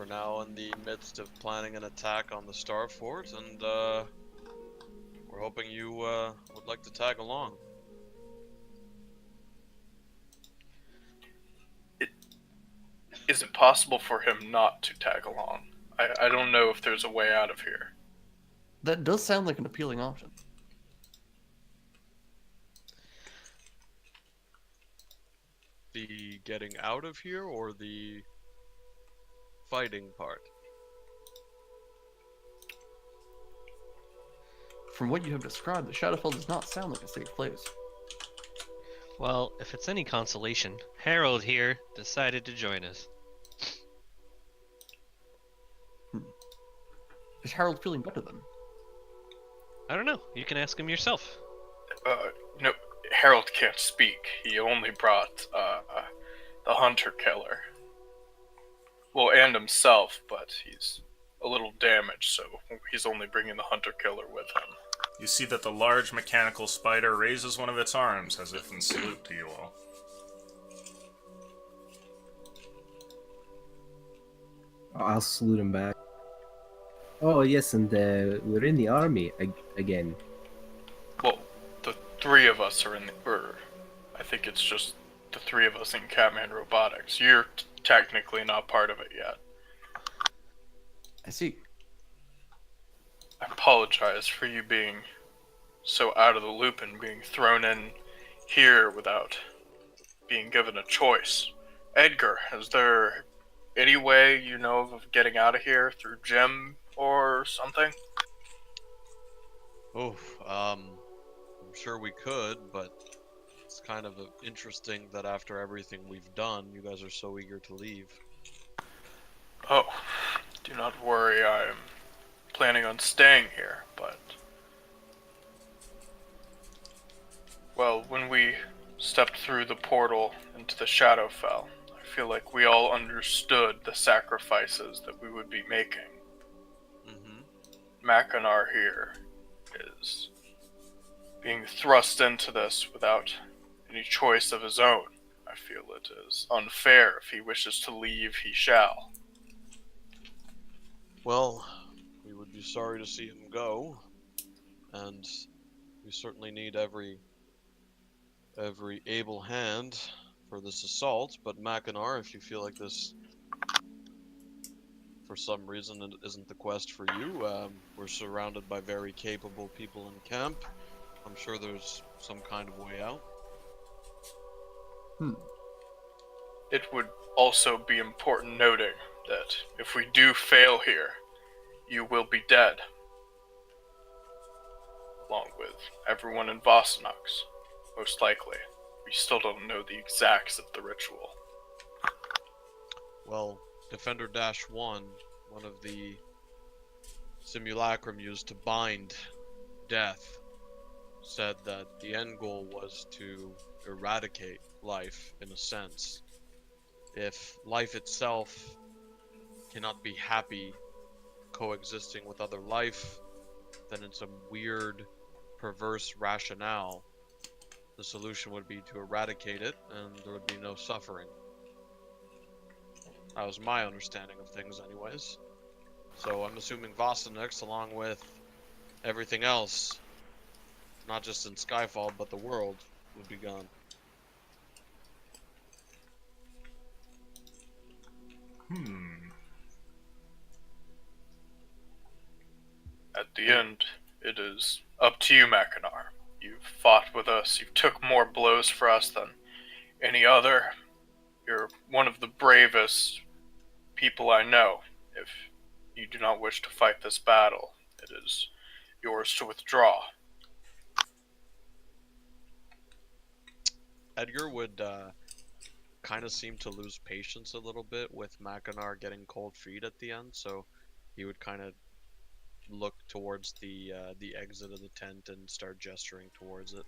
We're now in the midst of planning an attack on the Star Fort, and we're hoping you would like to tag along. Is it possible for him not to tag along? I don't know if there's a way out of here. That does sound like an appealing option. The getting out of here or the fighting part? From what you have described, the Shadowfell does not sound like a safe place. Well, if it's any consolation, Harold here decided to join us. Is Harold feeling better then? I don't know. You can ask him yourself. No, Harold can't speak. He only brought the hunter killer. Well, and himself, but he's a little damaged, so he's only bringing the hunter killer with him. You see that the large mechanical spider raises one of its arms as if in salute to you all. I'll salute him back. Oh yes, and we're in the army again. Well, the three of us are in the... I think it's just the three of us in Catman Robotics. You're technically not part of it yet. I see. I apologize for you being so out of the loop and being thrown in here without being given a choice. Edgar, is there any way you know of getting out of here through Jim or something? Oh, I'm sure we could, but it's kind of interesting that after everything we've done, you guys are so eager to leave. Oh, do not worry, I am planning on staying here, but... Well, when we stepped through the portal into the Shadowfell, I feel like we all understood the sacrifices that we would be making. Mackinac here is being thrust into this without any choice of his own. I feel it is unfair. If he wishes to leave, he shall. Well, we would be sorry to see him go, and we certainly need every able hand for this assault, but Mackinac, if you feel like this for some reason it isn't the quest for you, we're surrounded by very capable people in camp. I'm sure there's some kind of way out. It would also be important noting that if we do fail here, you will be dead. Along with everyone in Vossanox, most likely. We still don't know the exacts of the ritual. Well, Defender-1, one of the simulacrum used to bind death, said that the end goal was to eradicate life, in a sense. If life itself cannot be happy coexisting with other life, then in some weird, perverse rationale, the solution would be to eradicate it, and there would be no suffering. That was my understanding of things anyways. So I'm assuming Vossanox, along with everything else, not just in Skyfall, but the world, would be gone. At the end, it is up to you, Mackinac. You've fought with us, you've took more blows for us than any other. You're one of the bravest people I know. If you do not wish to fight this battle, it is yours to withdraw. Edgar would kind of seem to lose patience a little bit with Mackinac getting cold feet at the end, so he would kind of look towards the exit of the tent and start gesturing towards it,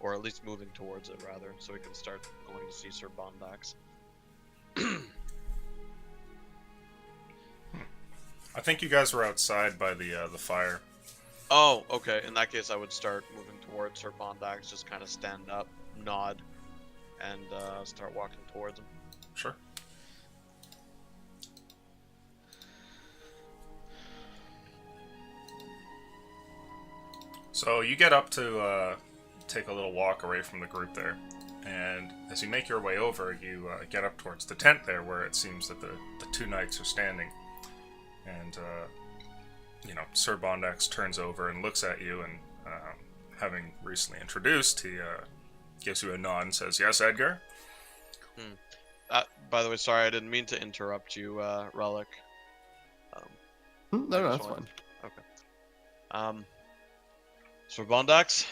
or at least moving towards it rather, so he can start going to see Sir Bondax. I think you guys were outside by the fire. Oh, okay. In that case, I would start moving towards Sir Bondax, just kind of stand up, nod, and start walking towards him. Sure. So you get up to take a little walk away from the group there, and as you make your way over, you get up towards the tent there where it seems that the two knights are standing. And, Sir Bondax turns over and looks at you, and having recently introduced, he gives you a nod and says, "Yes, Edgar?" By the way, sorry, I didn't mean to interrupt you, Relic. No, that's fine. So Bondax,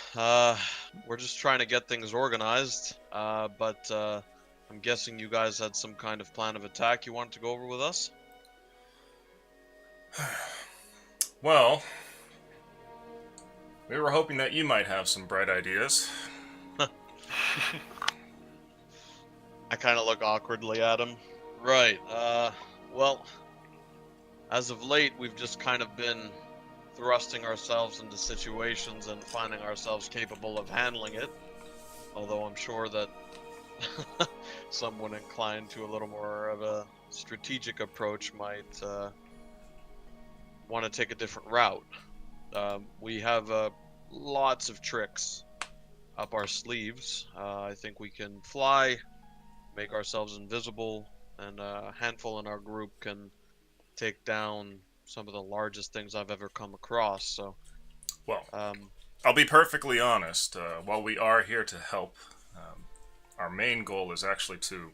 we're just trying to get things organized, but I'm guessing you guys had some kind of plan of attack you wanted to go over with us? Well, we were hoping that you might have some bright ideas. I kind of look awkwardly at him. Right, well, as of late, we've just kind of been thrusting ourselves into situations and finding ourselves capable of handling it. Although I'm sure that someone inclined to a little more of a strategic approach might want to take a different route. We have lots of tricks up our sleeves. I think we can fly, make ourselves invisible, and a handful in our group can take down some of the largest things I've ever come across. So, well, I'll be perfectly honest. While we are here to help, our main goal is actually to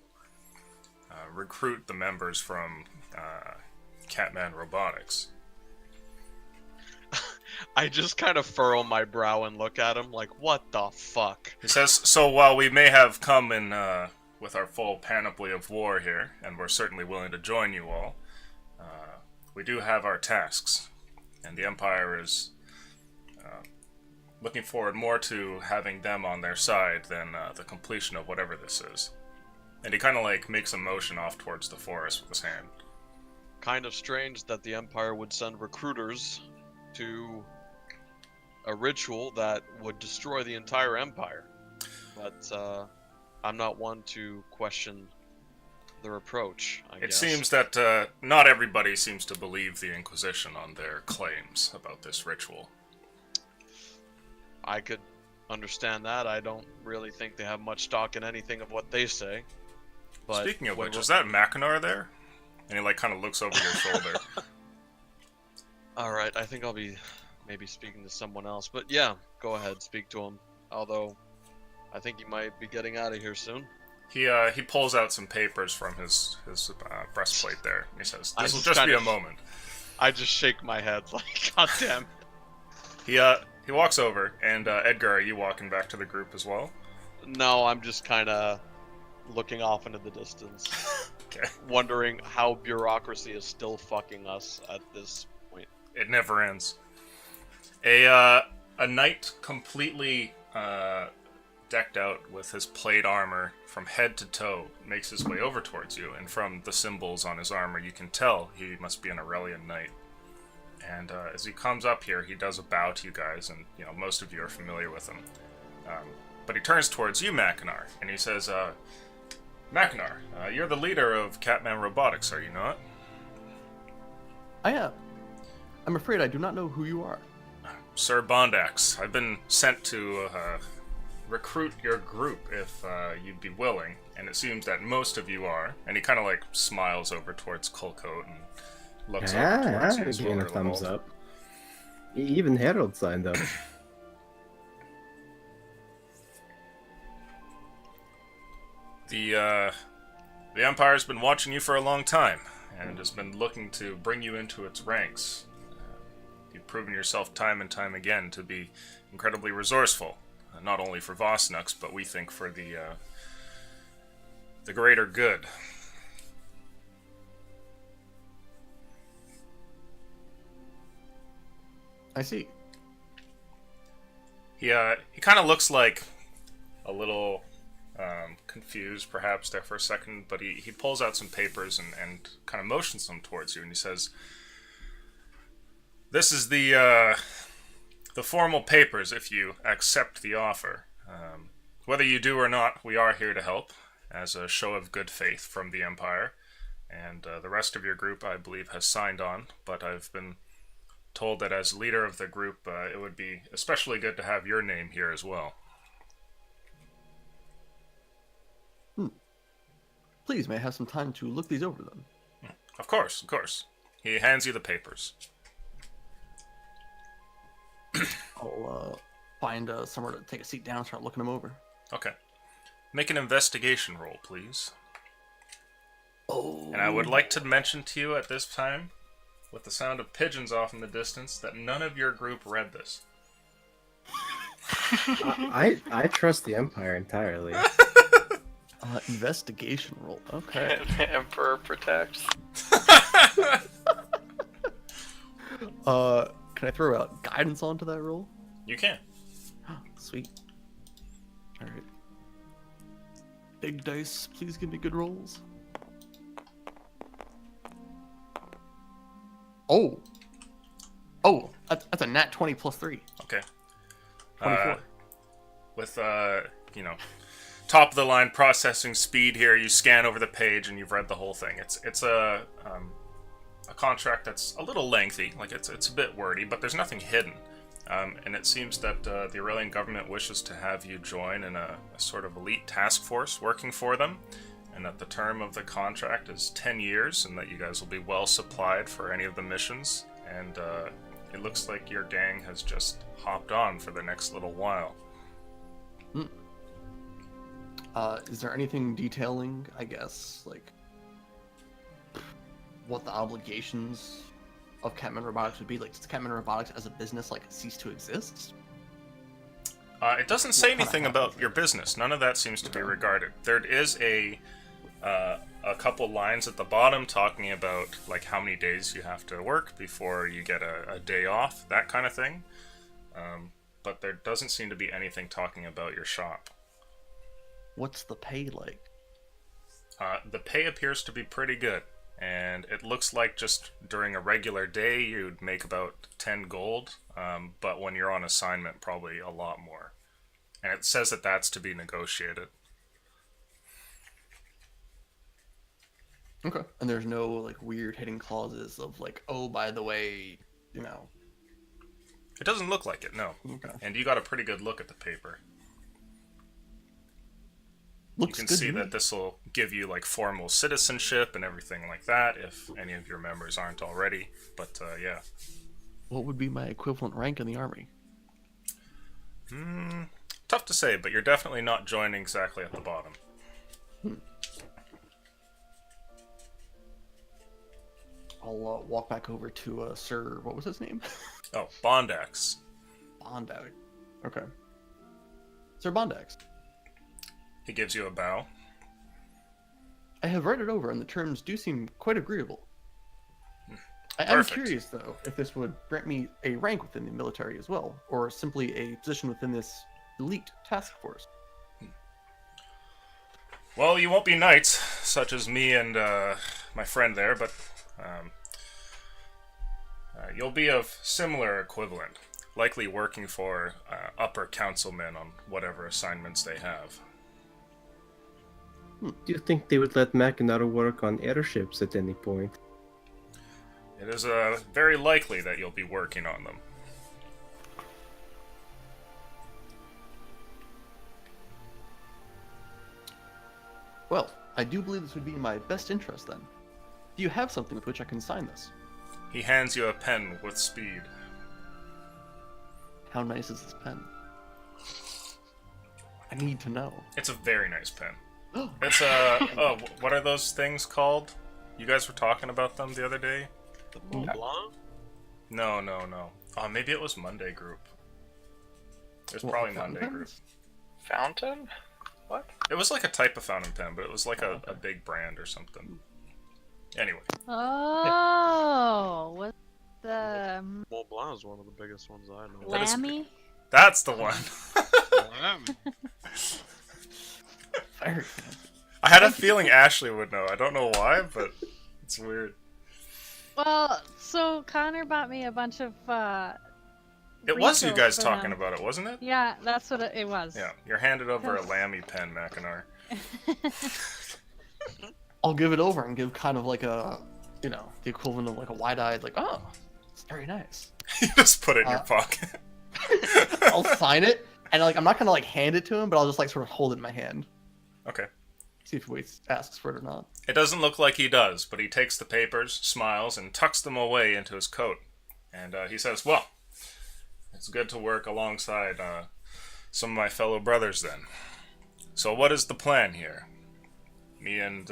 recruit the members from Catman Robotics. I just kind of furrow my brow and look at him like, what the fuck? He says, "So while we may have come in with our full panoply of war here, and we're certainly willing to join you all, we do have our tasks, and the Empire is looking forward more to having them on their side than the completion of whatever this is." And he kind of like makes a motion off towards the forest with his hand. Kind of strange that the Empire would send recruiters to a ritual that would destroy the entire Empire. But I'm not one to question their approach, I guess. It seems that not everybody seems to believe the Inquisition on their claims about this ritual. I could understand that. I don't really think they have much stock in anything of what they say. But speaking of which, is that Mackinac there? And he like kind of looks over your shoulder. Alright, I think I'll be maybe speaking to someone else. But yeah, go ahead, speak to him. Although, I think he might be getting out of here soon. He pulls out some papers from his breastplate there. And he says, "This will just be a moment." I just shake my head like, God damn. He walks over, and Edgar, are you walking back to the group as well? No, I'm just kind of looking off into the distance. Okay. Wondering how bureaucracy is still fucking us at this point. It never ends. A knight completely decked out with his plate armor from head to toe makes his way over towards you, and from the symbols on his armor you can tell he must be an Aurelian knight. And as he comes up here, he does a bow to you guys, and most of you are familiar with him. But he turns towards you, Mackinac, and he says, "Mackinac, you're the leader of Catman Robotics, are you not?" I am. I'm afraid I do not know who you are. Sir Bondax. I've been sent to recruit your group if you'd be willing, and it seems that most of you are. And he kind of like smiles over towards Colcoat and looks over towards you as well. Giving a thumbs up. Even Harold signed up. The Empire's been watching you for a long time, and has been looking to bring you into its ranks. You've proven yourself time and time again to be incredibly resourceful, not only for Vosnux, but we think for the greater good. I see. He kind of looks like a little confused, perhaps, there for a second, but he pulls out some papers and kind of motions them towards you, and he says, "This is the formal papers if you accept the offer. Whether you do or not, we are here to help, as a show of good faith from the Empire, and the rest of your group, I believe, has signed on, but I've been told that as leader of the group, it would be especially good to have your name here as well. Please, may I have some time to look these over then? Of course, of course. He hands you the papers. I'll find somewhere to take a seat down and start looking them over. Okay. Make an investigation roll, please. Oh. And I would like to mention to you at this time, with the sound of pigeons off in the distance, that none of your group read this. I trust the Empire entirely. Investigation roll. Okay. The Emperor protects. Can I throw out guidance onto that roll? You can. Sweet. All right. Big dice, please give me good rolls. Oh. Oh, that's a nat 20 plus 3. Okay. 24. With, top of the line processing speed here, you scan over the page and you've read the whole thing. It's a contract that's a little lengthy, like it's a bit wordy, but there's nothing hidden. And it seems that the Aurelian government wishes to have you join in a sort of elite task force working for them, and that the term of the contract is 10 years, and that you guys will be well supplied for any of the missions, and it looks like your gang has just hopped on for the next little while. Is there anything detailing, I guess, like, what the obligations of Catman Robotics would be? Like, does Catman Robotics as a business, like, cease to exist? It doesn't say anything about your business. None of that seems to be regarded. There is a couple lines at the bottom talking about, like, how many days you have to work before you get a day off, that kind of thing. But there doesn't seem to be anything talking about your shop. What's the pay like? The pay appears to be pretty good, and it looks like just during a regular day you'd make about 10 gold, but when you're on assignment, probably a lot more. And it says that that's to be negotiated. Okay. And there's no, like, weird hidden clauses of, like, oh, by the way, you know. It doesn't look like it, no. Okay. And you got a pretty good look at the paper. Looks You can good see to me. that this will give you, like, formal citizenship and everything like that, if any of your members aren't already. But, yeah. What would be my equivalent rank in the army? Tough to say, but you're definitely not joining exactly at the bottom. I'll walk back over to Sir, what was his name? Oh, Bondax. Bondax. Okay. Sir Bondax. He gives you a bow. I have read it over, and the terms do seem quite agreeable. I am Perfect. curious, though, if this would grant me a rank within the military as well, or simply a position within this elite task force. Well, you won't be knights, such as me and my friend there, but you'll be of similar equivalent, likely working for upper councilmen on whatever assignments they have. Do you think they would let Makinata work on airships at any point? It is very likely that you'll be working on them. Well, I do believe this would be in my best interest, then. Do you have something with which I can sign this? He hands you a pen with speed. How nice is this pen? I need to know. It's a very nice pen. It's oh, what are those things called? You guys were talking about them the other day? The Mont Blanc? No. Oh, maybe it was Monday Group. It was probably Monday Group. Fountain? What? It was like a type of fountain pen, but it was like a big brand or something. Anyway. Oh, what's the Mont Blanc is one of the biggest ones I know. That is- Lammy? That's the one. Very fancy. I had a feeling Ashley would know. I don't know why, but it's weird. Well, so Connor bought me a bunch of. It was you refills guys for talking them. about it, wasn't it? Yeah, that's what it was. Yeah, you're handed over a Yes. Lammy pen, Mackinac. I'll give it over and give kind of like a, you know, the equivalent of like a wide-eyed, like, oh, it's very nice. You just put it in your Uh, pocket. I'll sign it, and like I'm not gonna like hand it to him, but I'll just like sort of hold it in my hand. Okay. See if he asks for it or not. It doesn't look like he does, but he takes the papers, smiles, and tucks them away into his coat. And he says, well, it's good to work alongside some of my fellow brothers then. So what is the plan here? Me and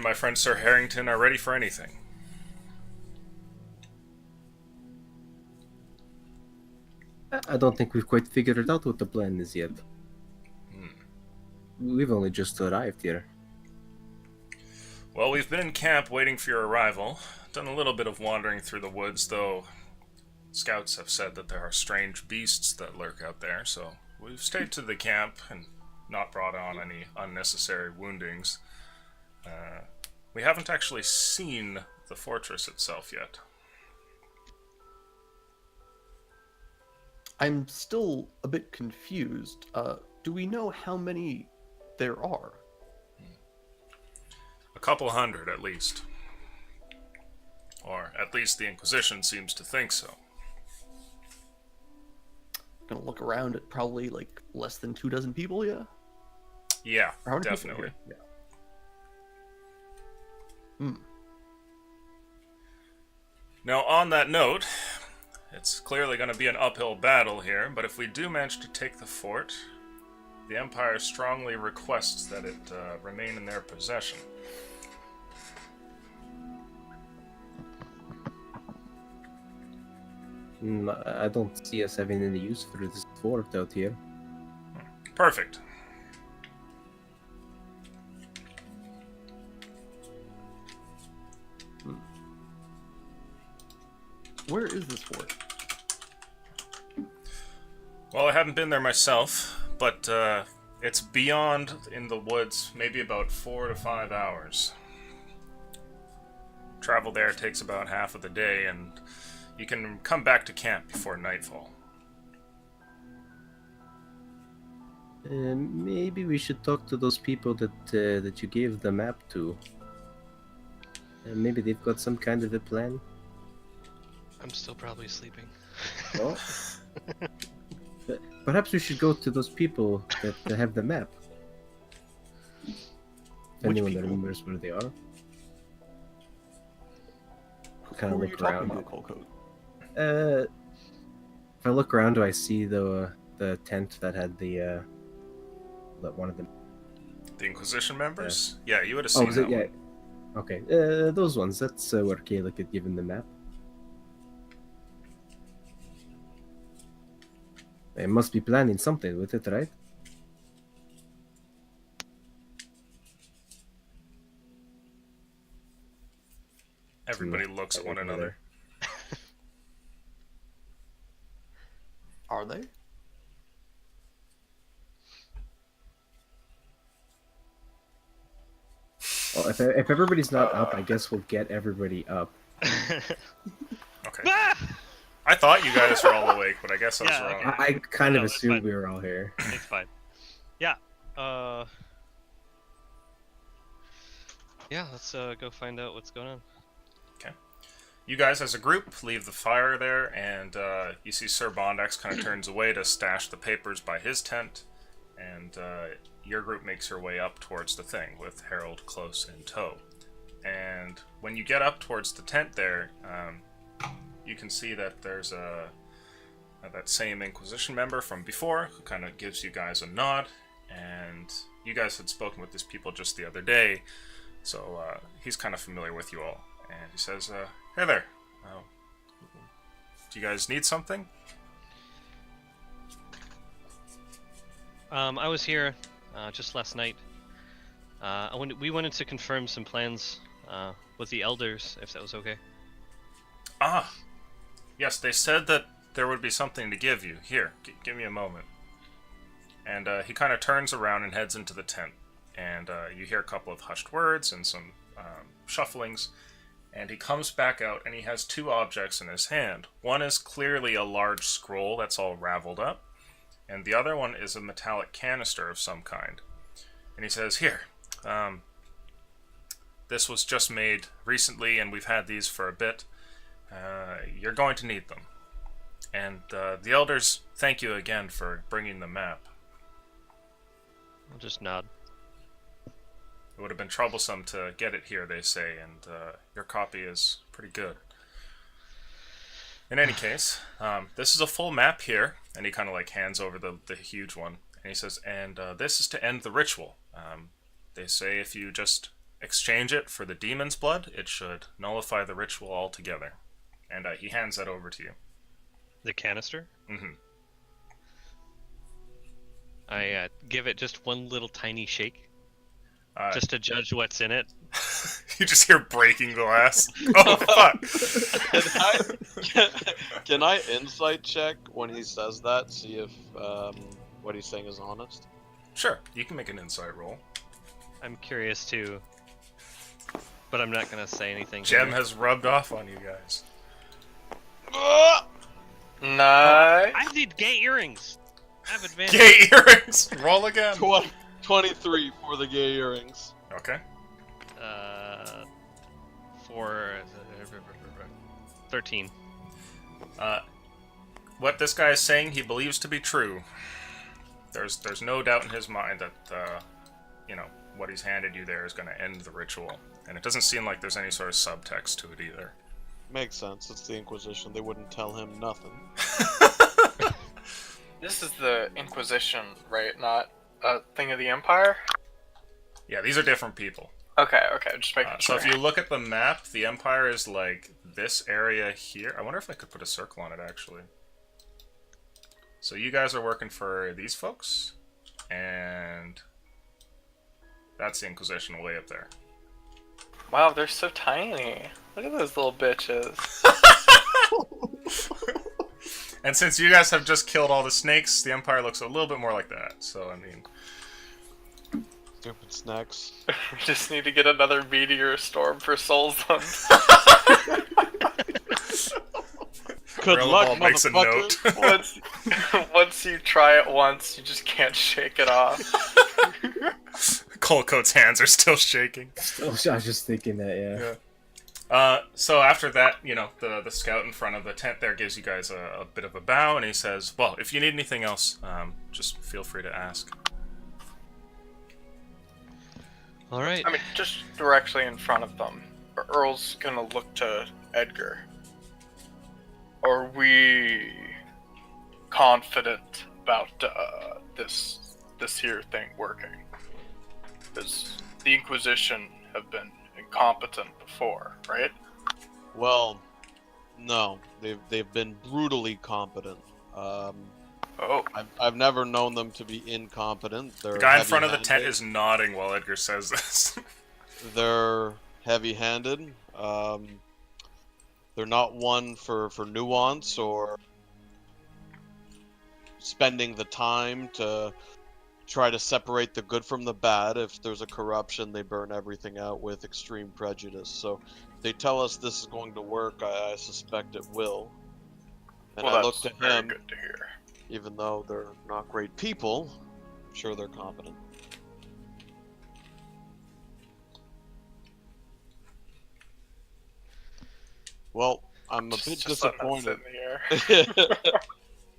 my friend Sir Harrington are ready for anything. I don't think we've quite figured it out what the plan is yet. We've only just arrived here. Well, we've been in camp waiting for your arrival. Done a little bit of wandering through the woods, though scouts have said that there are strange beasts that lurk out there, so we've stayed to the camp and not brought on any unnecessary woundings. We haven't actually seen the fortress itself yet. I'm still a bit confused. Do we know how many there are? A couple hundred, at least. Or at least the Inquisition seems to think so. Gonna look around at probably like less than 24 people, yeah? Yeah, Or how many people are definitely. here? Yeah. Now, on that note, it's clearly going to be an uphill battle here, but if we do manage to take the fort, the Empire strongly requests that it remain in their possession. I don't see us having any use for this fort out here. Perfect. Where is this fort? Well, I haven't been there myself, but it's beyond in the woods, maybe about 4 to 5 hours. Travel there takes about half of the day, and you can come back to camp before nightfall. Maybe we should talk to those people that you gave the map to. Maybe they've got some kind of a plan. I'm still probably sleeping. Well, perhaps we should go to those people that have the map. If Which anyone people? remembers where they are. Who are you look talking around. about, Colcoat? If I look around, do I see the tent that had the that one of them? The Inquisition members? Yeah, you would have Oh, seen was that it? Yeah. one. Okay. Those ones. That's where Kayla had given the map. They must be planning something with it, right? Everybody looks at one another. Are they? Well, if everybody's not up, I guess we'll get everybody up. Okay. Ah! I thought you guys were all awake, but I guess I was Yeah, wrong. okay. I kind of No, it's assumed fine. we were all here. It's fine. Yeah. Yeah, let's go find out what's going on. You guys, as a group, leave the fire there, and you see Sir Bondax kind of turns away to stash the papers by his tent, and your group makes your way up towards the thing, with Harold close in tow. And when you get up towards the tent there, you can see that there's that same Inquisition member from before, who kind of gives you guys a nod, and you guys had spoken with these people just the other day, so he's kind of familiar with you all. And he says, hey there, do you guys need something? I was here just last night. We wanted to confirm some plans with the elders, if that was okay. Ah, yes, they said that there would be something to give you. Here, give me a moment. And he kind of turns around and heads into the tent. And you hear a couple of hushed words and some shufflings. And he comes back out and he has two objects in his hand. One is clearly a large scroll that's all raveled up. And the other one is a metallic canister of some kind. And he says, here, this was just made recently and we've had these for a bit. you're going to need them. And the elders thank you again for bringing the map. I'll just nod. It would have been troublesome to get it here, they say, and your copy is pretty good. In any case, this is a full map here, and he kind of like hands over the huge one, and he says, and this is to end the ritual. They say if you just exchange it for the demon's blood, it should nullify the ritual altogether. And he hands that over to you. The canister? Mm-hmm. I give it just one little tiny shake, Uh, just to judge what's in it. You just hear breaking glass. Oh, fuck! Can I insight check when he says that? See if what he's saying is honest. Sure, you can make an insight roll. I'm curious too, but I'm not gonna say anything. Gem here. has rubbed off on you guys. Nice. I need gay earrings. I have advantage. Gay earrings! Roll again. 23 for the gay earrings. Okay. For 13. What this guy is saying, he believes to be true. There's no doubt in his mind that, what he's handed you there is going to end the ritual. And it doesn't seem like there's any sort of subtext to it either. Makes sense. It's the Inquisition. They wouldn't tell him nothing. This is the Inquisition, right? Not a thing of the Empire? Yeah, these are different people. Okay, just making So sure. if you look at the map, the Empire is like this area here. I wonder if I could put a circle on it, actually. So you guys are working for these folks, and that's the Inquisition way up there. Wow, they're so tiny. Look at those little bitches. And since you guys have just killed all the snakes, the Empire looks a little bit more like that. So, I mean... Stupid snacks. We just need to get another meteor storm for Souls on. Good luck, Relaball makes a note. motherfucker. once you try it once, you just can't shake it off. Colcoat's hands are still shaking. I was just thinking that, yeah. So after that, the scout in front of the tent there gives you guys a bit of a bow, and he says, well, if you need anything else, just feel free to ask. Alright. I mean, just directly in front of them. Earl's gonna look to Edgar. Are we confident about this here thing working? Because the Inquisition have been incompetent before, right? Well, no. They've been brutally competent. I've never known them to be incompetent. The guy in front of the tent is nodding while Edgar says this. They're heavy-handed. They're not one for nuance or spending the time to try to separate the good from the bad. If there's a corruption, they burn everything out with extreme prejudice. So if they tell us this is going to work, I suspect it will. And Well, I look that's to very him, good to hear. even though they're not great people, I'm sure they're competent. Well, I'm a bit Just letting that sit disappointed. in the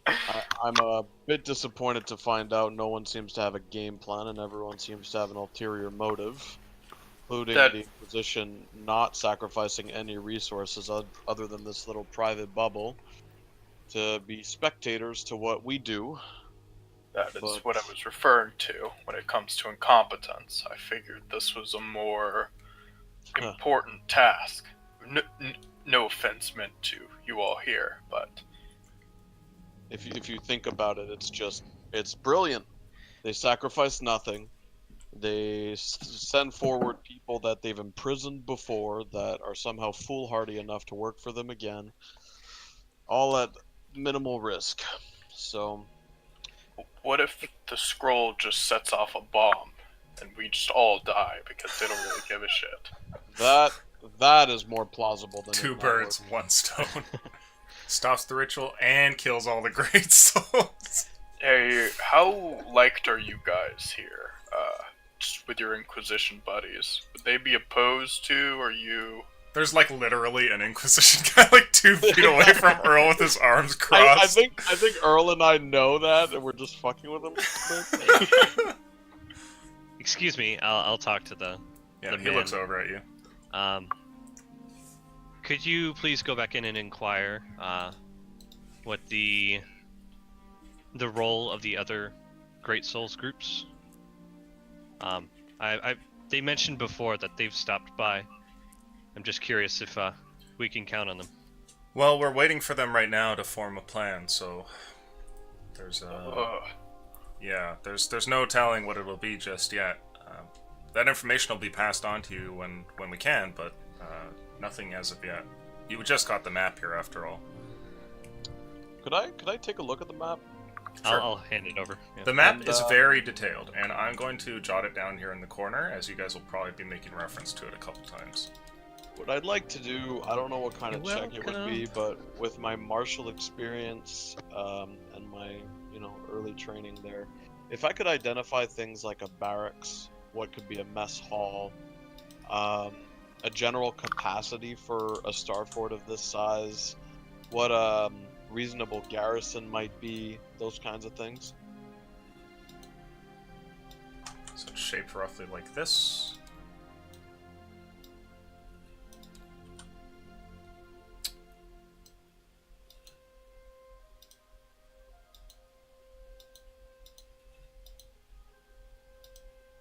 air. I'm a bit disappointed to find out no one seems to have a game plan and everyone seems to have an ulterior motive, including the Inquisition not sacrificing any resources other than this little private bubble to be spectators to what we do. That is what I was referring to when it comes to incompetence. I figured this was a more important task. No offense meant to you all here, but if you think about it, it's brilliant. They sacrifice nothing. They send forward people that they've imprisoned before that are somehow foolhardy enough to work for them again, all at minimal risk. So, what if the scroll just sets off a bomb and we just all die because they don't really give a shit? That is more plausible than Two birds, one stone. Stops the ritual and kills all the great souls. Hey, how liked are you guys here? Just with your Inquisition buddies, would they be opposed to? Are you There's like literally an Inquisition guy like 2 feet away from Earl with his arms crossed. I think Earl and I know that, and we're just fucking with him. Excuse me, I'll talk to the Yeah, the he looks man. over at you. Could you please go back in and inquire what the role of the other Great Souls groups? They mentioned before that they've stopped by. I'm just curious if we can count on them. Well, we're waiting for them right now to form a plan, so there's there's no telling what it'll be just yet. That information will be passed on to you when we can, but nothing as of yet. You just got the map here, after all. Could I take a look at the map? Sure. I'll hand it over. Yeah. The map And, is very detailed, and I'm going to jot it down here in the corner, as you guys will probably be making reference to it a couple times. What I'd like to do, I don't know what kind of You're check it would be, but with my martial experience and my, early training there, if I could identify things like a barracks, what could be a mess hall, a general capacity for a star fort of this size, what a reasonable garrison might be, those kinds of things. So it's shaped roughly like this.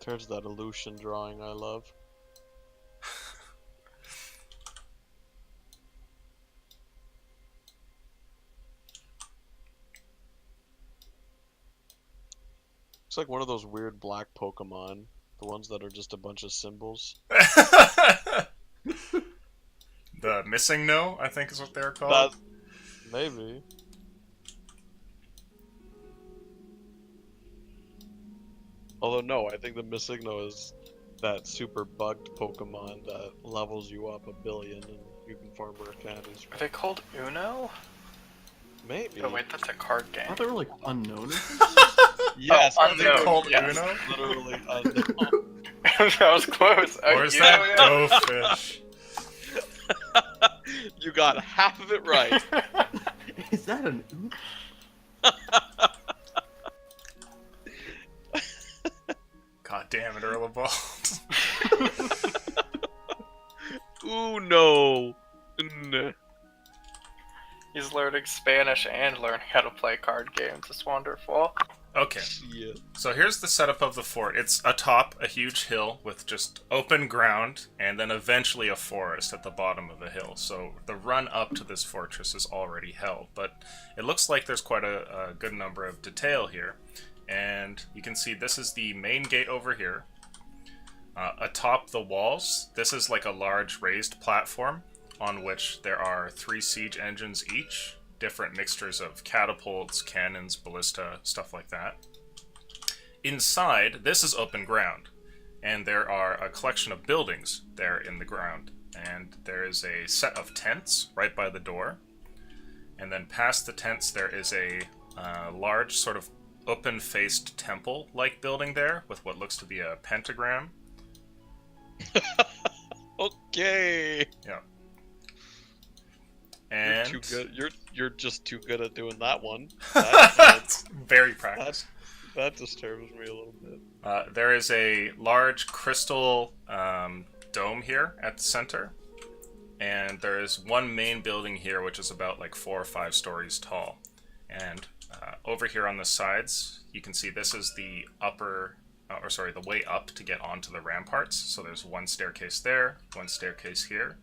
There's that illusion drawing I love. It's like one of those weird black Pokemon, the ones that are just a bunch of symbols. The missing no, I think is what they're called. That maybe. Although no, I think the Missigno is that super bugged Pokemon that levels you up 1 billion and you can farm rare candies. Are they called Uno? Maybe. Oh wait, that's a card game. I thought they were like unknown or something. Yes, Oh, are they unknown, called yes. Uno? Literally unknown. That was close. Or is that Go Fish? You got half of it right. Is that an oop? God damn it, Earl of Balls. Uno. N. He's learning Spanish and learning how to play card games. It's wonderful. Okay, Shit. so here's the setup of the fort. It's atop a huge hill with just open ground, and then eventually a forest at the bottom of the hill. So the run up to this fortress is already held, but it looks like there's quite a good number of detail here. And you can see this is the main gate over here. Atop the walls, this is like a large raised platform on which there are 3 siege engines each. Different mixtures of catapults, cannons, ballista, stuff like that. Inside, this is open ground, and there are a collection of buildings there in the ground. And there is a set of tents right by the door. And then past the tents, there is a large sort of open-faced temple-like building there with what looks to be a pentagram. Okay. Yeah. And You're too good. You're just too good at doing that one. that's very practiced. That disturbs me a little bit. There is a large crystal dome here at the center, and there is one main building here which is about like 4 or 5 stories tall. And over here on the sides, you can see this is the the way up to get onto the ramparts. So there's one staircase there, one staircase here.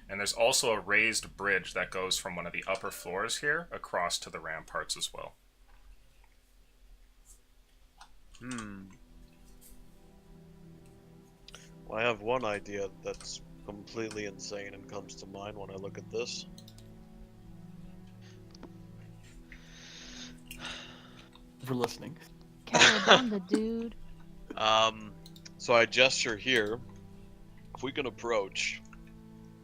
And there's also a raised bridge that goes from one of the upper floors here across to the ramparts as well. Well, I have one idea that's completely insane and comes to mind when I look at this. We're listening. Cowabunga, dude. So I gesture here. If we can approach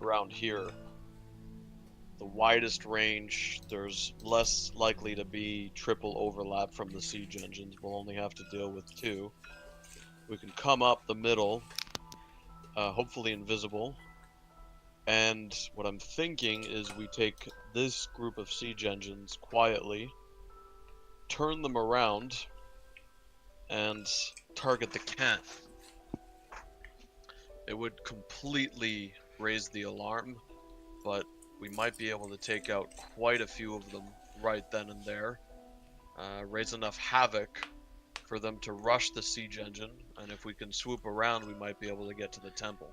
around here, the widest range, there's less likely to be triple overlap from the siege engines. We'll only have to deal with 2. We can come up the middle, hopefully invisible, And what I'm thinking is we take this group of siege engines quietly, turn them around, and target the camp. It would completely raise the alarm, but we might be able to take out quite a few of them right then and there. Raise enough havoc for them to rush the siege engine, and if we can swoop around, we might be able to get to the temple.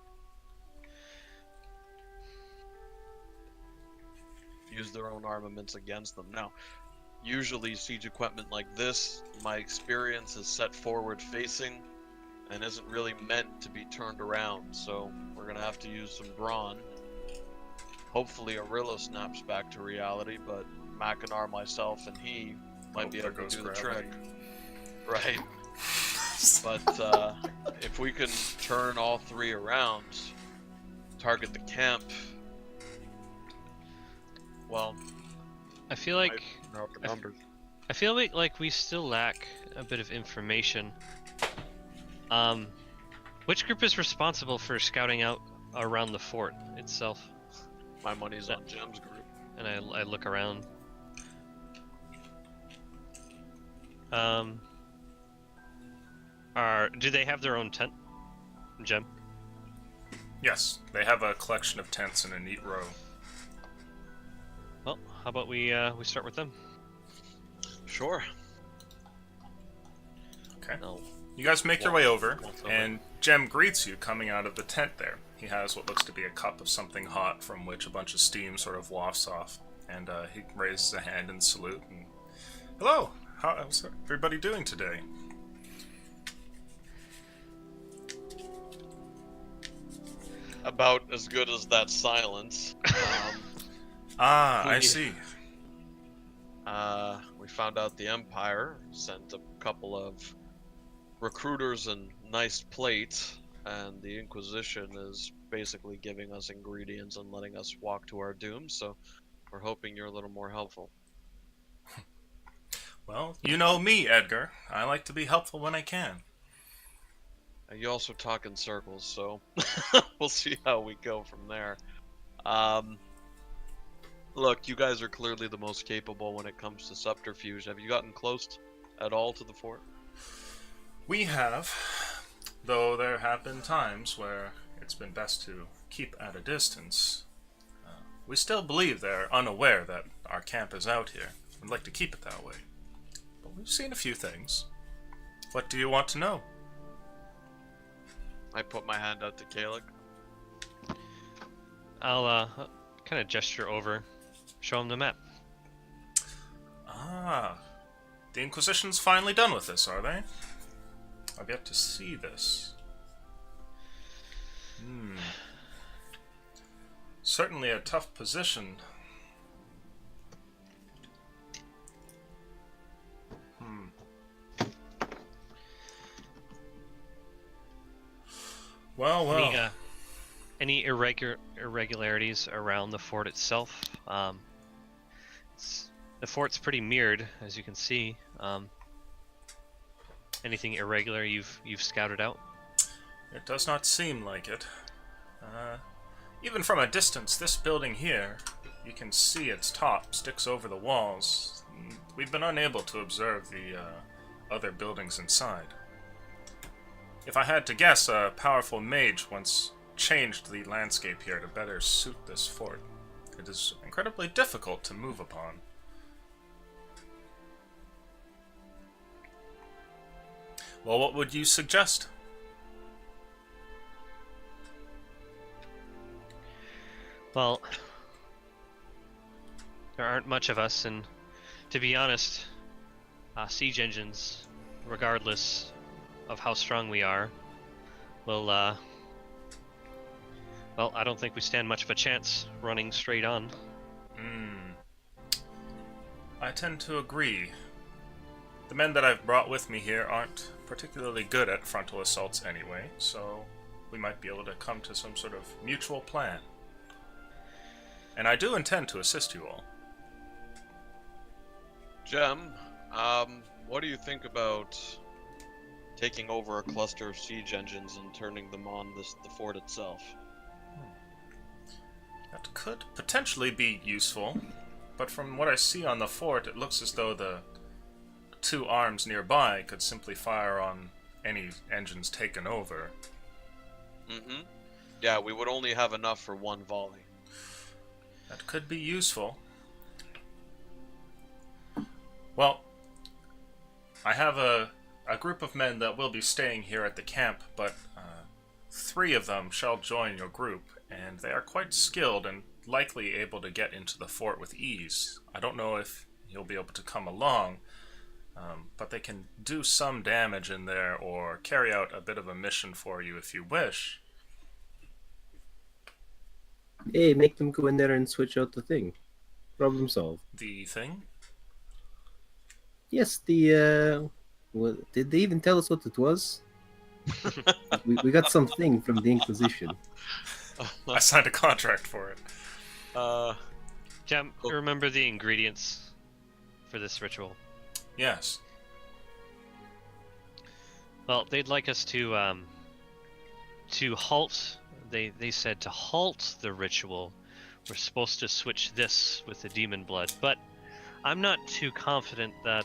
Use their own armaments against them. Now, usually siege equipment like this, my experience, is set forward facing and isn't really meant to be turned around, so we're gonna have to use some brawn. Hopefully Arillo snaps back to reality, but Mackinac, myself, and he might be able to do the trick. Right. But if we can turn all three around, target the camp, well, I feel like numbers. I feel like we still lack a bit of information. Which group is responsible for scouting out around the fort itself? My money's on Jem's group. And I look around. Do they have their own tent, Jem? Yes, they have a collection of tents in a neat row. Well, how about we start with them? Sure. Okay. No. You guys make your way over, and Jem greets you coming out of the tent there. He has what looks to be a cup of something hot from which a bunch of steam sort of wafts off, and he raises a hand in salute. And, hello! How's everybody doing today? About as good as that silence. I see. We found out the Empire sent a couple of recruiters and nice plates, and the Inquisition is basically giving us ingredients and letting us walk to our doom, so we're hoping you're a little more helpful. Well, you know me, Edgar. I like to be helpful when I can. You also talk in circles, so we'll see how we go from there. Look, you guys are clearly the most capable when it comes to subterfuge. Have you gotten close at all to the fort? We have, though there have been times where it's been best to keep at a distance. We still believe they're unaware that our camp is out here. We'd like to keep it that way. But we've seen a few things. What do you want to know? I put my hand out to Kalik. I'll kind of gesture over, show him the map. Ah, the Inquisition's finally done with this, are they? I've yet to see this. Certainly a tough position. Well. Any irregularities around the fort itself? The fort's pretty mirrored, as you can see. Anything irregular you've scouted out? It does not seem like it. Even from a distance, this building here, you can see its top sticks over the walls. We've been unable to observe the other buildings inside. If I had to guess, a powerful mage once changed the landscape here to better suit this fort. It is incredibly difficult to move upon. Well, what would you suggest? Well, there aren't much of us, and to be honest, siege engines, regardless of how strong we are, will, well, I don't think we stand much of a chance running straight on. I tend to agree. The men that I've brought with me here aren't particularly good at frontal assaults anyway, so we might be able to come to some sort of mutual plan. And I do intend to assist you all. Jem, what do you think about taking over a cluster of siege engines and turning them on the fort itself? That could potentially be useful, but from what I see on the fort, it looks as though the 2 arms nearby could simply fire on any engines taken over. Mm-hmm. Yeah, we would only have enough for 1 volley. That could be useful. Well, I have a group of men that will be staying here at the camp, but 3 of them shall join your group, and they are quite skilled and likely able to get into the fort with ease. I don't know if you'll be able to come along, but they can do some damage in there or carry out a bit of a mission for you if you wish. Hey, make them go in there and switch out the thing. Problem solved. The thing? Yes, the did they even tell us what it was? we got something from the Inquisition. I signed a contract for it. Jam, remember the ingredients for this ritual? Yes. Well, they'd like us to halt. They said to halt the ritual. We're supposed to switch this with the demon blood, but I'm not too confident that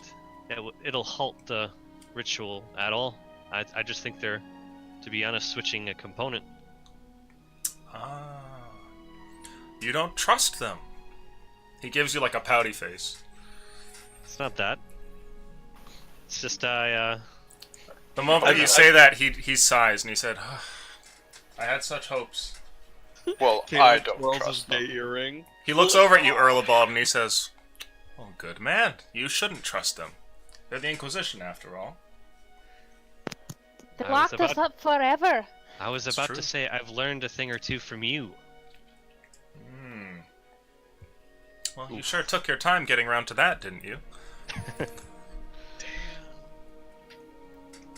it'll halt the ritual at all. I just think they're, to be honest, switching a component. Ah. You don't trust them. He gives you like a pouty face. It's not that. It's just The moment that you say that, he sighs and he said, I had such hopes. Well, I don't trust them. Earring. He looks over at you, Erlebald, and he says, oh, good man. You shouldn't trust them. They're the Inquisition, after all. They locked us up forever. I was about to say I've learned a thing or two from you. Well, you sure took your time getting around to that, didn't you?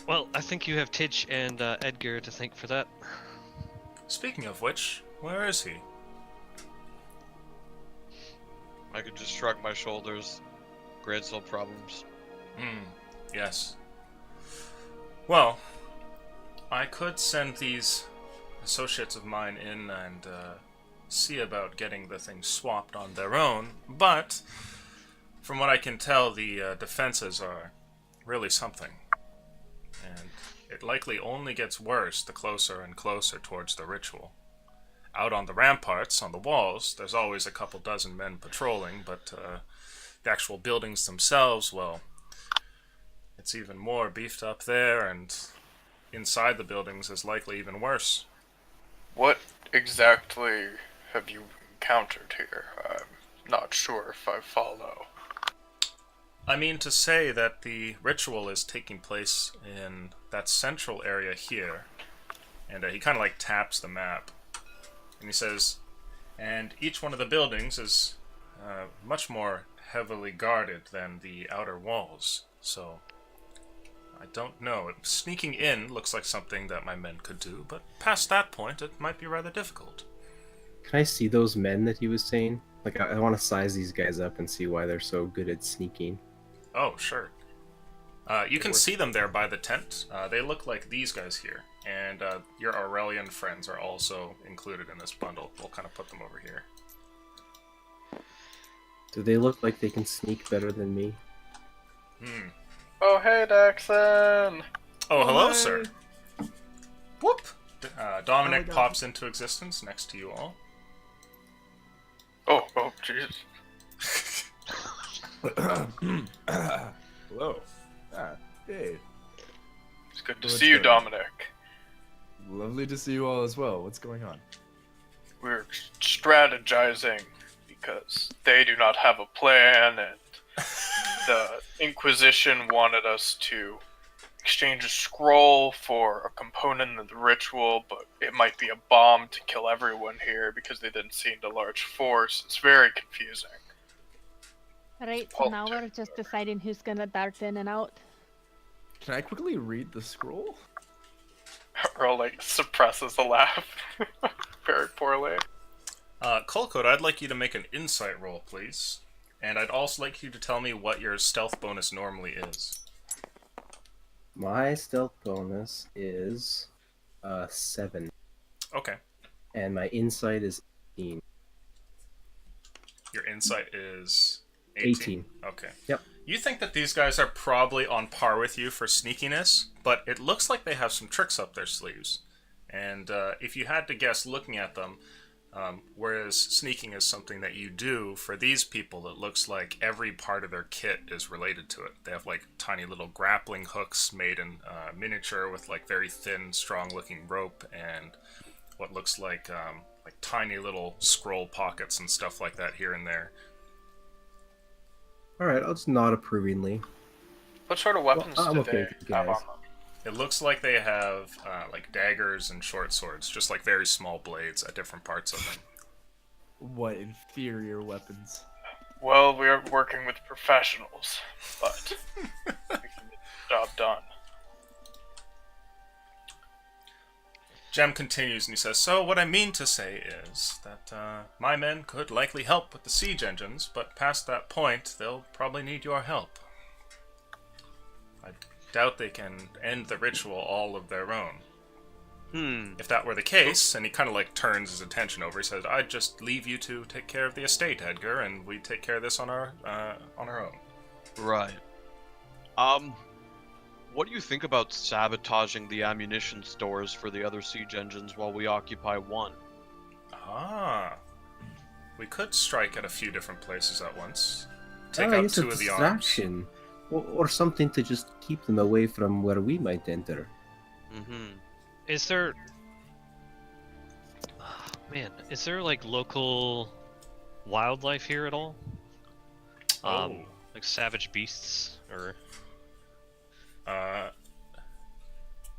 Well, I think you have Tidge and Edgar to thank for that. Speaking of which, where is he? I could just shrug my shoulders. Great soul problems. Yes. Well, I could send these associates of mine in and see about getting the thing swapped on their own, but from what I can tell, the defenses are really something. And it likely only gets worse the closer and closer towards the ritual. Out on the ramparts, on the walls, there's always a couple dozen men patrolling, but the actual buildings themselves, well, it's even more beefed up there, and inside the buildings is likely even worse. What exactly have you encountered here? I'm not sure if I follow. I mean to say that the ritual is taking place in that central area here, and he kind of like taps the map, and he says, and each one of the buildings is much more heavily guarded than the outer walls, so I don't know. Sneaking in looks like something that my men could do, but past that point it might be rather difficult. Can I see those men that he was saying? Like, I want to size these guys up and see why they're so good at sneaking. Oh, sure. You can see them there by the tent. They look like these guys here. And your Aurelian friends are also included in this bundle. We'll kind of put them over here. Do they look like they can sneak better than me? Oh, hey, Daxon! Oh, hello, sir. Whoop! Dominic God. pops into existence next to you all. Oh, jeez. Hello. Hey. It's good to What's see you, going on? Dominic. Lovely to see you all as well. What's going on? We're strategizing because they do not have a plan, and the Inquisition wanted us to exchange a scroll for a component of the ritual, but it might be a bomb to kill everyone here because they didn't see a large force. It's very confusing. Right, so now we're just deciding who's gonna dart in and out. Can I quickly read the scroll? Earl, like, suppresses a laugh very poorly. Colcode, I'd like you to make an insight roll, please. And I'd also like you to tell me what your stealth bonus normally is. My stealth bonus is 7. Okay. And my insight is 18. Your insight is 18. Okay. Yep. You think that these guys are probably on par with you for sneakiness, but it looks like they have some tricks up their sleeves. And if you had to guess looking at them, whereas sneaking is something that you do, for these people it looks like every part of their kit is related to it. They have like tiny little grappling hooks made in miniature with like very thin, strong-looking rope, and what looks like tiny little scroll pockets and stuff like that here and there. Alright, I'll just nod approvingly. What sort of weapons I'm do okay they with you have guys. on them? It looks like they have like daggers and short swords, just like very small blades at different parts of them. What inferior weapons? Well, we're working with professionals, but we can get the job done. Jem continues and he says, "So what I mean to say is that my men could likely help with the siege engines, but past that point, they'll probably need your help. I doubt they can end the ritual all of their own. If that were the case," and he kind of like turns his attention over, he says, "I'd just leave you to take care of the estate, Edgar, and we take care of this on our own." Right. What do you think about sabotaging the ammunition stores for the other siege engines while we occupy one? We could strike at a few different places at once. I Take out guess a 2 of the arms. distraction. Or something to just keep them away from where we might enter. Is there... Oh, man, is there like local wildlife here at all? Like savage beasts or...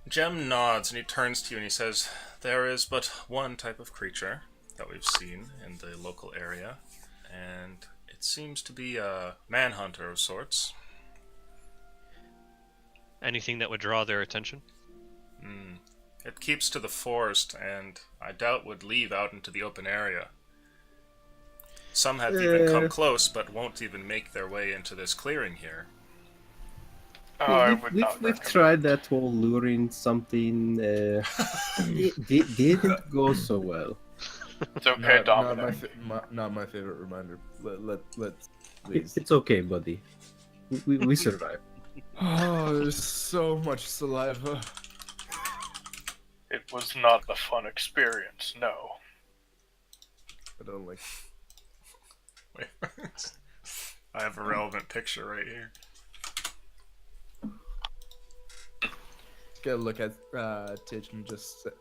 Jem nods and he turns to you and he says, "There is but one type of creature that we've seen in the local area, and it seems to be a manhunter of sorts." Anything that would draw their attention? It keeps to the forest, and I doubt would leave out into the open area. Some have even come close, but won't even make their way into this clearing here. We've tried that whole luring something. It didn't go so well. It's okay, Dominic. Not my favorite reminder. Let's please. It's okay, buddy. We survived. Oh, there's so much saliva. It was not a fun experience, no. I don't like. Wait, I have a relevant picture right here. Get a look at Tidge and just sit.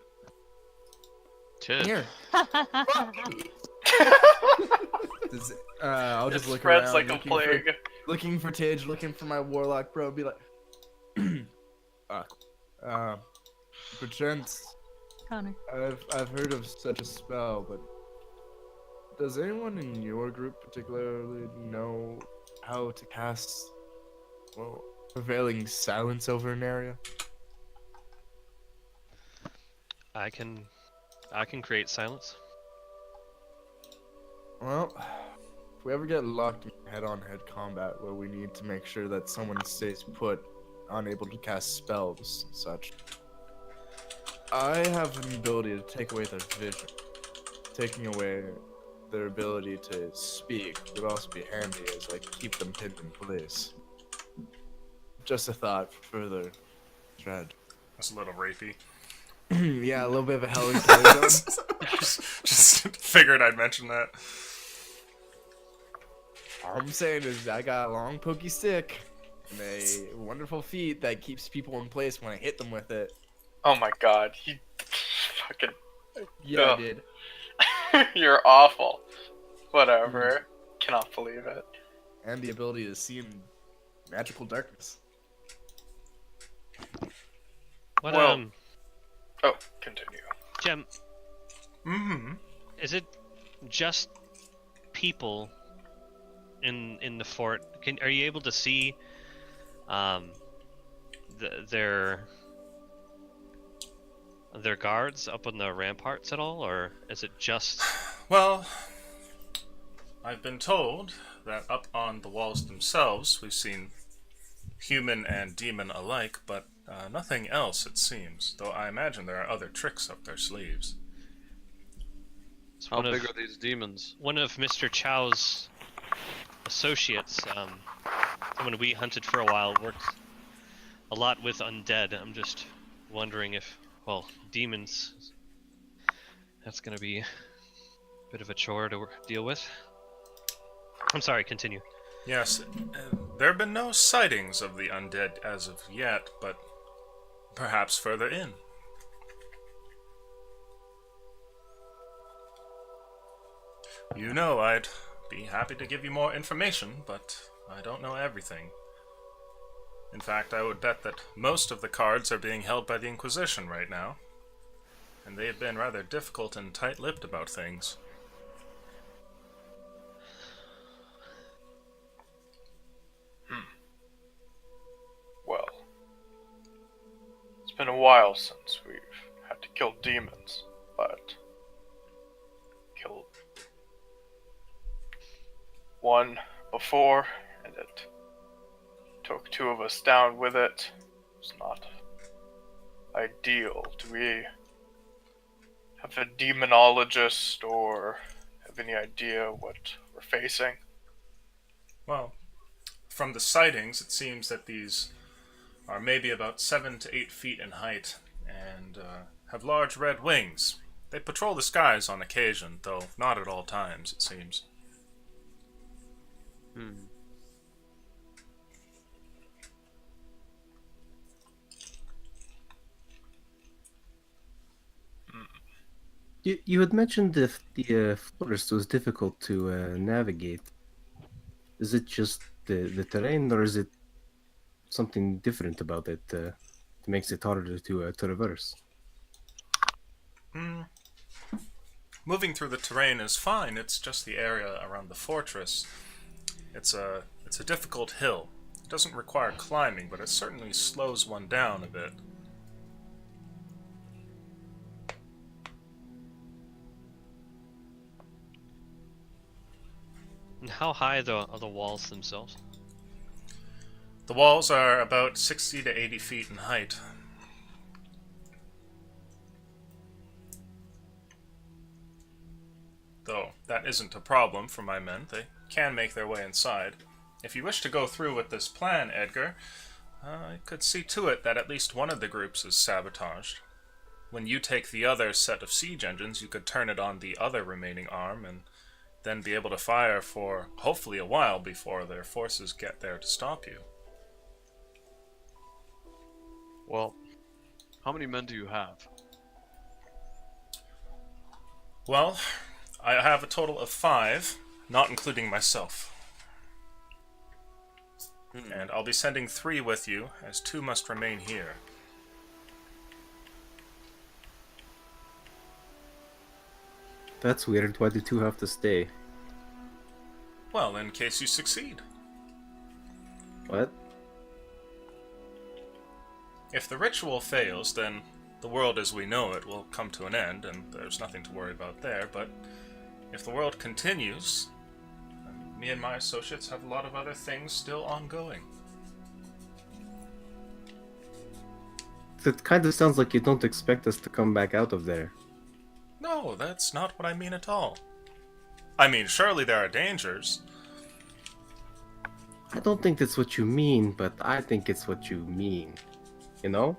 Tid. Here. I'll just look spreads around like a looking plague. looking for Tidge, looking for my warlock bro. Be like, perchance, Connor. I've heard of such a spell, but does anyone in your group particularly know how to cast, well, prevailing silence over an area? I can create silence. Well, if we ever get locked in head-on-head combat where we need to make sure that someone stays put, unable to cast spells and such, I have an ability to take away their vision. Taking away their ability to speak would also be handy as I keep them pinned in place. Just a thought for further dread. That's a little rapey. Yeah, a little bit of a Helen Keller zone. just figured I'd mention that. All I'm saying is I got a long pokey stick and a wonderful feat that keeps people in place when I hit them with it. Oh my god, he fucking... Yeah, Ugh. I did. You're awful. Whatever. Cannot believe it. And the ability to see in magical darkness. What Well- Oh, continue. Jem, Mm-hmm. is it just people in the fort? Are you able to see their guards up on the ramparts at all, or is it just... Well, I've been told that up on the walls themselves we've seen human and demon alike, but nothing else, it seems, though I imagine there are other tricks up their sleeves. It's How one big of are these demons? one of Mr. Chow's associates. Someone we hunted for a while, worked a lot with undead. I'm just wondering if, well, demons. That's gonna be a bit of a chore to deal with. I'm sorry. Continue. Yes, there have been no sightings of the undead as of yet, but perhaps further in. You know, I'd be happy to give you more information, but I don't know everything. In fact, I would bet that most of the cards are being held by the Inquisition right now, and they have been rather difficult and tight-lipped about things. Well, it's been a while since we've had to kill demons, but killed one before, and it took 2 of us down with it. It's not ideal. Do we have a demonologist or have any idea what we're facing? Well, from the sightings, it seems that these are maybe about 7 to 8 feet in height and have large red wings. They patrol the skies on occasion, though not at all times, it seems. You had mentioned the forest was difficult to navigate. Is it just the terrain, or is it something different about it that makes it harder to traverse? Moving through the terrain is fine. It's just the area around the fortress. It's a difficult hill. It doesn't require climbing, but it certainly slows one down a bit. And how high are the walls themselves? The walls are about 60 to 80 feet in height. Though that isn't a problem for my men. They can make their way inside. If you wish to go through with this plan, Edgar, I could see to it that at least one of the groups is sabotaged. When you take the other set of siege engines, you could turn it on the other remaining arm and then be able to fire for hopefully a while before their forces get there to stop you. Well, how many men do you have? Well, I have a total of 5, not including myself. And I'll be sending 3 with you, as 2 must remain here. That's weird. Why do 2 have to stay? Well, in case you succeed. What? If the ritual fails, then the world as we know it will come to an end, and there's nothing to worry about there, but if the world continues, me and my associates have a lot of other things still ongoing. That kind of sounds like you don't expect us to come back out of there. No, that's not what I mean at all. I mean, surely there are dangers. I don't think that's what you mean, but I think it's what you mean. You know?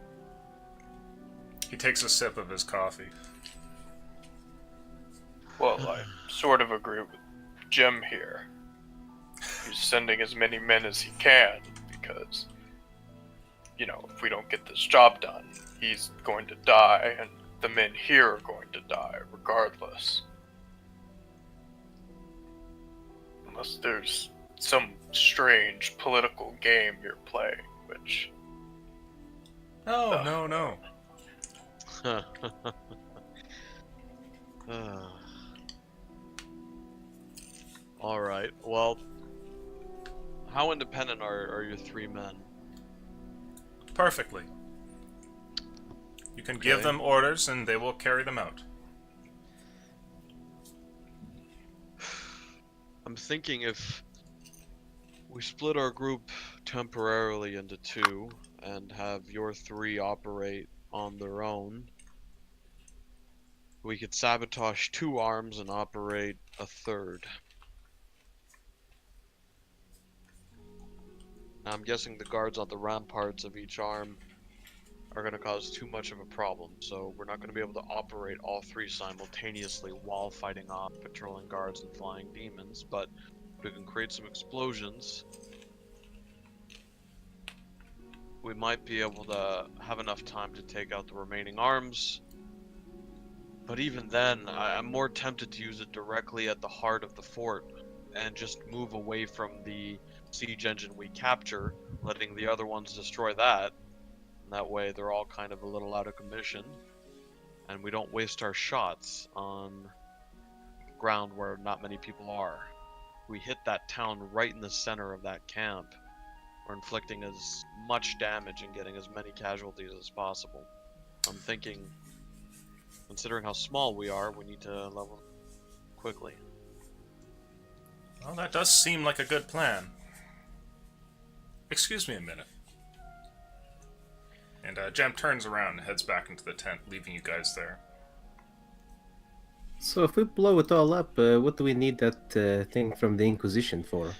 He takes a sip of his coffee. Well, I sort of agree with Jim here. He's sending as many men as he can because, you know, if we don't get this job done, he's going to die and the men here are going to die regardless. Unless there's some strange political game you're playing, which... No, no. Alright, well, how independent are your 3 men? Perfectly. You can give Okay. them orders and they will carry them out. I'm thinking if we split our group temporarily into 2 and have your 3 operate on their own, We could sabotage 2 arms and operate a third. Now, I'm guessing the guards on the ramparts of each arm are going to cause too much of a problem, so we're not going to be able to operate all 3 simultaneously while fighting off patrolling guards and flying demons, but we can create some explosions. We might be able to have enough time to take out the remaining arms, but even then, I'm more tempted to use it directly at the heart of the fort and just move away from the siege engine we capture, letting the other ones destroy that. And that way they're all kind of a little out of commission, and we don't waste our shots on ground where not many people are. We hit that town right in the center of that camp. We're inflicting as much damage and getting as many casualties as possible. I'm thinking, considering how small we are, we need to level quickly. Well, that does seem like a good plan. Excuse me a minute. And Jem turns around and heads back into the tent, leaving you guys there. So if we blow it all up, what do we need that thing from the Inquisition for?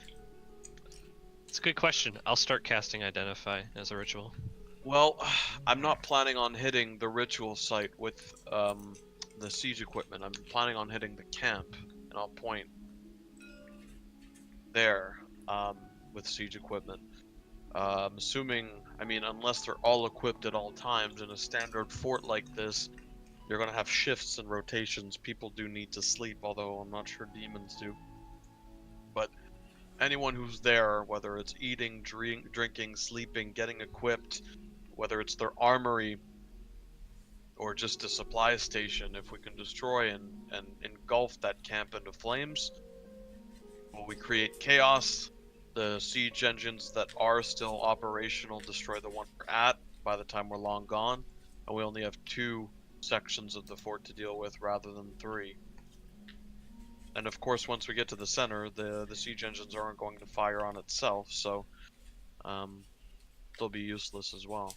It's a good question. I'll start casting Identify as a ritual. Well, I'm not planning on hitting the ritual site with the siege equipment. I'm planning on hitting the camp, and I'll point there with siege equipment. Assuming, unless they're all equipped at all times in a standard fort like this, you're going to have shifts and rotations. People do need to sleep, although I'm not sure demons do. But anyone who's there, whether it's eating, drinking, sleeping, getting equipped, whether it's their armory or just a supply station, if we can destroy and engulf that camp into flames, will we create chaos? The siege engines that are still operational destroy the one we're at by the time we're long gone, and we only have 2 sections of the fort to deal with rather than 3. And of course, once we get to the center, the siege engines aren't going to fire on itself, so they'll be useless as well.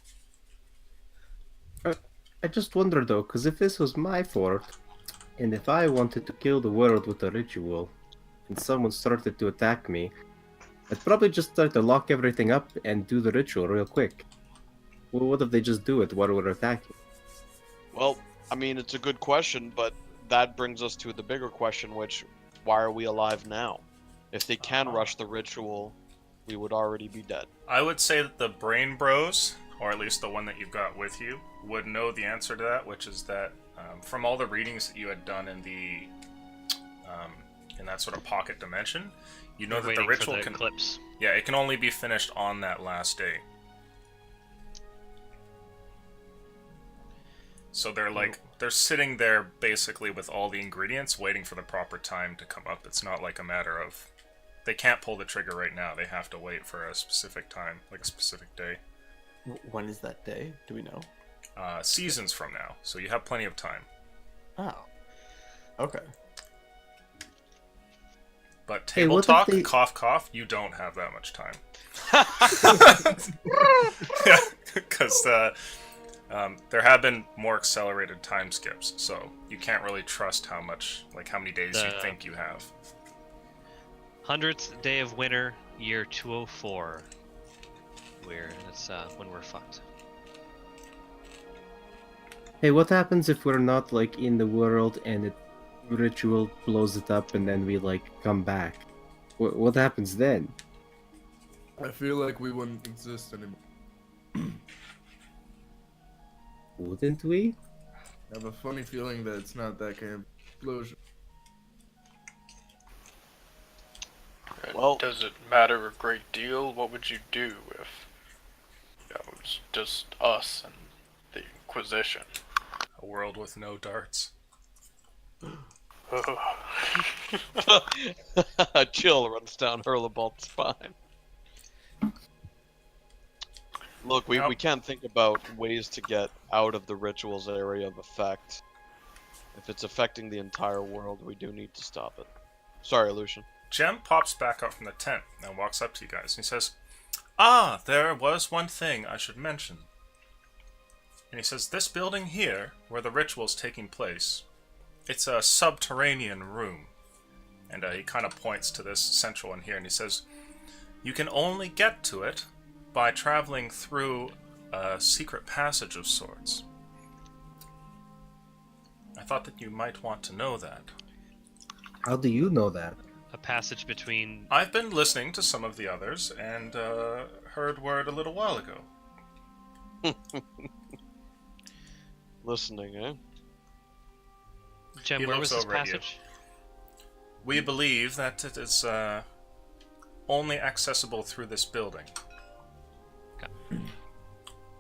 I just wonder though, because if this was my fort, and if I wanted to kill the world with a ritual, and someone started to attack me, I'd probably just start to lock everything up and do the ritual real quick. Well, what if they just do it while we're attacking? Well, it's a good question, but that brings us to the bigger question, which, why are we alive now? If they can rush the ritual, we would already be dead. I would say that the Brain Bros, or at least the one that you've got with you, would know the answer to that, which is that from all the readings that you had done in the in that sort of pocket dimension, you know that the ritual can eclipse. Yeah, it can only be finished on that last day. So they're sitting there basically with all the ingredients, waiting for the proper time to come up. It's not like a matter of they can't pull the trigger right now. They have to wait for a specific time, like a specific day. When is that day? Do we know? Seasons from now, so you have plenty of time. Oh. Okay. But table talk, cough, cough, you don't have that much time. Yeah, because there have been more accelerated time skips, so you can't really trust how many days you think you have. 100th day of winter, year 204. That's when we're fucked. Hey, what happens if we're not in the world and the ritual blows it up and then we come back? What happens then? I feel like we wouldn't exist anymore. Wouldn't we? I have a funny feeling that it's not that kind of explosion. Well, does it matter a great deal? What would you do if it was just us and the Inquisition? A world with no darts. A chill runs down Hurlebalt's spine. Look, we can't think about ways to get out of the ritual's area of effect. If it's affecting the entire world, we do need to stop it. Sorry, Lucian. Jem pops back up from the tent and walks up to you guys. And he says, "Ah, there was one thing I should mention." And he says, "This building here, where the ritual's taking place, It's a subterranean room. And he kind of points to this central one here, and he says, you can only get to it by traveling through a secret passage of sorts. I thought that you might want to know that. How do you know that? A passage between. I've been listening to some of the others, and heard word a little while ago. Listening, eh? Jem, He where was looks this over at you. passage? We believe that it is only accessible through this building. Okay.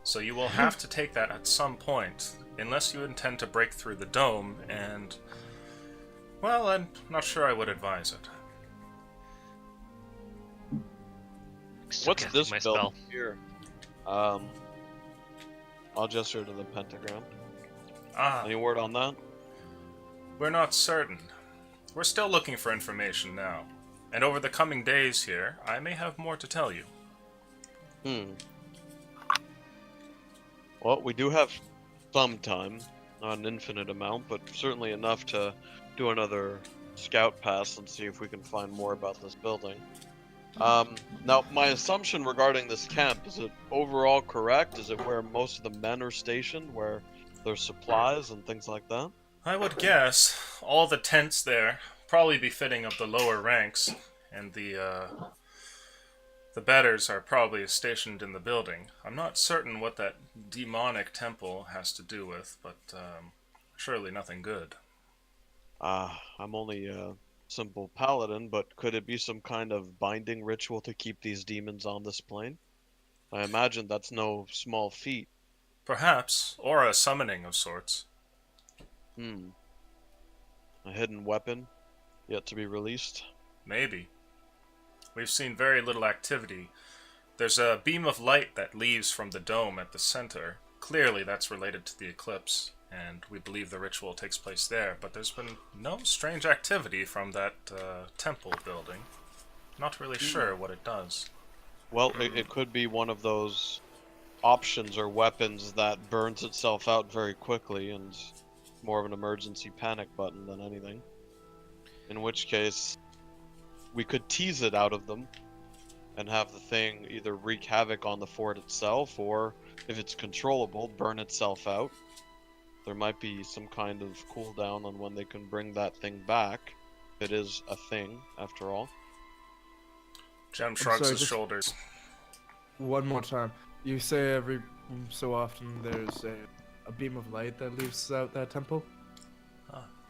So you will have to take that at some point, unless you intend to break through the dome, and... well, I'm not sure I would advise it. Still What's casting this my building spell. here? I'll gesture to the pentagram. Ah, Any word on that? we're not certain. We're still looking for information now. And over the coming days here, I may have more to tell you. Well, we do have some time. Not an infinite amount, but certainly enough to do another scout pass and see if we can find more about this building. Now, my assumption regarding this camp, is it overall correct? Is it where most of the men are stationed, where there's supplies and things like that? I would guess all the tents there probably befitting of the lower ranks, and the betters are probably stationed in the building. I'm not certain what that demonic temple has to do with, but surely nothing good. I'm only a simple paladin, but could it be some kind of binding ritual to keep these demons on this plane? I imagine that's no small feat. Perhaps, or a summoning of sorts. A hidden weapon, yet to be released. Maybe. We've seen very little activity. There's a beam of light that leaves from the dome at the center. Clearly that's related to the eclipse, and we believe the ritual takes place there, but there's been no strange activity from that temple building. Not really sure what it does. Well, it could be one of those options or weapons that burns itself out very quickly and more of an emergency panic button than anything. In which case, we could tease it out of them and have the thing either wreak havoc on the fort itself, or if it's controllable, burn itself out. There might be some kind of cooldown on when they can bring that thing back. If it is a thing, after all. Jem shrugs sorry, his just- shoulders. One more time. You say every so often there's a beam of light that leaves out that temple?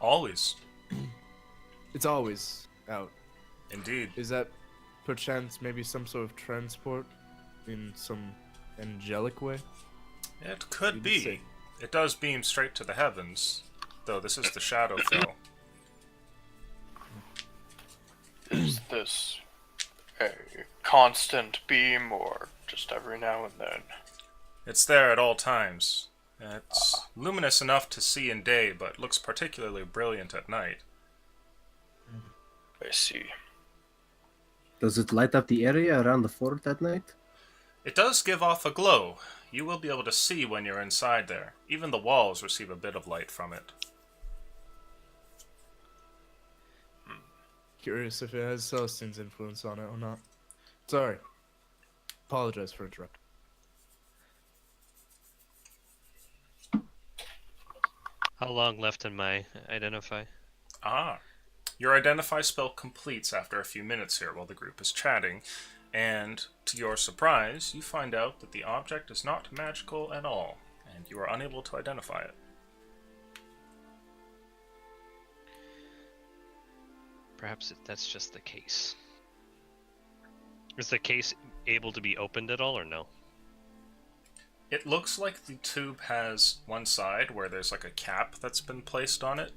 Always. It's always out. Indeed. Is that perchance maybe some sort of transport in some angelic way? It could You'd be. say. It does beam straight to the heavens, though this is the Shadowfell. Is this a constant beam or just every now and then? It's there at all times. It's luminous enough to see in day, but looks particularly brilliant at night. I see. Does it light up the area around the fort at night? It does give off a glow. You will be able to see when you're inside there. Even the walls receive a bit of light from it. Curious if it has Celestine's influence on it or not. Sorry. Apologize for interrupting. How long left in my identify? Your identify spell completes after a few minutes here while the group is chatting, and to your surprise, you find out that the object is not magical at all, and you are unable to identify it. Perhaps that's just the case. Is the case able to be opened at all, or no? It looks like the tube has one side where there's like a cap that's been placed on it,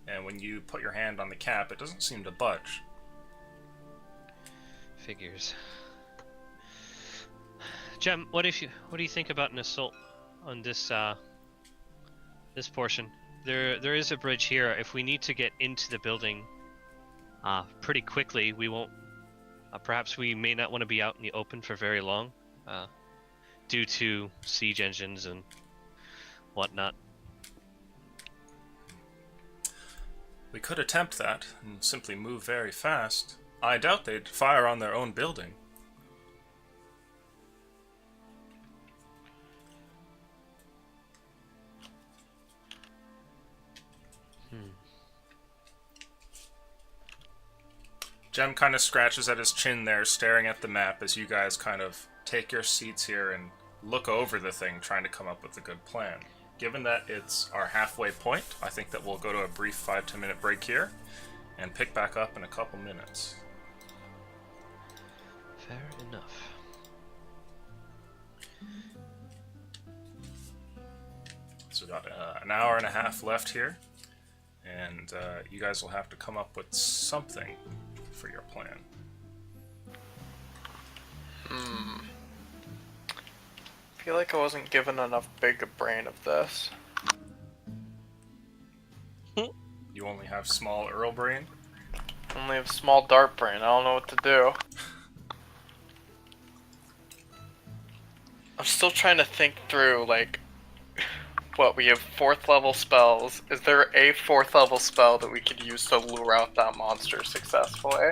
and when you put your hand on the cap, it doesn't seem to budge. Figures. Jem, what do you think about an assault on this this portion? There is a bridge here. If we need to get into the building pretty quickly, we won't. Perhaps we may not want to be out in the open for very long, due to siege engines and whatnot. We could attempt that and simply move very fast. I doubt they'd fire on their own building. Jem kind of scratches at his chin there, staring at the map as you guys kind of take your seats here and look over the thing, trying to come up with a good plan. Given that it's our halfway point, I think that we'll go to a brief 5-10 minute break here and pick back up in a couple minutes. Fair enough. So we've got an hour and a half left here, and you guys will have to come up with something for your plan. I feel like I wasn't given enough big a brain of this. You only have small Earl brain? Only have small dart brain. I don't know what to do. I'm still trying to think through, like, what, we have 4th level spells. Is there a 4th level spell that we could use to lure out that monster successfully?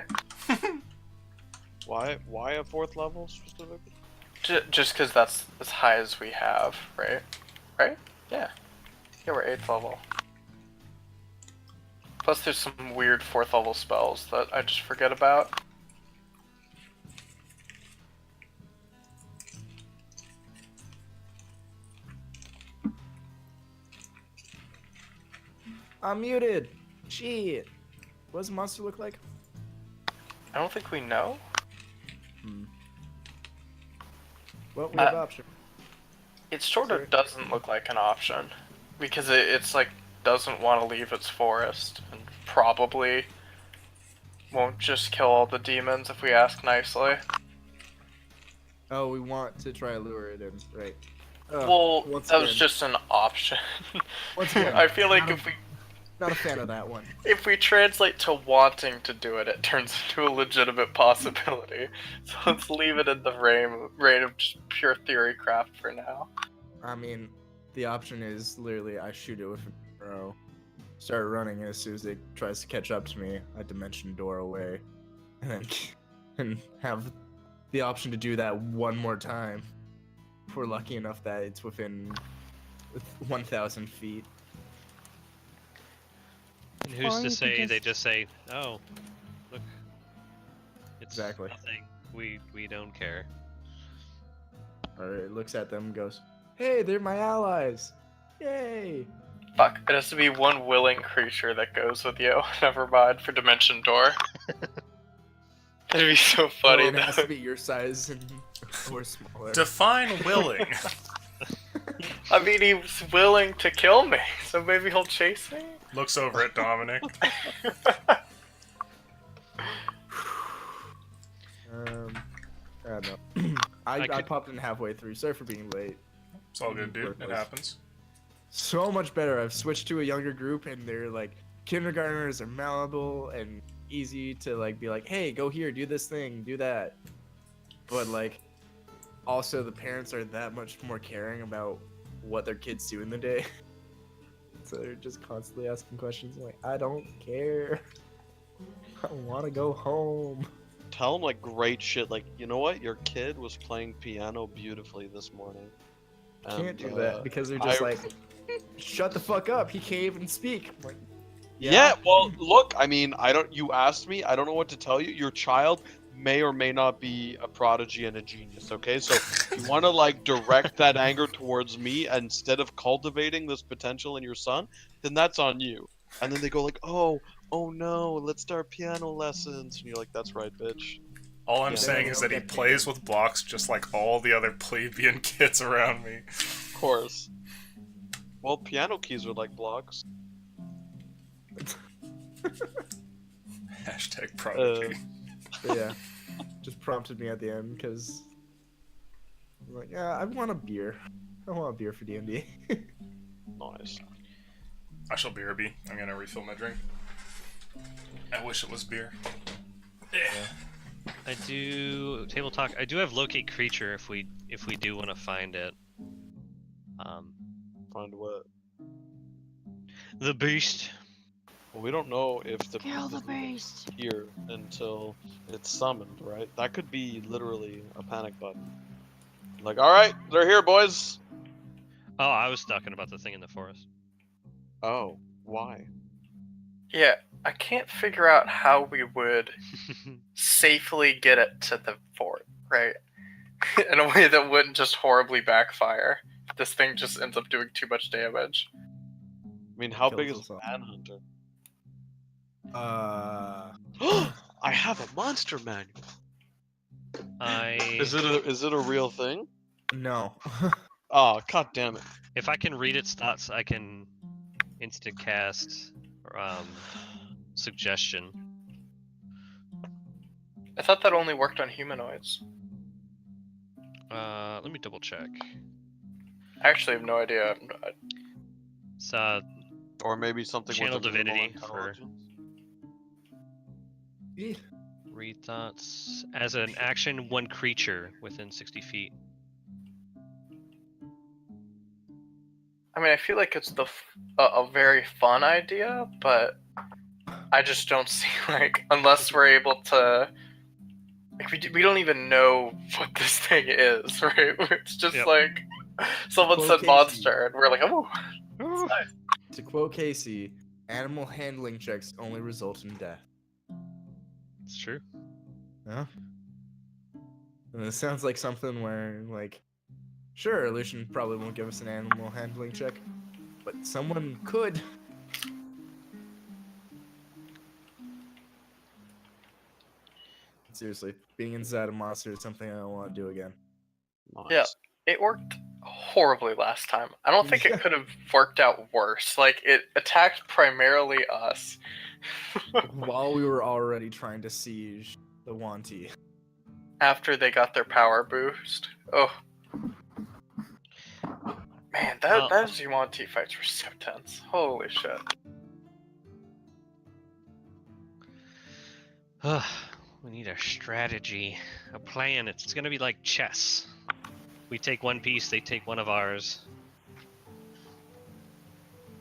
Why a 4th level specifically? Just because that's as high as we have, right? Right? Yeah. Yeah, we're 8th level. Plus there's some weird 4th level spells that I just forget about. I'm muted. Shit. What does a monster look like? I don't think we know. Well, we have option. It sort Sorry. of doesn't look like an option. Because it's like, doesn't want to leave its forest. And probably won't just kill all the demons if we ask nicely. Oh, we want to try to lure it in, right? Well, once that was again- just an option. Once again, I feel like not a fan of that one. if we translate to wanting to do it, it turns into a legitimate possibility. So let's leave it in the reign of just pure theory craft for now. I mean, the option is literally I shoot it with an arrow, start running, and as soon as it tries to catch up to me, I dimension door away, and have the option to do that one more time. If we're lucky enough that it's within 1,000 feet. And who's Or to you say could they just- just say, "Oh, look, it's Exactly. nothing. We don't care." Or it looks at them and goes, "Hey, they're my allies! Yay!" Fuck, it has to be one willing creature that goes with you. Never mind for Dimension Door. That'd be so funny Well, it has though. to be your size and or smaller. Define willing. I mean, he's willing to kill me, so maybe he'll chase me? Looks over at Dominic. I don't know. I popped in halfway through. Sorry for being late. It's all good, dude. It happens. So much better. I've switched to a younger group, and they're like kindergartners are malleable and easy to like be like, hey, go here, do this thing, do that. But like, also the parents are that much more caring about what their kids do in the day. So they're just constantly asking questions like, I don't care. I want to go home. Tell them like great shit, like, you know what, your kid was playing piano beautifully this morning. Can't do And, that because they're just I- like, shut the fuck up. He can't even speak. I'm like, Yeah, well, look, I mean, you asked me, I don't know what to tell you. Your child may or may not be a prodigy and a genius, okay? So if you want to, like, direct that anger towards me instead of cultivating this potential in your son, then that's on you. And then they go like, oh no, let's start piano lessons. And you're like, that's right, bitch. All I'm Yeah. saying is that he plays with blocks just like all the other plebeian kids around me. Of course. Well, piano keys are like blocks. Hashtag prodigy. But yeah, just prompted me at the end because I'm like, yeah, I want a beer. I want a beer for D&D. Nice. I shall BRB. I'm gonna refill my drink. I wish it was beer. I do table talk. I do have locate creature if we do want to find it. Find what? The beast. Well, we don't know if the Kill the beast is beast. here until it's summoned, right? That could be literally a panic button. Like, all right, they're here, boys. Oh, I was talking about the thing in the forest. Oh, why? Yeah, I can't figure out how we would safely get it to the fort, right? In a way that wouldn't just horribly backfire. This thing just ends up doing too much damage. I mean, how big Kills is us all. Manhunter? Uh, I have a monster manual. I Is it a real thing? no. Oh, god damn it. if I can read its thoughts, I can instant cast suggestion. I thought that only worked on humanoids. Let me double check. I actually have no idea. It's Or maybe something Channel with a minimal divinity for- intelligence? read thoughts as an action, one creature within 60 feet. I mean, I feel like it's a very fun idea, but I just don't see, like, unless we're able to, like, we don't even know what this thing is, right? It's just Yep. like someone Quote said Casey. monster, and we're like, oh, To quote Casey, animal handling checks only result in death. It's true. Huh? And it sounds like something where, like, sure, Lucian probably won't give us an animal handling check, but someone could. Seriously, being inside a monster is something I don't want to do again. Nice. Yeah. It worked horribly last time. I don't think it could have worked out worse. Like, it attacked primarily us. While we were already trying to siege the Wanti. After they got their power boost. Oh. Man, those Yuan-Ti fights were so tense. Holy shit. We need a strategy, a plan. It's gonna be like chess. We take one piece, they take one of ours.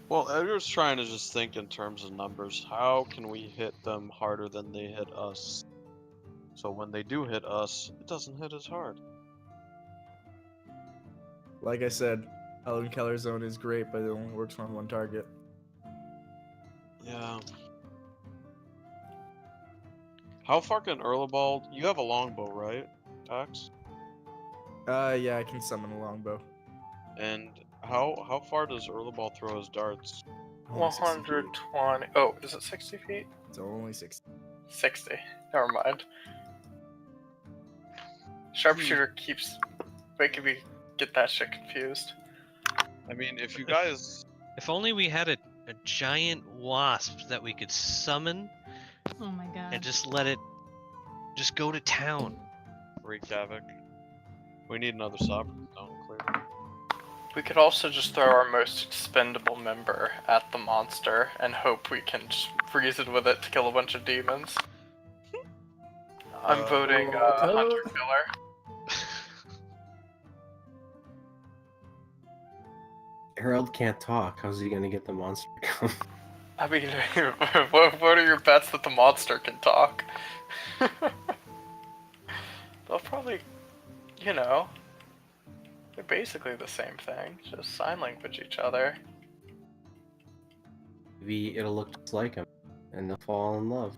Well, Edgar's trying to just think in terms of numbers. How can we hit them harder than they hit us? So when they do hit us, it doesn't hit as hard. Like I said, Helen Keller's zone is great, but it only works on one target. Yeah. How far can Erlebald? You have a longbow, right, Axe? Yeah, I can summon a longbow. And how far does Erlebald throw his darts? Only 60 feet. 120. Oh, is it 60 feet? It's only 60. 60. Never mind. Sharpshooter keeps making me get that shit confused. I mean, if you guys... If only we had a giant wasp that we could summon Oh my god. and just let it just go to town. wreak havoc. We need another sovereign zone clear. We could also just throw our most expendable member at the monster and hope we can just reason with it to kill a bunch of demons. I'm voting Hunter Killer. Harold can't talk. How's he gonna get the monster to come? I mean, what are your bets that the monster can talk? They'll probably, you know, they're basically the same thing, just sign language each other. Maybe it'll look just like him, and they'll fall in love.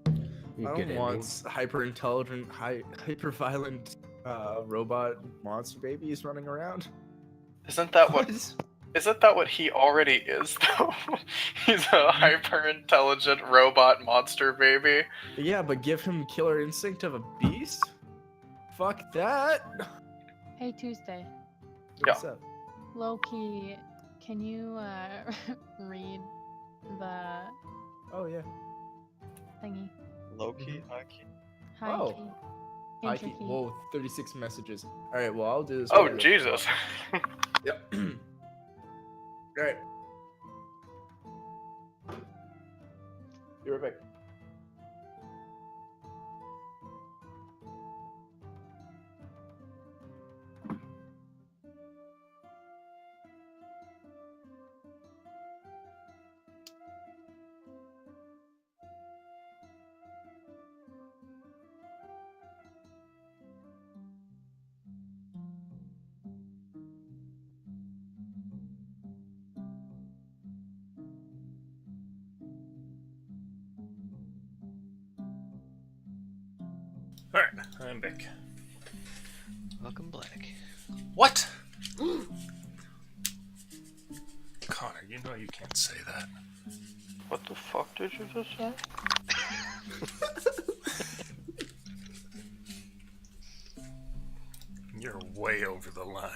I don't want hyper intelligent, hyper violent robot monster babies running around. Isn't that what he already is though? He's a hyper intelligent robot monster baby. Yeah, but give him killer instinct of a beast? Fuck that! Hey Tuesday. What's up? Loki, can you read the Oh yeah. thingy? Low key, high key. High Oh. key. I Intro keep, key. whoa, 36 messages. Alright, well I'll do this. Oh while I- Jesus. Yep. Alright. Be right back. Alright, I'm back. Welcome, Black. What? Connor, you know you can't say that. What the fuck did you just say? You're way over the line.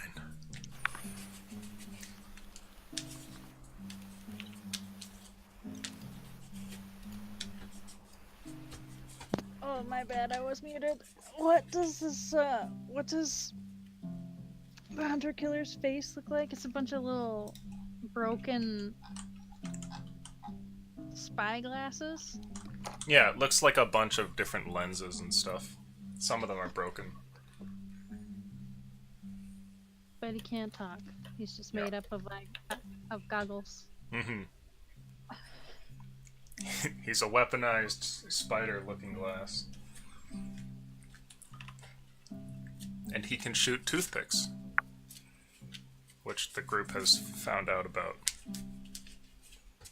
Oh, my bad, I was muted. What does the hunter killer's face look like? It's a bunch of little broken spy glasses. Yeah, it looks like a bunch of different lenses and stuff. Some of them are broken. But he can't talk. He's just made up of goggles. Mm-hmm. He's a weaponized spider-looking glass. And he can shoot toothpicks. Which the group has found out about.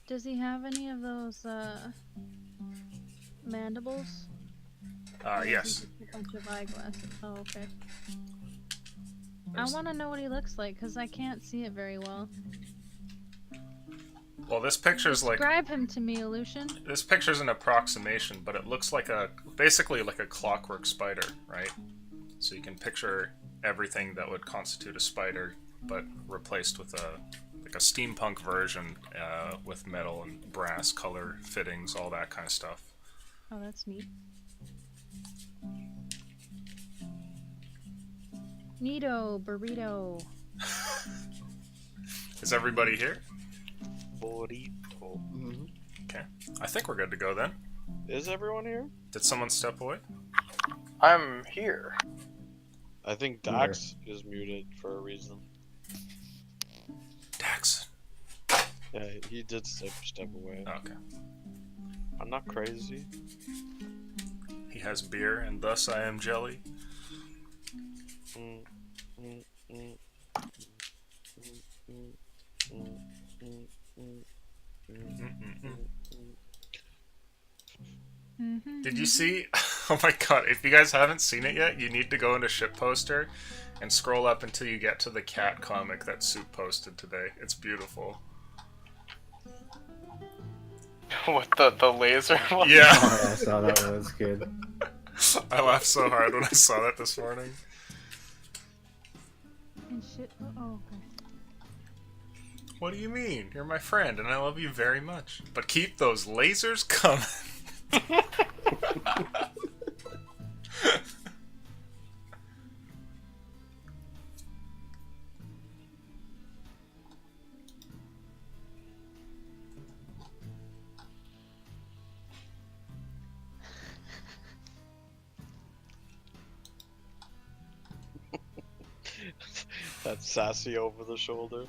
Does he have any of those mandibles? Yes. A bunch of eyeglasses. Oh, okay. I want to know what he looks like because I can't see it very well. Well, this picture's like... Describe him to me, Aleutian. This picture's an approximation, but it looks like basically like a clockwork spider, right? So you can picture everything that would constitute a spider, but replaced with a steampunk version with metal and brass color fittings, all that kind of stuff. Oh, that's neat. Neato, burrito. Is everybody here? Burrito. Okay. I think we're good to go then. Is everyone here? Did someone step away? I'm here. I think Dax is muted for a reason. Dax. Yeah, he did step away. Okay. I'm not crazy. He has beer, and thus I am jelly. Did you see? Oh my god, if you guys haven't seen it yet, you need to go into Shitposter and scroll up until you get to the cat comic that Soup posted today. It's beautiful. What, the laser one? Yeah. Oh, I saw that one. That's good. I laughed so hard when I saw that this morning. And shit. Oh, okay. What do you mean? You're my friend, and I love you very much. But keep those lasers coming. That's sassy over the shoulder.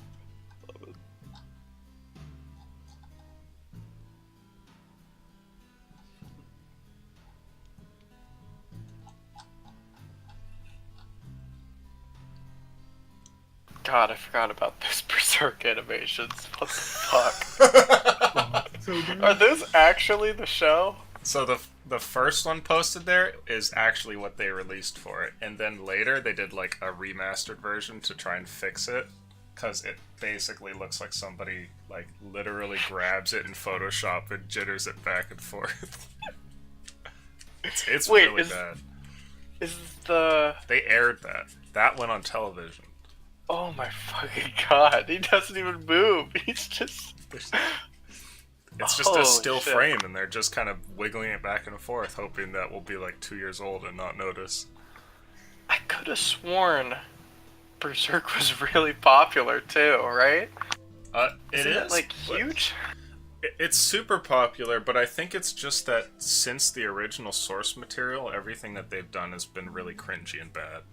Love it. God, I forgot about those Berserk animations. What the fuck? So good. Are those actually the show? So the first one posted there is actually what they released for it, and then later they did like a remastered version to try and fix it, because it basically looks like somebody like literally grabs it in Photoshop and jitters it back and forth. it's Wait, really bad. Is the... They aired that. That went on television. Oh my fucking god, he doesn't even move. He's just... It's just a Holy still shit. frame, and they're just kind of wiggling it back and forth, hoping that we'll be like 2 years old and not notice. I could have sworn Berserk was really popular too, right? Isn't it like but huge? It's super popular, but I think it's just that since the original source material, everything that they've done has been really cringy and bad.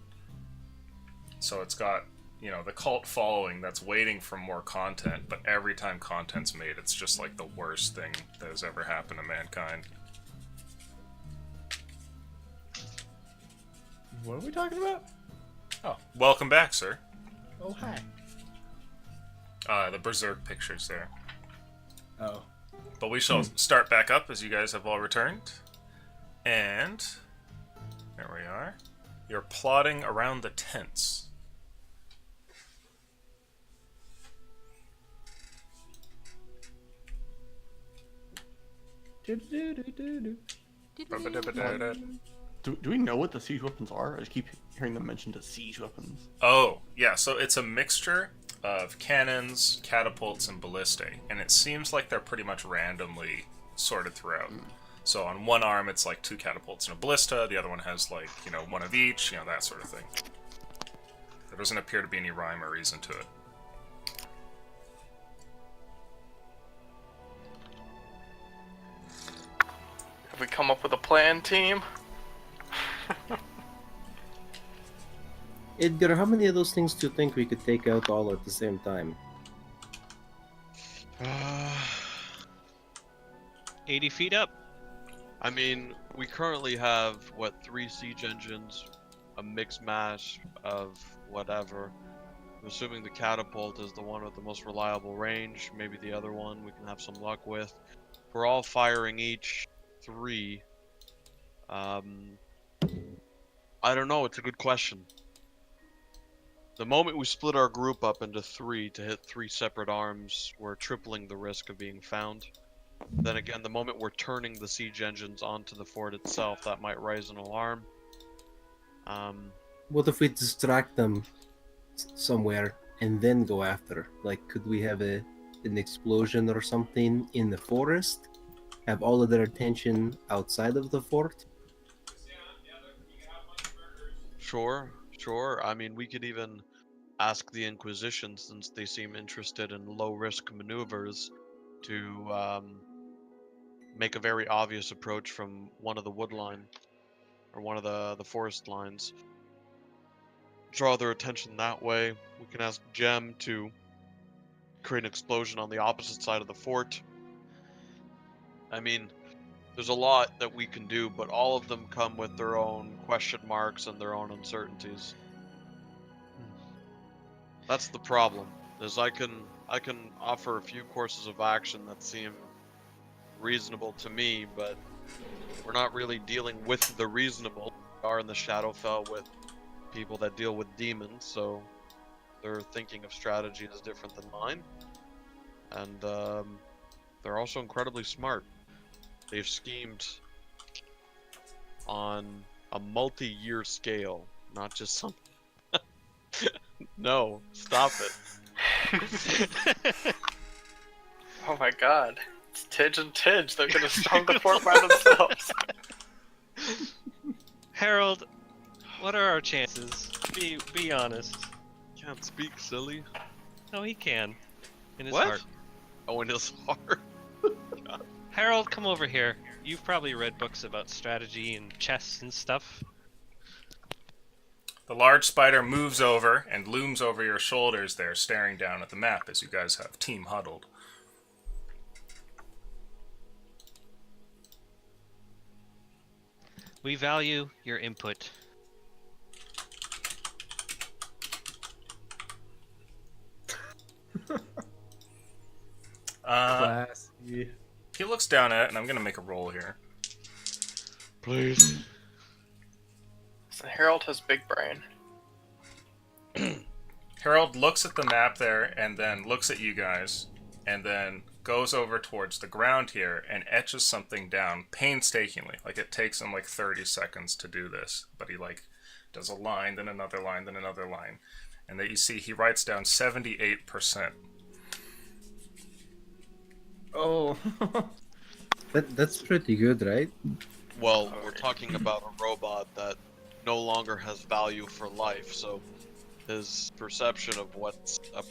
So it's got, you know, the cult following that's waiting for more content, but every time content's made, it's just like the worst thing that has ever happened to mankind. What are we talking about? Oh, welcome back, sir. Oh, hi. The Berserk pictures there. Oh. But we shall start back up as you guys have all returned. And Here we are. You're plodding around the tents. Do we know what the siege weapons are? I just keep hearing them mentioned as siege weapons. Oh, yeah, so it's a mixture of cannons, catapults, and ballistae, and it seems like they're pretty much randomly sorted throughout. So on one arm, it's like 2 catapults and a ballista, the other one has like, one of each, that sort of thing. There doesn't appear to be any rhyme or reason to it. Have we come up with a plan, team? Edgar, how many of those things do you think we could take out all at the same time? 80 feet up. I mean, we currently have, 3 siege engines, a mixed mash of whatever. I'm assuming the catapult is the one with the most reliable range. Maybe the other one we can have some luck with. We're all firing each 3. I don't know, it's a good question. The moment we split our group up into 3 to hit 3 separate arms, we're tripling the risk of being found. Then again, the moment we're turning the siege engines onto the fort itself, that might raise an alarm. What if we distract them somewhere and then go after? Like, could we have an explosion or something in the forest? Have all of their attention outside of the fort? Sure. I mean, we could even ask the Inquisition, since they seem interested in low-risk maneuvers, to make a very obvious approach from one of the wood line, or one of the forest lines. Draw their attention that way. We can ask Gem to create an explosion on the opposite side of the fort. I mean, there's a lot that we can do, but all of them come with their own question marks and their own uncertainties. That's the problem, is I can offer a few courses of action that seem reasonable to me, but we're not really dealing with the reasonable. We are in the Shadowfell with people that deal with demons, so their thinking of strategy is different than mine. And they're also incredibly smart. They've schemed on a multi-year scale, not just some. No, stop it. Oh my god. It's Tidge and Tidge. They're gonna storm the fort by themselves. Harold, what are our chances? Be honest. Can't speak, silly. No, he can. In his What? heart. Oh, in his heart. Harold, come over here. You've probably read books about strategy and chess and stuff. The large spider moves over and looms over your shoulders there, staring down at the map as you guys have team huddled. We value your input. Classy. He looks down at it, and I'm going to make a roll here. Please. So Harold has big brain. Harold looks at the map there, and then looks at you guys, and then goes over towards the ground here and etches something down painstakingly. Like, it takes him like 30 seconds to do this, but he like does a line, then another line, then another line. And that you see he writes down 78%. Oh. That's pretty good, right? Well, we're talking about a robot that no longer has value for life, so his perception of what's a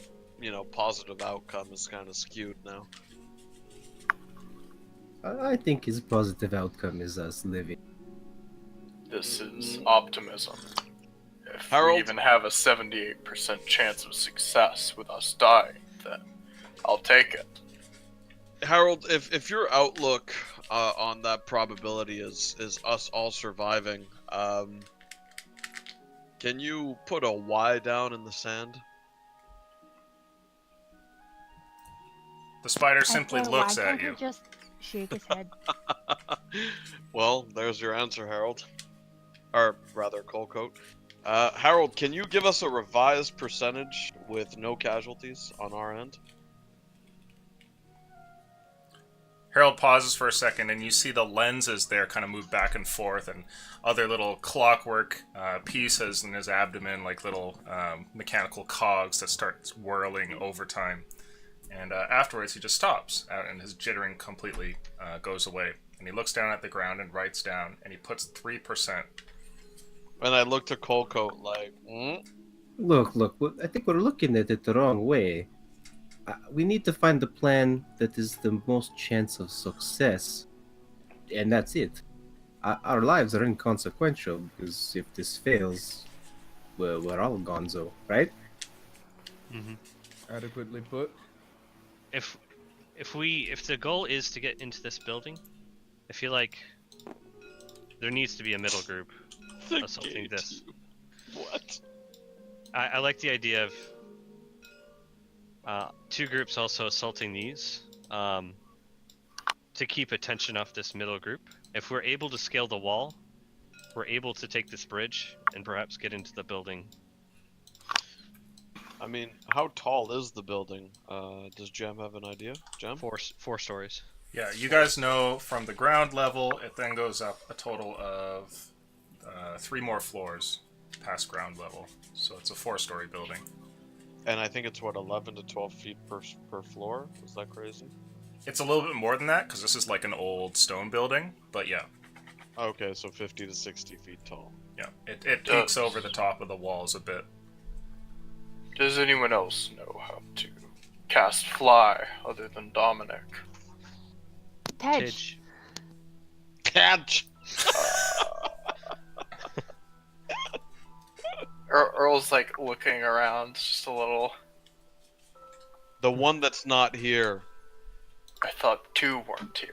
positive outcome is kind of skewed now. I think his positive outcome is us living. This is optimism. If Harold? we even have a 78% chance of success with us dying, then I'll take it. Harold, if your outlook on that probability is us all surviving, can you put a Y down in the sand? The spider simply looks at you. Just shake his head. Well, there's your answer, Harold. or rather Colcoat. Harold, can you give us a revised percentage with no casualties on our end? Harold pauses for a second, and you see the lenses there kind of move back and forth, and other little clockwork pieces in his abdomen, like little mechanical cogs that start whirling over time. And afterwards, he just stops, and his jittering completely goes away. And he looks down at the ground and writes down, and he puts 3%. And I look to Colcoat like, Look, I think we're looking at it the wrong way. We need to find the plan that is the most chance of success, and that's it. Our lives are inconsequential, because if this fails, we're all gonzo, right? Mm-hmm. Adequately put. If the goal is to get into this building, I feel like there needs to be a middle group assaulting this. What? I like the idea of two groups also assaulting these to keep attention off this middle group. If we're able to scale the wall, we're able to take this bridge and perhaps get into the building. I mean, how tall is the building? Does Jem have an idea? Jem? Four stories. Yeah, you guys know from the ground level, it then goes up a total of 3 more floors past ground level. So it's a 4-story building. And I think it's, what, 11 to 12 feet per floor? Is that crazy? It's a little bit more than that, because this is like an old stone building, but yeah. Okay, so 50 to 60 feet tall. Yeah, it peeks over the top of the walls a bit. Does anyone else know how to cast fly other than Dominic? Tej. Catch! Earl's like looking around just a little. The one that's not here. I thought 2 weren't here.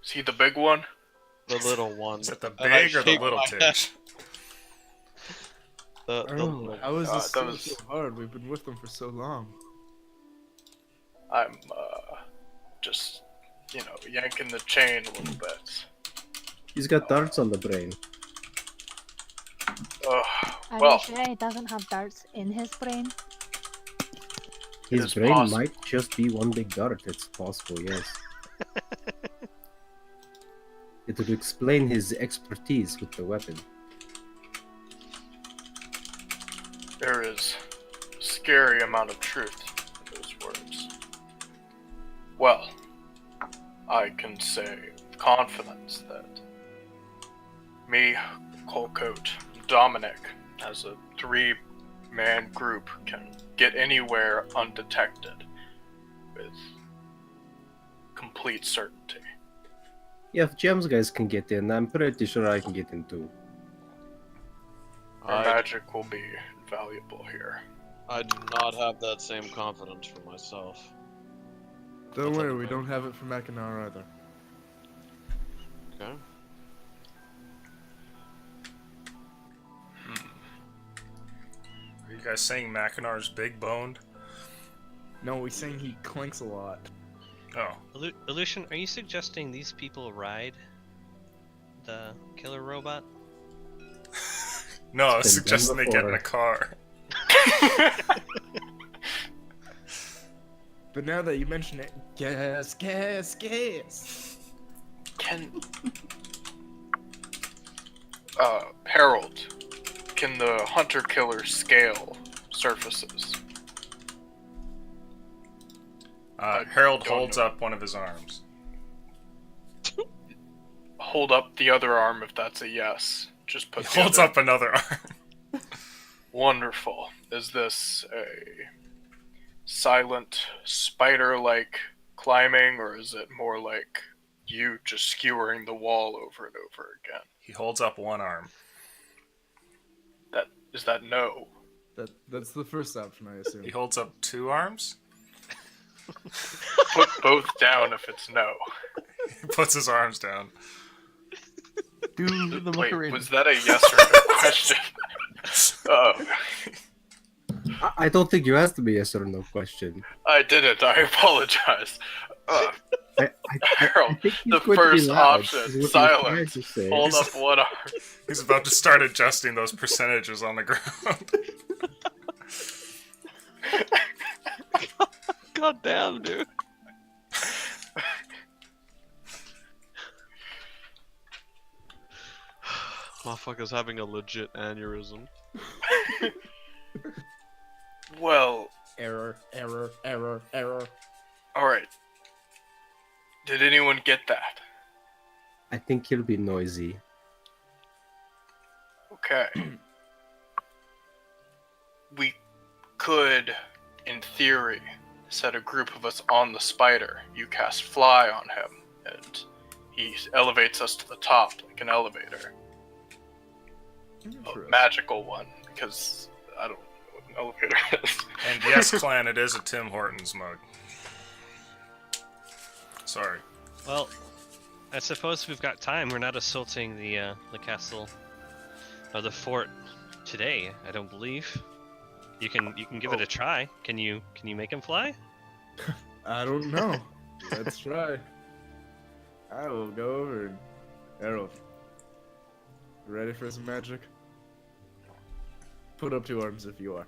Is he the big one? The little one. Is it the And I big or the shake little my head. Tidge? The Oh, how is this that was- so hard? We've been with them for so long. I'm just, yanking the chain a little bit. He's got darts on the brain. Are Well, you sure he doesn't have darts in his brain? His is brain possible. might just be one big dart. It's possible, yes. It would explain his expertise with the weapon. there is a scary amount of truth in those words. Well, I can say with confidence that me, Colcoat, Dominic, as a 3-man group can get anywhere undetected with complete certainty. Yeah, if Gems guys can get in, I'm pretty sure I can get in too. Our magic will be valuable here. I do not have that same confidence for myself. Don't worry, we don't have it for Mackinac either. Okay. Are you guys saying Machinar's big boned? No, we saying he clinks a lot. Oh, Illusion, are you suggesting these people ride the killer robot? no, I was It's been done suggesting they get in a car. But now that you mention it, gas. Can Harold, can the hunter-killer scale surfaces? Harold don't holds know. up one of his arms. Hold up the other arm if that's a yes. Just put He the holds other- up another arm. Wonderful. Is this a silent spider-like climbing, or is it more like you just skewering the wall over and over again? He holds up one arm. Is that no? That's the first option, I assume. He holds up 2 arms. Put both down if it's no. He puts his arms down. Do the Wait, Macarena. was that a yes or no question? Oh, I don't think you asked me a yes or no question. I didn't. I apologize. I Harold, think he's the going to be first loud, option, is what he was silence. trying to say. Hold up one arm. He's about to start adjusting those percentages on the ground. God damn, dude. Motherfucker's having a legit aneurysm. Well, Error, error, error, error. alright. Did anyone get that? I think he'll be noisy. Okay. We could, in theory, set a group of us on the spider. You cast fly on him, and he elevates us to the top like an elevator. A magical one, because I don't know what an elevator is. And yes, clan, it is a Tim Hortons mug. Sorry. Well, I suppose we've got time. We're not assaulting the castle or the fort today, I don't believe. You can give it a try. Can you make him fly? I don't know. Let's try. I will go over and Harold. Ready for some magic? Put up 2 arms if you are.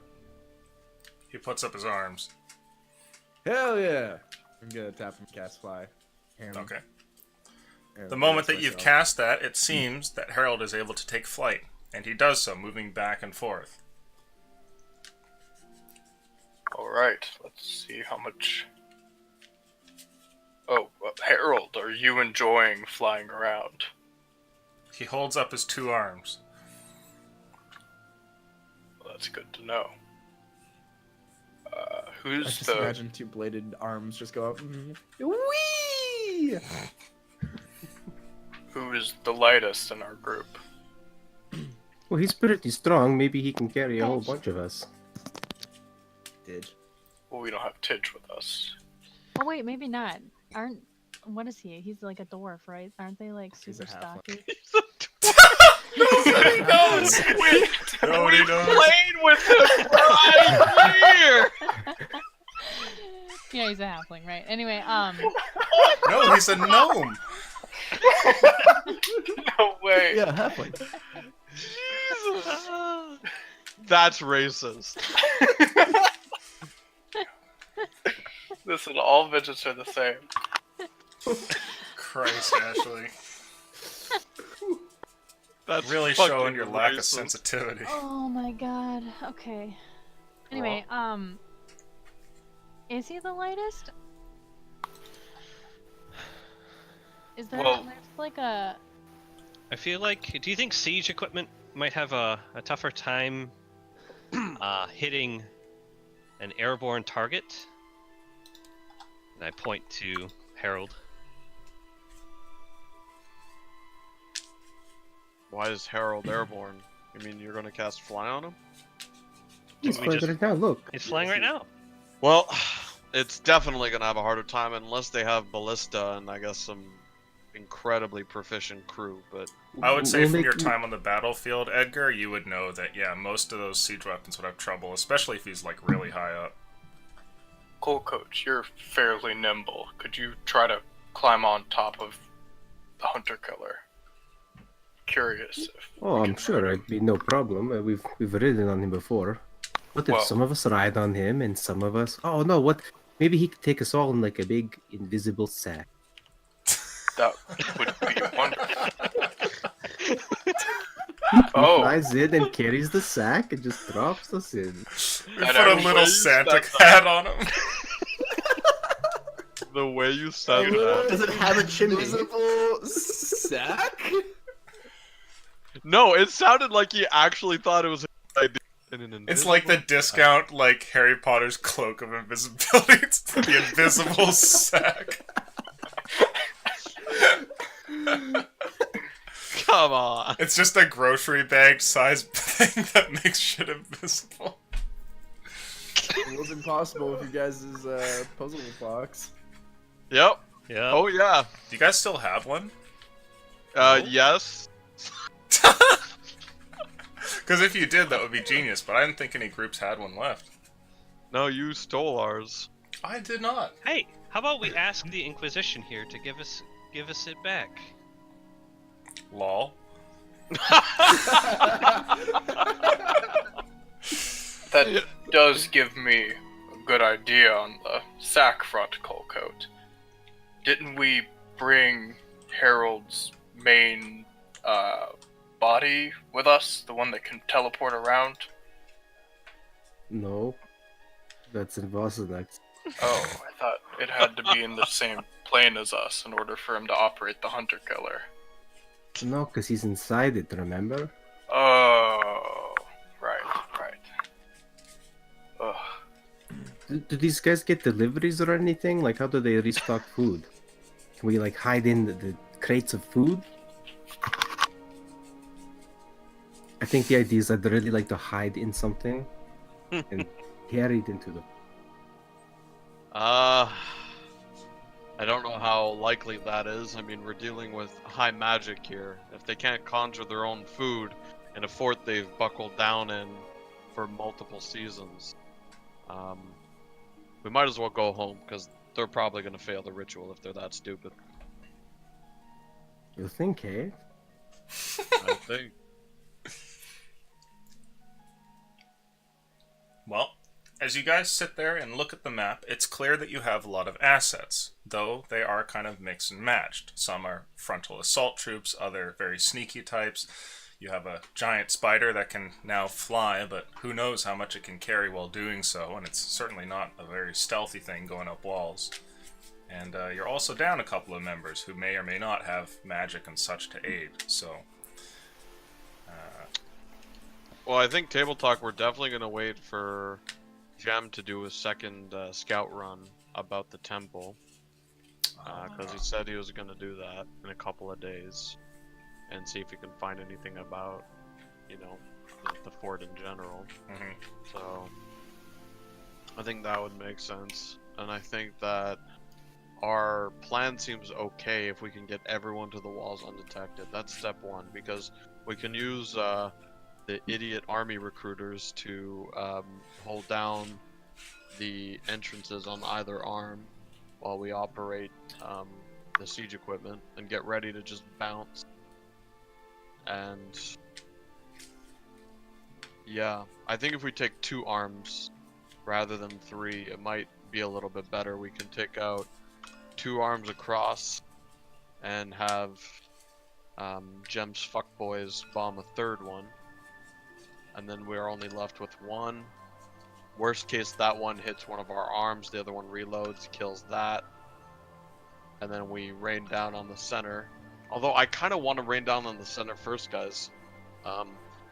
He puts up his arms. Hell yeah! I'm gonna tap and cast fly. And, Okay. and The moment that myself. you've cast that, it seems that Harold is able to take flight, and he does so, moving back and forth. Alright, let's see how much... Oh, Harold, are you enjoying flying around? He holds up his 2 arms. Well, that's good to know. I Who's just the... imagine 2-bladed arms just go up. Whee! Who is the lightest in our group? Well, he's pretty strong. Maybe he can carry a whole bunch of us. Did. Well, we don't have Tidge with us. Oh wait, maybe not. What is he? He's like a dwarf, right? Aren't they like He's super a halfling. stocky? Nobody knows! Nobody we knows. played with him right here! Yeah, he's a halfling, right? Anyway, No, he's a gnome! No way. Yeah, halfway. Jesus. That's racist. Listen, all midgets are the same. Christ, Ashley. That's Really fucking showing your lack of racist. sensitivity. oh my god. Okay. Anyway, is he the lightest? Is there Well- there's like a I feel like. Do you think siege equipment might have a tougher time hitting an airborne target? And I point to Harold. Why is Harold airborne? You mean you're gonna cast fly on him? He's we flying just- right now. Look. He's flying right now. Well, it's definitely gonna have a harder time unless they have ballista and I guess some incredibly proficient crew. But I would say We'll from make- your time on the battlefield, Edgar, you would know that, yeah, most of those siege weapons would have trouble, especially if he's, like, really high up. Cool, Coach, you're fairly nimble. Could you try to climb on top of the hunter killer? Curious if Oh, we I'm can sure ride him. it'd be no problem. We've ridden on him before. What if Well- some of us ride on him and some of us? Oh no! What? Maybe he could take us all in like a big invisible sack. That would be wonderful. He Oh. flies in and carries the sack and just drops us in. We And put a everybody little said Santa that. hat on him. the way you said Does that, it have a chimney? Invisible sack? no, it sounded like he actually thought it was a good idea. In an It's like the invisible- discount, like, Harry Potter's cloak of invisibility. It's the invisible sack. Come on. It's just a grocery bag size thing that makes shit invisible. It wasn't possible with you guys' puzzle box. Yep. Yeah. Oh yeah. Do you guys still have one? Yes. Because if you did, that would be genius, but I didn't think any groups had one left. No, you stole ours. I did not. Hey, How about we ask the Inquisition here to give us it back? Lol. That does give me a good idea on the sack front, Colcoat. Didn't we bring Harold's main body with us? The one that can teleport around? No, that's in Vossanax. Oh, I thought it had to be in the same plane as us in order for him to operate the Hunter Killer. No, because he's inside it, remember? Oh, right. Ugh. Do these guys get deliveries or anything? Like, how do they restock food? Can we, like, hide in the crates of food? I think the idea is I'd really like to hide in something and carry it into the... I don't know how likely that is. I mean, we're dealing with high magic here. If they can't conjure their own food in a fort they've buckled down in for multiple seasons, we might as well go home, because they're probably going to fail the ritual if they're that stupid. You think, eh? I think. Well, as you guys sit there and look at the map, it's clear that you have a lot of assets, though they are kind of mixed and matched. Some are frontal assault troops, other very sneaky types. You have a giant spider that can now fly, but who knows how much it can carry while doing so, and it's certainly not a very stealthy thing going up walls. And you're also down a couple of members who may or may not have magic and such to aid, so... Well, I think Table Talk, we're definitely going to wait for Jem to do a second scout run about the temple. Because he said he was going to do that in a couple of days. And see if he can find anything about, you know, the fort in general. Mhm. So, I think that would make sense. And I think that our plan seems okay if we can get everyone to the walls undetected. That's step one, because we can use the idiot army recruiters to hold down the entrances on either arm while we operate the siege equipment and get ready to just bounce. And yeah, I think if we take 2 arms rather than 3, it might be a little bit better. We can take out 2 arms across and have Jem's fuckboys bomb a 3rd one, and then we're only left with 1. Worst case, that one hits one of our arms, the other one reloads, kills that, and then we rain down on the center. Although I kind of want to rain down on the center first, guys. I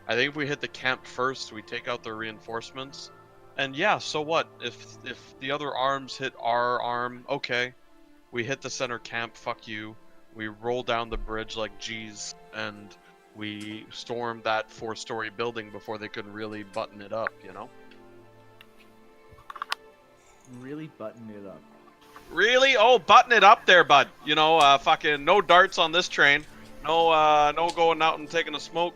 think if we hit the camp first, we take out the reinforcements, and yeah, so what? If the other arms hit our arm, okay, we hit the center camp. Fuck you. We roll down the bridge like G's, and we storm that 4-story building before they could really button it up. You know? Really button it up. Really? Oh, button it up there, bud. You know, fucking no darts on this train. No going out and taking a smoke.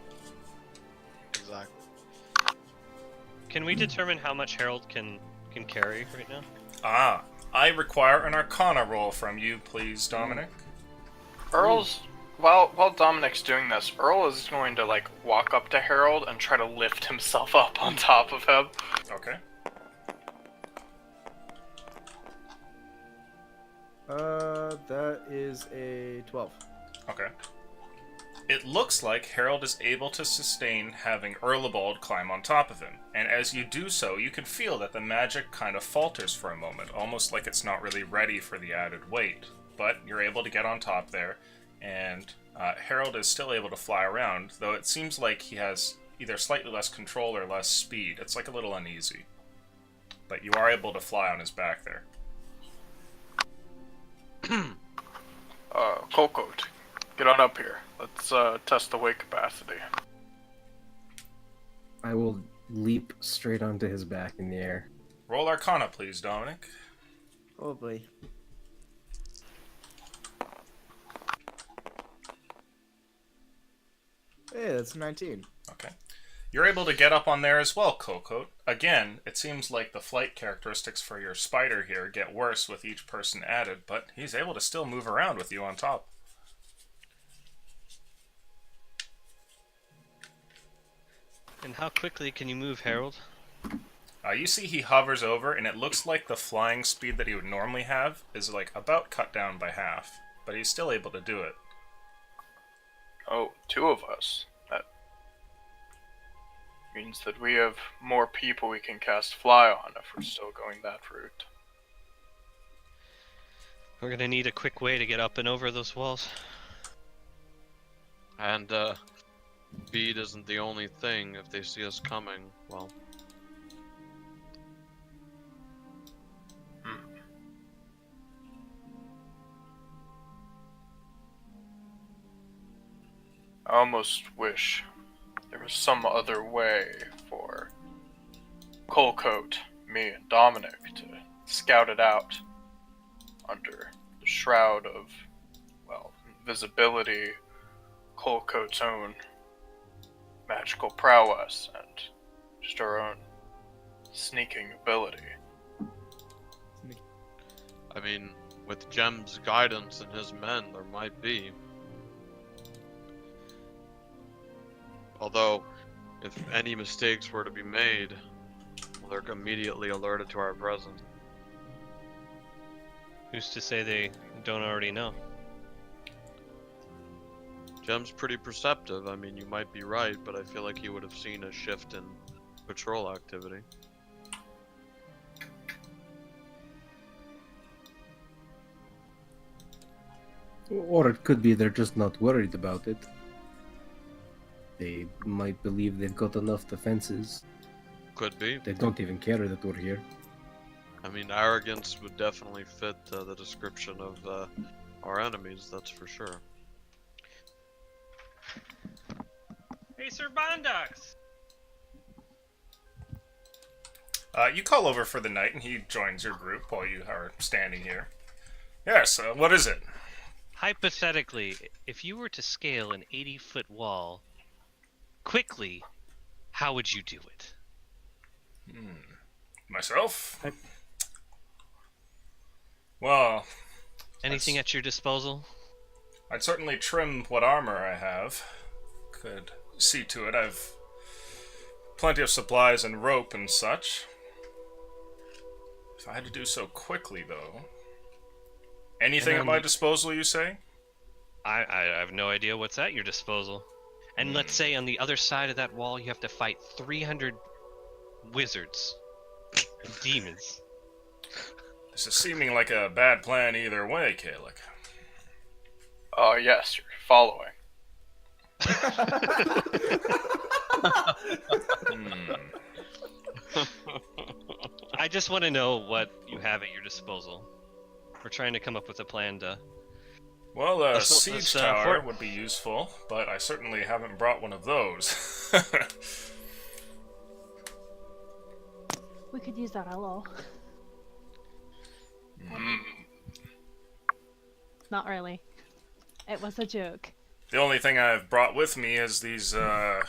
Exactly. Can we determine how much Harold can carry right now? I require an Arcana roll from you, please, Dominic. Earl's... While Dominic's doing this, Earl is going to, like, walk up to Harold and try to lift himself up on top of him. Okay. That is a 12. Okay. It looks like Harold is able to sustain having Erlebald climb on top of him, and as you do so, you can feel that the magic kind of falters for a moment, almost like it's not really ready for the added weight. But you're able to get on top there, and Harold is still able to fly around, though it seems like he has either slightly less control or less speed. It's like a little uneasy. But you are able to fly on his back there. Colcoat, get on up here. Let's test the weight capacity. I will leap straight onto his back in the air. Roll Arcana, please, Dominic. Oh boy. Hey, that's 19. Okay. You're able to get up on there as well, Cocote. Again, it seems like the flight characteristics for your spider here get worse with each person added, but he's able to still move around with you on top. And how quickly can you move, Harold? You see he hovers over, and it looks like the flying speed that he would normally have is like about cut down by half, but he's still able to do it. Oh, 2 of us. That means that we have more people we can cast Fly on if we're still going that route. We're gonna need a quick way to get up and over those walls. And, speed isn't the only thing. If they see us coming, well... I almost wish there was some other way for Colcoat, me, and Dominic to scout it out under the shroud of, well, invisibility, Colcoat's own magical prowess, and just our own sneaking ability. I mean, with Jem's guidance and his men, there might be. Although, if any mistakes were to be made, well, they're immediately alerted to our presence. Who's to say they don't already know? Jem's pretty perceptive. I mean, you might be right, but I feel like he would have seen a shift in patrol activity. Or it could be they're just not worried about it. They might believe they've got enough defenses. Could be. They don't even care that we're here. I mean, arrogance would definitely fit the description of our enemies, that's for sure. Hey, Sir Bondox! You call over for the night, and he joins your group while you are standing here. Yes, what is it? Hypothetically, if you were to scale an 80-foot wall quickly, how would you do it? Myself? Well... Anything at your disposal? I'd certainly trim what armor I have. Could see to it I've plenty of supplies and rope and such. If I had to do so quickly, though... Anything at my disposal, you say? I have no idea what's at your disposal. And let's say on the other side of that wall you have to fight 300 wizards and demons. This is seeming like a bad plan either way, Kalik. Yes, you're following. I just want to know what you have at your disposal. We're trying to come up with a plan to... Well, a Let's siege tower would be useful, but I certainly haven't brought one of those. We could use that hello. Not really. It was a joke. The only thing I've brought with me is these, I've